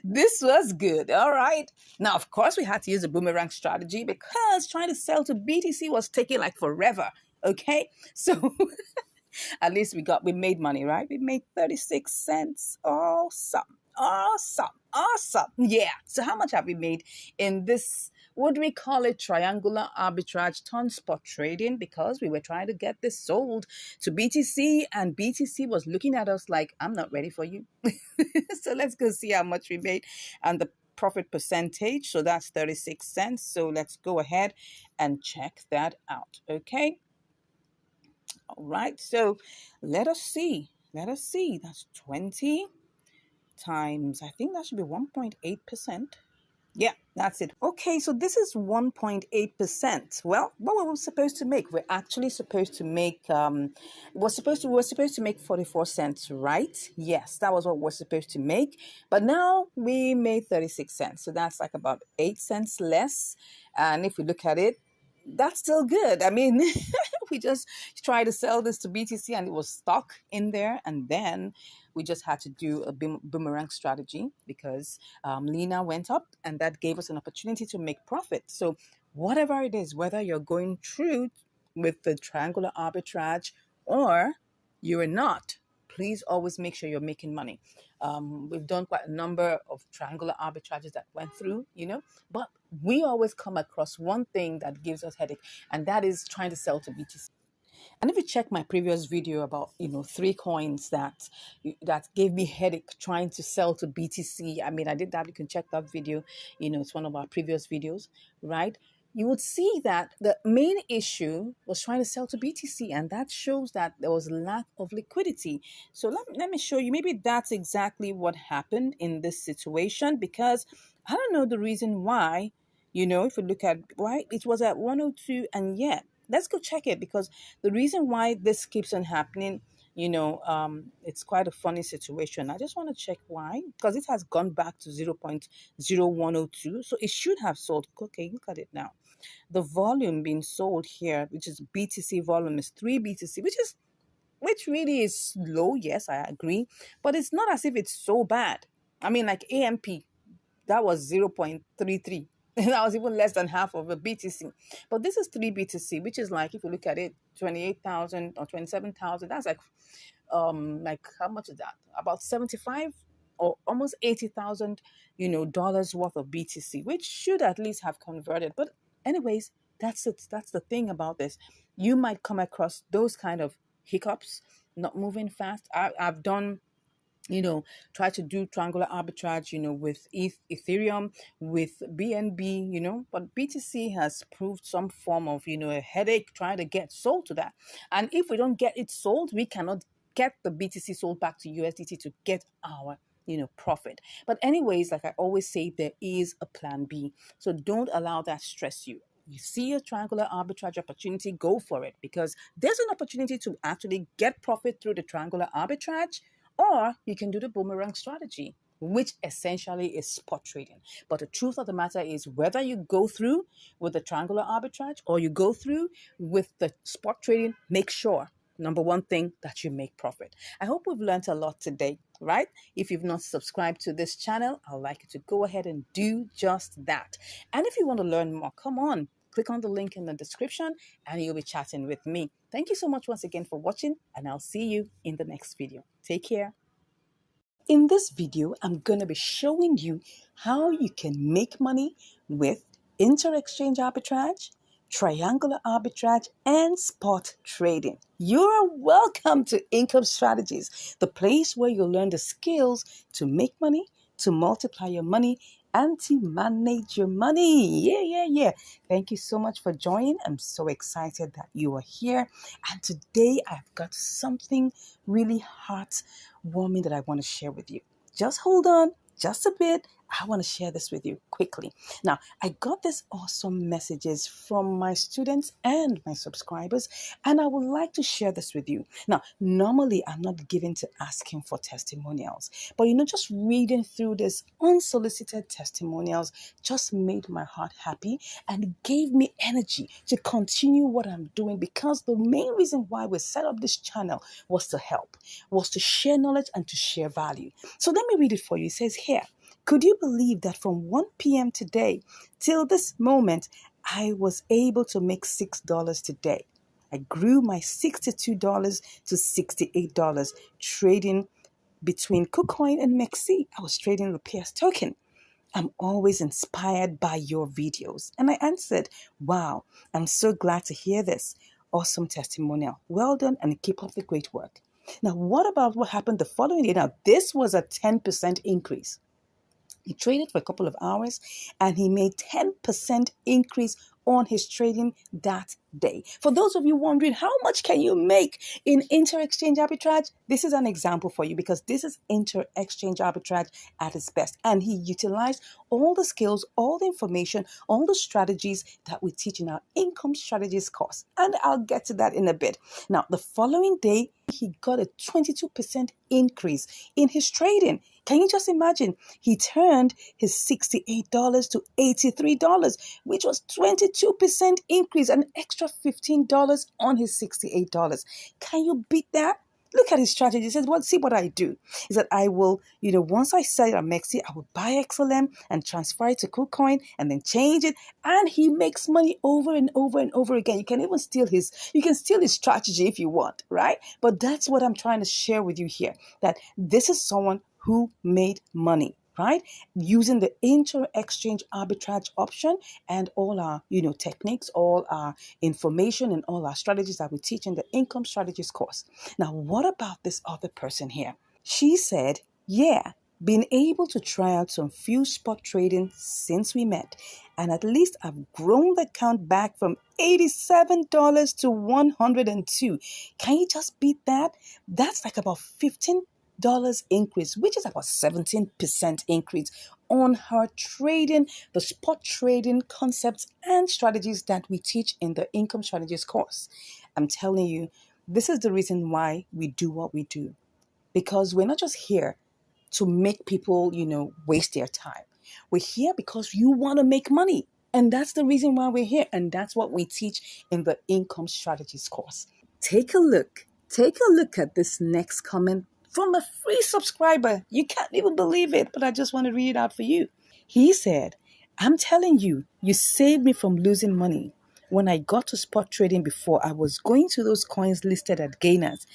[SPEAKER 1] This was good. All right. Now, of course, we had to use a boomerang strategy because trying to sell to BTC was taking like forever. Okay. So at least we made money, right? We made 36 cents. Awesome. Awesome. Awesome. Yeah. So how much have we made in this? Would we call it triangular arbitrage ton spot trading? Because we were trying to get this sold to BTC and BTC was looking at us like, I'm not ready for you. So let's go see how much we made and the profit percentage. So that's 36 cents. So let's go ahead and check that out. Okay. All right, so let us see. Let us see. That's 20 times, I think that should be 1.8%. Yeah, that's it. Okay, so this is 1.8%. Well, what were we supposed to make? We're actually supposed to make we're supposed to make 44 cents, right? Yes, that was what we're supposed to make. But now we made 36 cents. So that's like about 8 cents less. And if we look at it, that's still good. I mean, we just tried to sell this to BTC and it was stuck in there. And then we just had to do a boomerang strategy because Lena went up and that gave us an opportunity to make profit. So whatever it is, whether you're going through with the triangular arbitrage or you're not, please always make sure you're making money. We've done quite a number of triangular arbitrages that went through, but we always come across one thing that gives us headache, and that is trying to sell to BTC. And if you check my previous video about, 3 coins that gave me headache trying to sell to BTC, I mean, I did that. You can check that video. It's one of our previous videos, right? You would see that the main issue was trying to sell to BTC, and that shows that there was lack of liquidity. So let me show you. Maybe that's exactly what happened in this situation, because I don't know the reason why. If you look at why it was at 102, and yet let's go check it, because the reason why this keeps on happening,
[SPEAKER 3] It's quite a funny situation. I just want to check why, because it has gone back to 0.0102. So it should have sold. Okay, look at it now. The volume being sold here, which is BTC volume, is 3 BTC, which really is low. Yes, I agree. But it's not as if it's so bad. I mean, like AMP, that was 0.33. That was even less than half of a BTC. But this is 3 BTC, which is like, if you look at it, 28,000 or 27,000. That's like how much is that? About 75 or almost 80,000, dollars worth of BTC, which should at least have converted. But anyways, that's it. That's the thing about this. You might come across those kind of hiccups, not moving fast. I've done, try to do triangular arbitrage, with Ethereum, with BNB, but BTC has proved some form of, a headache trying to get sold to that. And if we don't get it sold, we cannot get the BTC sold back to USDT to get our profit. But anyways, like I always say, there is a plan B. So don't allow that stress you. You see a triangular arbitrage opportunity, go for it, because there's an opportunity to actually get profit through the triangular arbitrage, or you can do the boomerang strategy, which essentially is spot trading. But the truth of the matter is, whether you go through with the triangular arbitrage or you go through with the spot trading, make sure, number one thing, that you make profit. I hope we've learned a lot today, right? If you've not subscribed to this channel, I'd like you to go ahead and do just that. And if you want to learn more, come on, click on the link in the description and you'll be chatting with me. Thank you so much once again for watching, and I'll see you in the next video. Take care. In this video, I'm going to be showing you how you can make money with inter-exchange arbitrage, triangular arbitrage, and spot trading. You're welcome to Income Strategies, the place where you'll learn the skills to make money, to multiply your money, and to manage your money. Yeah. Thank you so much for joining. I'm so excited that you are here. And today I've got something really heartwarming that I want to share with you. Just hold on just a bit. I want to share this with you quickly. Now, I got these awesome messages from my students and my subscribers, and I would like to share this with you. Now, normally I'm not given to asking for testimonials, but just reading through this unsolicited testimonials just made my heart happy and gave me energy to continue what I'm doing, because the main reason why we set up this channel was to help, was to share knowledge and to share value. So let me read it for you. It says here, could you believe that from 1 p.m. today till this moment, I was able to make $6 today? I grew my $62 to $68 trading between KuCoin and MEXC. I was trading the PS token. I'm always inspired by your videos. And I answered, wow, I'm so glad to hear this. Awesome testimonial. Well done, and keep up the great work. Now, what about what happened the following day? Now, this was a 10% increase. He traded for a couple of hours and he made 10% increase on his trading that day. For those of you wondering, how much can you make in inter-exchange arbitrage? This is an example for you, because this is inter-exchange arbitrage at its best. And he utilized all the skills, all the information, all the strategies that we teach in our income strategies course. And I'll get to that in a bit. Now, the following day, he got a 22% increase in his trading. Can you just imagine? He turned his $68 to $83, which was 22% increase, an extra $15 on his $68. Can you beat that? Look at his strategy. He says, well, see what I do is that I will, once I sell it at MEXC, I will buy XLM and transfer it to KuCoin and then change it. And he makes money over and over and over again. You can even steal his strategy if you want, right? But that's what I'm trying to share with you here, that this is someone who made money, right? Using the inter-exchange arbitrage option and all our, techniques, all our information and all our strategies that we teach in the income strategies course. Now, what about this other person here? She said, yeah, been able to try out some few spot trading since we met. And at least I've grown the count back from $87 to $102. Can you just beat that? That's like about $15 increase, which is about 17% increase on her trading, the spot trading concepts and strategies that we teach in the income strategies course. I'm telling you, this is the reason why we do what we do, because we're not just here to make people, waste their time. We're here because you want to make money. And that's the reason why we're here. And that's what we teach in the income strategies course. Take a look. Take a look at this next comment from a free subscriber. You can't even believe it, but I just want to read it out for you. He said, I'm telling you, you saved me from losing money. When I got to spot trading before, I was going to those coins listed at gainers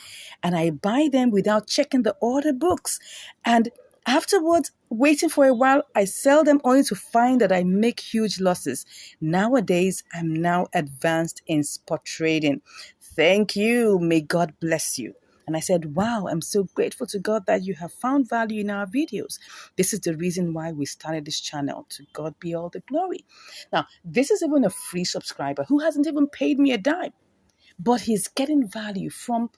[SPEAKER 3] and I buy them without checking the order books. And afterwards, waiting for a while, I sell them only to find that I make huge losses. Nowadays, I'm now advanced in spot trading. Thank you. May God bless you. And I said, wow, I'm so grateful to God that you have found value in our videos. This is the reason why we started this channel. To God be all the glory. Now, this is even a free subscriber who hasn't even paid me a dime, but he's getting value from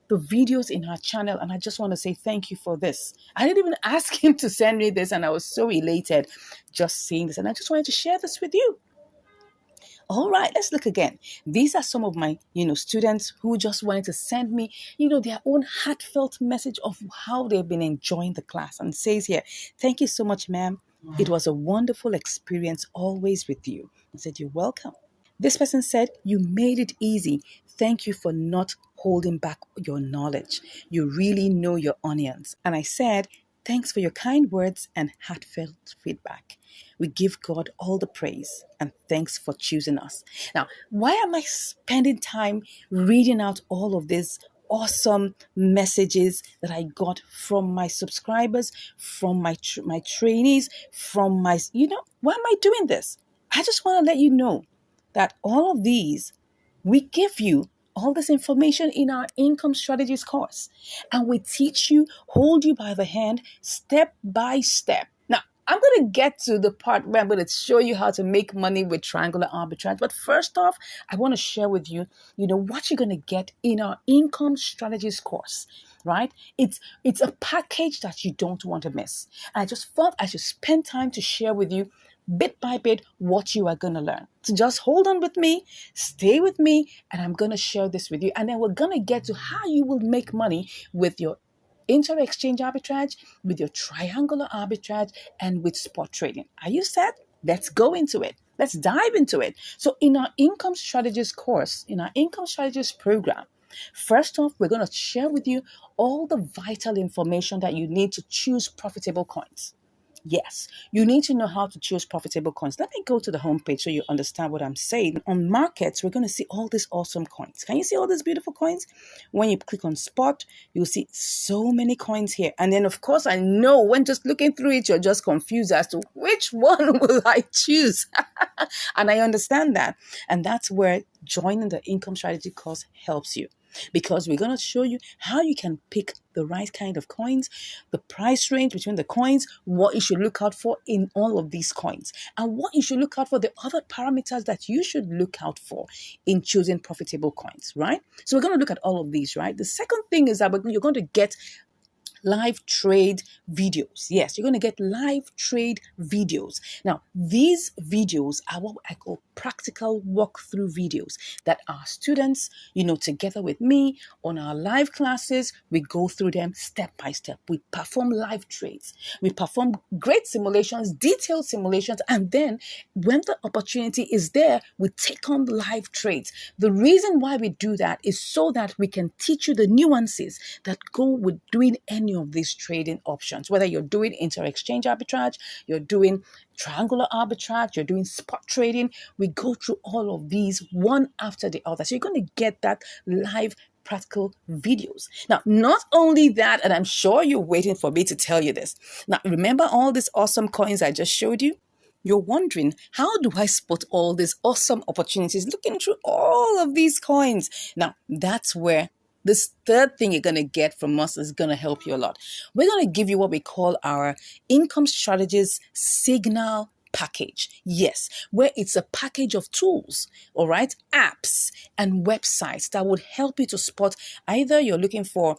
[SPEAKER 3] the videos in our channel. And I just want to say thank you for this. I didn't even ask him to send me this, and I was so elated just seeing this. And I just wanted to share this with you. All right, let's look again. These are some of my, students who just wanted to send me, their own heartfelt message of how they've been enjoying the class. And it says here, thank you so much, ma'am. It was a wonderful experience always with you. I said, you're welcome. This person said, you made it easy. Thank you for not holding back your knowledge. You really know your onions. And I said, thanks for your kind words and heartfelt feedback. We give God all the praise and thanks for choosing us. Now, why am I spending time reading out all of these awesome messages that I got from my subscribers, from my trainees, from my, why am I doing this? I just want to let you know that all of these, we give you all this information in our income strategies course. And we teach you, hold you by the hand, step by step. Now, I'm going to get to the part where I'm going to show you how to make money with triangular arbitrage. But first off, I want to share with you, what you're going to get in our income strategies course, right? It's a package that you don't want to miss. And I just thought I should spend time to share with you bit by bit what you are going to learn. So just hold on with me, stay with me, and I'm going to share this with you. And then we're going to get to how you will make money with your inter-exchange arbitrage, with your triangular arbitrage, and with spot trading. Are you set? Let's go into it. Let's dive into it. So in our income strategies course, in our income strategies program, first off, we're going to share with you all the vital information that you need to choose profitable coins. Yes, you need to know how to choose profitable coins. Let me go to the homepage so you understand what I'm saying. On markets, we're going to see all these awesome coins. Can you see all these beautiful coins? When you click on spot, you'll see so many coins here. And then, of course, I know when just looking through it, you're just confused as to which one will I choose? And I understand that. And that's where joining the income strategy course helps you. Because we're going to show you how you can pick the right kind of coins, the price range between the coins, what you should look out for in all of these coins, and what you should look out for, the other parameters that you should look out for in choosing profitable coins, right? So we're going to look at all of these, right? The second thing is that you're going to get live trade videos. Yes, you're going to get live trade videos. Now, these videos are what I call practical walkthrough videos that our students, together with me on our live classes, we go through them step by step. We perform live trades. We perform great simulations, detailed simulations, and then when the opportunity is there, we take on live trades. The reason why we do that is so that we can teach you the nuances that go with doing any of these trading options, whether you're doing inter-exchange arbitrage, you're doing triangular arbitrage, you're doing spot trading. We go through all of these one after the other. So you're going to get that live practical videos. Now, not only that, and I'm sure you're waiting for me to tell you this. Now, remember all these awesome coins I just showed you? You're wondering, how do I spot all these awesome opportunities looking through all of these coins? Now, that's where this third thing you're going to get from us is going to help you a lot. We're going to give you what we call our income strategies signal package. Yes, where it's a package of tools, all right, apps and websites that would help you to spot either you're looking for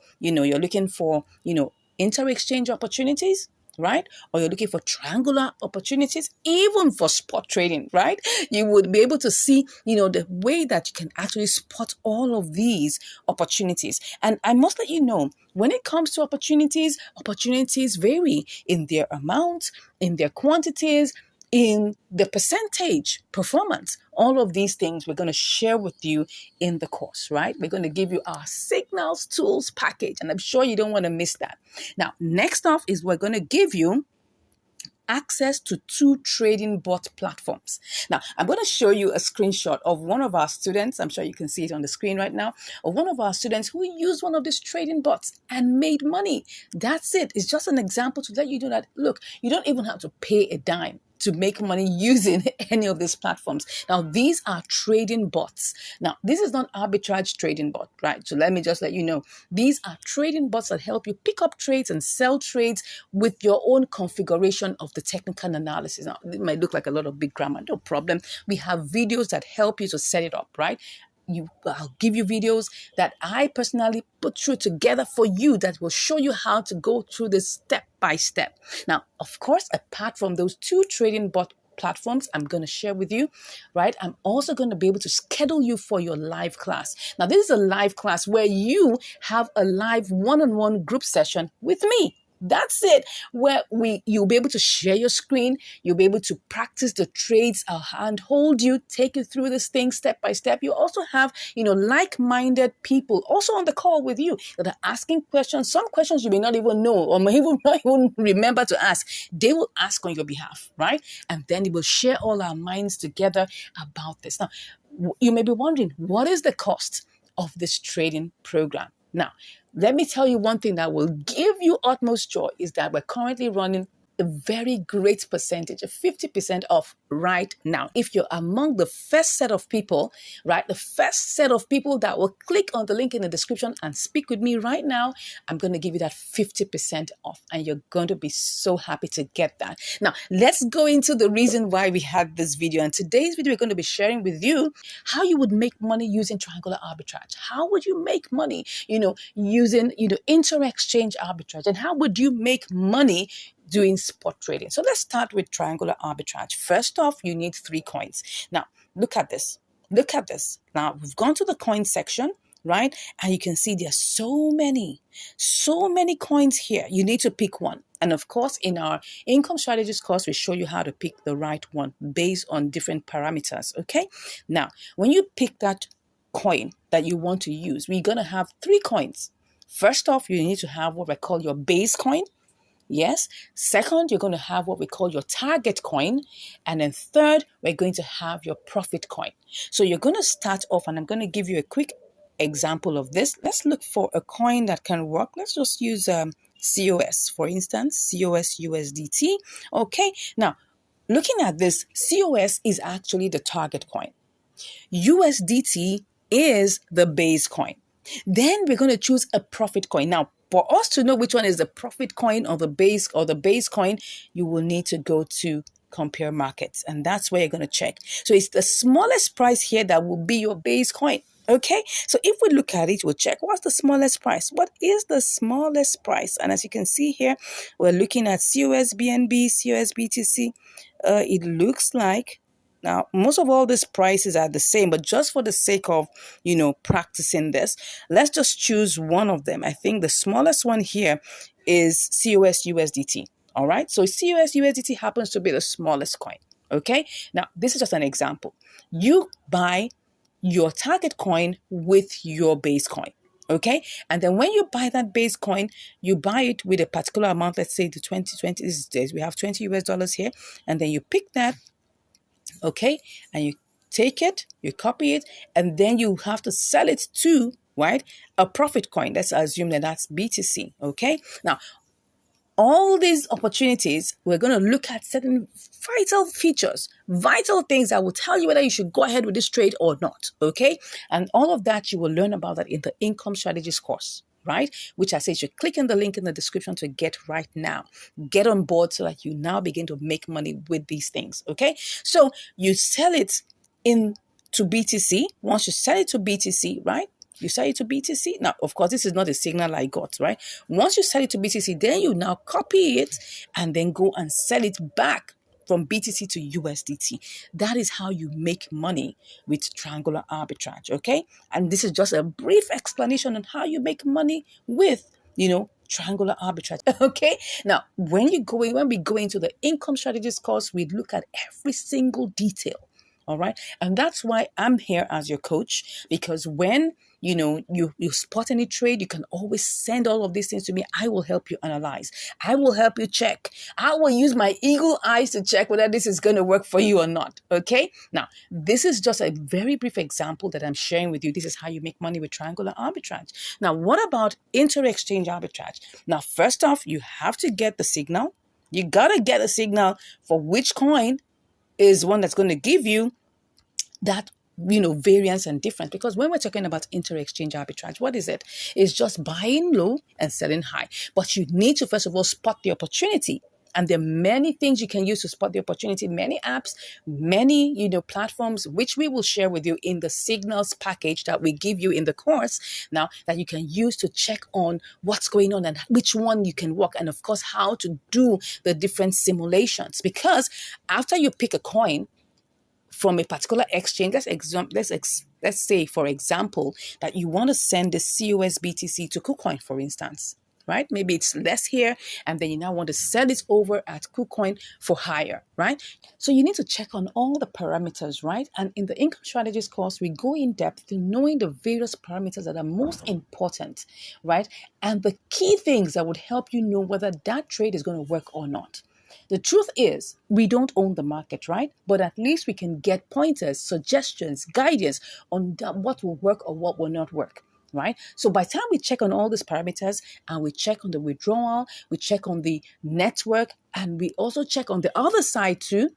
[SPEAKER 3] inter-exchange opportunities, right? Or you're looking for triangular opportunities, even for spot trading, right? You would be able to see, the way that you can actually spot all of these opportunities. And I must let you know, when it comes to opportunities vary in their amount, in their quantities, in the percentage performance. All of these things we're going to share with you in the course, right? We're going to give you our signals tools package, and I'm sure you don't want to miss that. Now, next off is we're going to give you access to 2 trading bot platforms. Now, I'm going to show you a screenshot of one of our students. I'm sure you can see it on the screen right now. Of one of our students who used one of these trading bots and made money. That's it. It's just an example to let you know that, look, you don't even have to pay a dime to make money using any of these platforms. Now, these are trading bots. Now, this is not arbitrage trading bot, right? So let me just let you know. These are trading bots that help you pick up trades and sell trades with your own configuration of the technical analysis. Now, it might look like a lot of big grammar, no problem. We have videos that help you to set it up, right? I'll give you videos that I personally put through together for you that will show you how to go through this step by step. Now, of course, apart from those 2 trading bot platforms I'm going to share with you, right? I'm also going to be able to schedule you for your live class. Now, this is a live class where you have a live one-on-one group session with me. That's it. Where you'll be able to share your screen. You'll be able to practice the trades. I'll hold you, take you through this thing step by step. You also have, like-minded people also on the call with you that are asking questions. Some questions you may not even know or may even not even remember to ask. They will ask on your behalf, right? And then we will share all our minds together about this. Now, you may be wondering, what is the cost of this trading program? Now, let me tell you one thing that will give you utmost joy is that we're currently running a very great percentage, a 50% off right now. If you're among the first set of people, right, the first set of people that will click on the link in the description and speak with me right now, I'm going to give you that 50% off, and you're going to be so happy to get that. Now, let's go into the reason why we had this video. And today's video, we're going to be sharing with you how you would make money using triangular arbitrage. How would you make money, using, inter-exchange arbitrage? And how would you make money doing spot trading? So let's start with triangular arbitrage. First off, you need 3 coins. Now, look at this. Look at this. Now, we've gone to the coin section, right? And you can see there's so many coins here. You need to pick one. And of course, in our income strategies course, we show you how to pick the right one based on different parameters, okay? Now, when you pick that coin that you want to use, we're going to have 3 coins. First off, you need to have what we call your base coin. Yes. Second, you're going to have what we call your target coin. And then third, we're going to have your profit coin. So you're going to start off, and I'm going to give you a quick example of this. Let's look for a coin that can work. Let's just use COS, for instance, COS USDT. Okay. Now, looking at this, COS is actually the target coin. USDT is the base coin. Then we're going to choose a profit coin. Now, for us to know which one is the profit coin or the base coin, you will need to go to compare markets, and that's where you're going to check. So it's the smallest price here that will be your base coin. Okay, so if we look at it, we'll check what's the smallest price. What is the smallest price? And as you can see here, we're looking at COS BNB, COS BTC. It looks like, now, most of all these prices are the same, but just for the sake of, practicing this, let's just choose one of them. I think the smallest one here is COS USDT. All right. So COS USDT happens to be the smallest coin. Okay. Now, this is just an example. You buy your target coin with your base coin. Okay. And then when you buy that base coin, you buy it with a particular amount. Let's say the 2020 we have $20 here. And then you pick that. Okay, and you take it, you copy it, and then you have to sell it to, right, a profit coin. Let's assume that that's BTC. Okay, now all these opportunities, we're going to look at certain vital features, vital things that will tell you whether you should go ahead with this trade or not. Okay, and all of that you will learn about that in the income strategies course, right? Which I say you should click on the link in the description to get right now. Get on board so that you now begin to make money with these things, okay? So you sell it in to BTC. Once you sell it to BTC, right? You set it to BTC. Now, of course, this is not a signal I got, right? Once you set it to BTC, then you now copy it and then go and sell it back from BTC to USDT. That is how you make money with triangular arbitrage, okay? And this is just a brief explanation on how you make money with, triangular arbitrage. Okay. Now, when we go into the income strategies course, we look at every single detail. All right. And that's why I'm here as your coach, because when you spot any trade, you can always send all of these things to me. I will help you analyze. I will help you check. I will use my eagle eyes to check whether this is going to work for you or not. Okay. Now, this is just a very brief example that I'm sharing with you. This is how you make money with triangular arbitrage. Now, what about inter-exchange arbitrage? Now, first off, you have to get the signal. You got to get a signal for which coin is one that's going to give you that variance and difference. Because when we're talking about inter-exchange arbitrage, what is it? It's just buying low and selling high. But you need to first of all spot the opportunity. And there are many things you can use to spot the opportunity, many apps, many, platforms, which we will share with you in the signals package that we give you in the course now, that you can use to check on what's going on and which one you can work. And of course, how to do the different simulations. Because after you pick a coin from a particular exchange, let's say, for example, that you want to send the COSBTC to KuCoin, for instance, right? Maybe it's less here, and then you now want to sell it over at KuCoin for higher, right? So you need to check on all the parameters, right? And in the income strategies course, we go in depth to knowing the various parameters that are most important, right? And the key things that would help you know whether that trade is going to work or not. The truth is, we don't own the market, right? But at least we can get pointers, suggestions, guidance on what will work or what will not work, right? So by the time we check on all these parameters and we check on the withdrawal, we check on the network, and we also check on the other side too.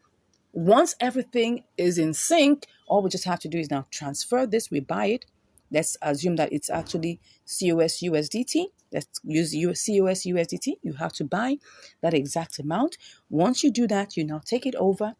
[SPEAKER 3] Once everything is in sync, all we just have to do is now transfer this, we buy it. Let's assume that it's actually COS USDT. Let's use COS USDT. You have to buy that exact amount. Once you do that, you now take it over,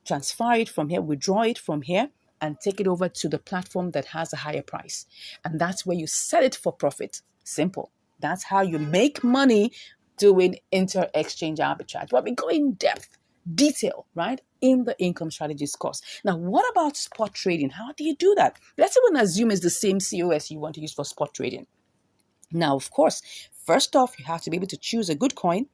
[SPEAKER 3] transfer it from here, withdraw it from here, and take it over to the platform that has a higher price. And that's where you sell it for profit. Simple. That's how you make money doing inter-exchange arbitrage. But we go in depth, detail, right, in the income strategies course. Now, what about spot trading? How do you do that? Let's even assume it's the same COS you want to use for spot trading. Now, of course, first off, you have to be able to choose a good coin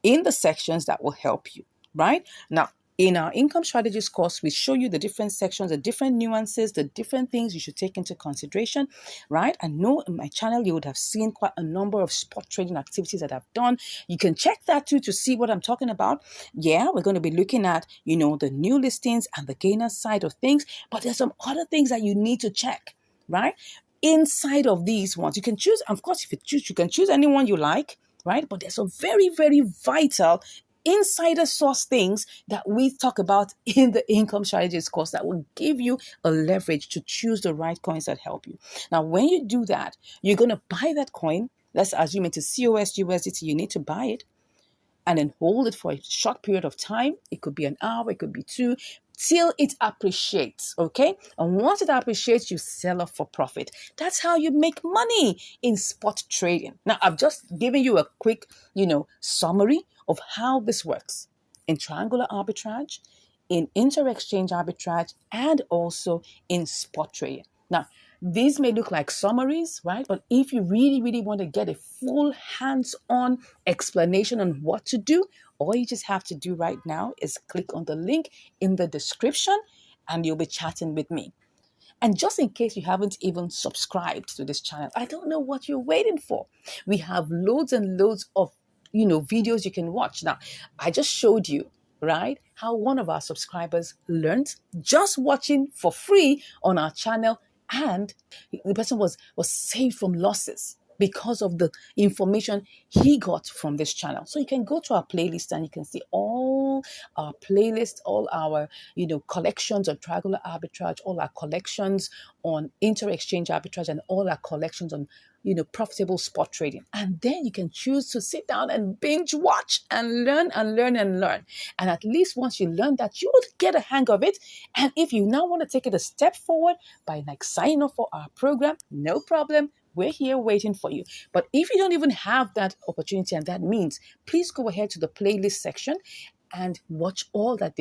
[SPEAKER 3] in the sections that will help you, right? Now, in our income strategies course, we show you the different sections, the different nuances, the different things you should take into consideration, right? I know in my channel, you would have seen quite a number of spot trading activities that I've done. You can check that too to see what I'm talking about. Yeah, we're going to be looking at, the new listings and the gainer side of things, but there's some other things that you need to check, right? Inside of these ones, you can choose, of course, if you choose, you can choose anyone you like, right? But there's some very, very vital insider source things that we talk about in the income strategies course that will give you a leverage to choose the right coins that help you. Now, when you do that, you're going to buy that coin. Let's assume it's a COS USDT. You need to buy it and then hold it for a short period of time. It could be an hour, it could be two, till it appreciates, okay? And once it appreciates, you sell off for profit. That's how you make money in spot trading. Now, I've just given you a quick, summary of how this works in triangular arbitrage, in inter-exchange arbitrage, and also in spot trading. Now, these may look like summaries, right? But if you really, really want to get a full hands-on explanation on what to do, all you just have to do right now is click on the link in the description and you'll be chatting with me. And just in case you haven't even subscribed to this channel, I don't know what you're waiting for. We have loads and loads of, videos you can watch. Now, I just showed you, right, how one of our subscribers learned just watching for free on our channel, and the person was saved from losses. because of the information he got from this channel. So you can go to our playlist and you can see all our playlists, all our collections on triangular arbitrage, all our collections on inter-exchange arbitrage, and all our collections on profitable spot trading. And then you can choose to sit down and binge watch and learn and learn and learn. And at least once you learn that, you would get a hang of it. And if you now want to take it a step forward by signing up for our program, no problem. We're here waiting for you. But if you don't even have that opportunity and that means, please go ahead to the playlist section and watch all that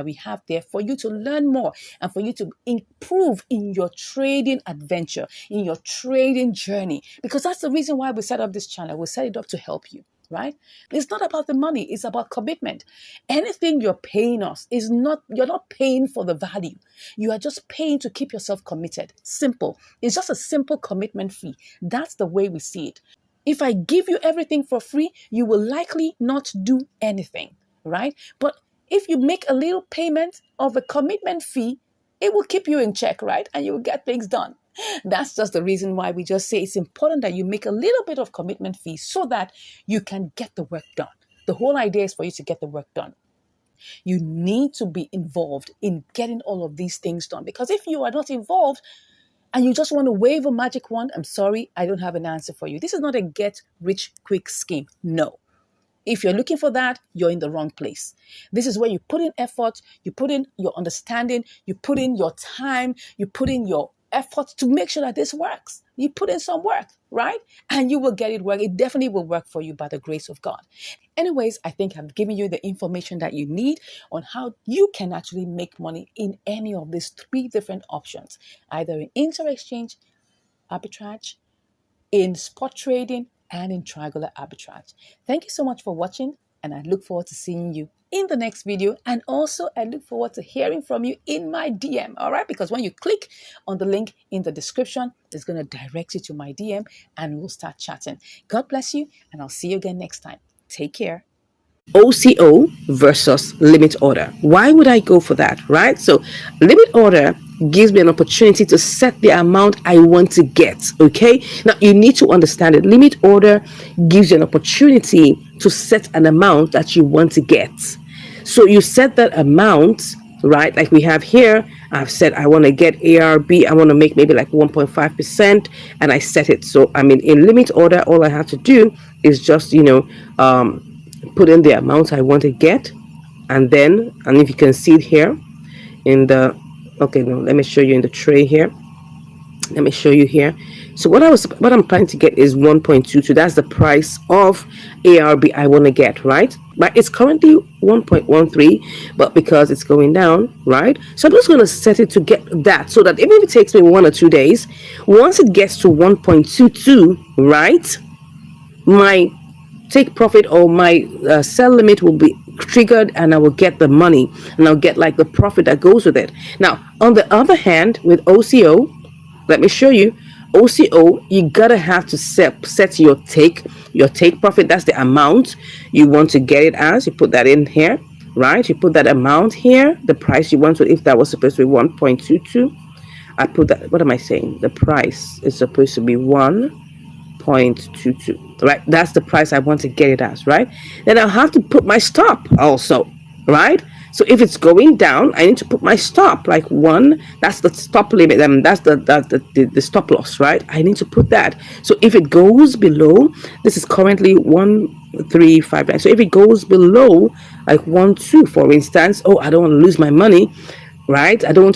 [SPEAKER 3] we have there for you to learn more and for you to improve in your trading adventure, in your trading journey. Because that's the reason why we set up this channel. We set it up to help you. Right? It's not about the money, it's about commitment. Anything you're paying us you're not paying for the value. You are just paying to keep yourself committed. Simple. It's just a simple commitment fee. That's the way we see it. If I give you everything for free, you will likely not do anything, right? But if you make a little payment of a commitment fee, it will keep you in check, right? And you will get things done. That's just the reason why we just say it's important that you make a little bit of commitment fee so that you can get the work done. The whole idea is for you to get the work done. You need to be involved in getting all of these things done, because if you are not involved and you just want to wave a magic wand, I'm sorry, I don't have an answer for you. This is not a get rich quick scheme. No. If you're looking for that, you're in the wrong place. This is where you put in effort, you put in your understanding, you put in your time, you put in your effort to make sure that this works. You put in some work, right? And you will get it work. It definitely will work for you by the grace of God. Anyways, I think I've given you the information that you need on how you can actually make money in any of these 3 different options, either in inter-exchange, arbitrage, in spot trading, and in triangular arbitrage. Thank you so much for watching, and I look forward to seeing you in the next video. And also, I look forward to hearing from you in my DM, all right? Because when you click on the link in the description, it's going to direct you to my DM, and we'll start chatting. God bless you, and I'll see you again next time. Take care.
[SPEAKER 2] OCO versus limit order. Why would I go for that, right? So limit order gives me an opportunity to set the amount I want to get, okay? Now, you need to understand it. Limit order gives you an opportunity to set an amount that you want to get. So you set that amount, right? Like we have here, I've said I want to get ARB, I want to make maybe like 1.5%, and I set it. So, I mean, in limit order, all I have to do is just, put in the amount I want to get, and if you can see it here in the, okay, no, let me show you in the tray here. Let me show you here. So what I'm planning to get is 1.22. That's the price of ARB I want to get, right? But it's currently 1.13, but because it's going down, right? So I'm just going to set it to get that, so that even if it takes me 1 or 2 days, once it gets to 1.22, right, my take profit or my sell limit will be triggered, and I will get the money, and I'll get like the profit that goes with it. Now, on the other hand, with OCO, let me show you. OCO, you gotta have to set your take profit. That's the amount you want to get it as. You put that in here, right? You put that amount here, the price you want to. If that was supposed to be 1.22, I put that. What am I saying? The price is supposed to be 1.22, right? That's the price I want to get it as, right? Then I'll have to put my stop also, right? So if it's going down, I need to put my stop, like 1. That's the stop limit. That's the stop loss, right? I need to put that. So if it goes below, this is currently 1.359. So if it goes below like 1.2, for instance, oh, I don't want to lose my money, right? I don't want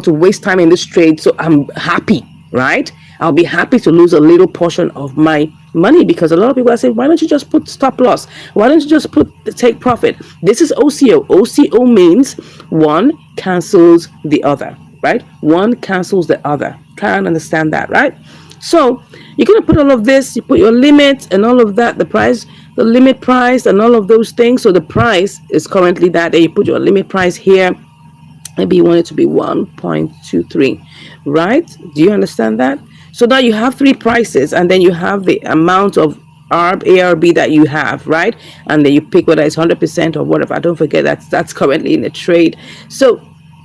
[SPEAKER 2] to waste time in this trade. So I'm happy, right? I'll be happy to lose a little portion of my money, because a lot of people are saying, why don't you just put stop loss? Why don't you just put the take profit? This is OCO. OCO means one cancels the other, right? One cancels the other. Try and understand that, right? So you're going to put all of this, you put your limit and all of that, the price, the limit price and all of those things. So the price is currently that, and you put your limit price here. Maybe you want it to be 1.23, right? Do you understand that? So now you have 3 prices, and then you have the amount of ARB that you have, right? And then you pick whether it's 100% or whatever. Don't forget that's currently in the trade. So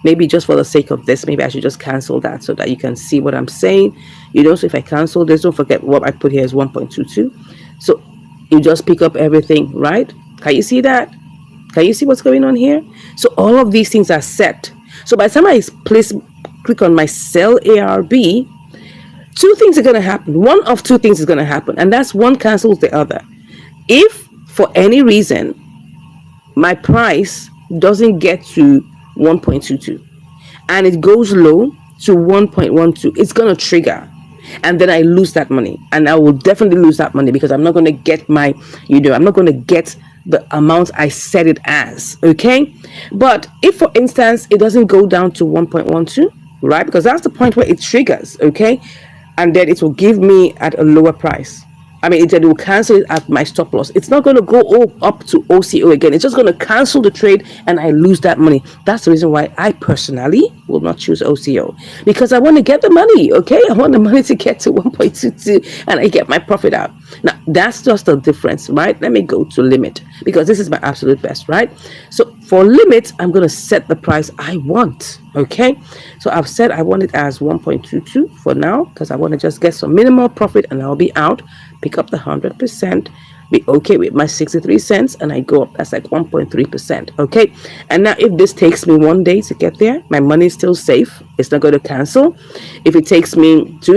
[SPEAKER 2] maybe just for the sake of this, maybe I should just cancel that so that you can see what I'm saying. So if I cancel this, don't forget what I put here is 1.22. So you just pick up everything, right? Can you see that? Can you see what's going on here? So all of these things are set. So by the time I click on my sell ARB, two things are going to happen. One of two things is going to happen, and that's one cancels the other. If for any reason my price doesn't get to 1.22 and it goes low to 1.12, it's going to trigger, and then I lose that money, and I will definitely lose that money because I'm not going to get I'm not going to get the amount I set it as. Okay, but if for instance it doesn't go down to 1.12, right, because that's the point where it triggers, okay, and then it will give me at a lower price. I mean, it will cancel it at my stop loss. It's not going to go up to OCO again. It's just going to cancel the trade and I lose that money. That's the reason why I personally will not choose OCO, because I want to get the money, okay? I want the money to get to 1.22 and I get my profit out. Now, that's just the difference, right? Let me go to limit because this is my absolute best, right? So for limit, I'm going to set the price I want, okay? So I've said I want it as 1.22 for now because I want to just get some minimal profit and I'll be out. Pick up the 100%, be okay with my 63 cents, and I go up. That's like 1.3%. Okay, and now if this takes me 1 day to get there, my money is still safe. It's not going to cancel. If it takes me 2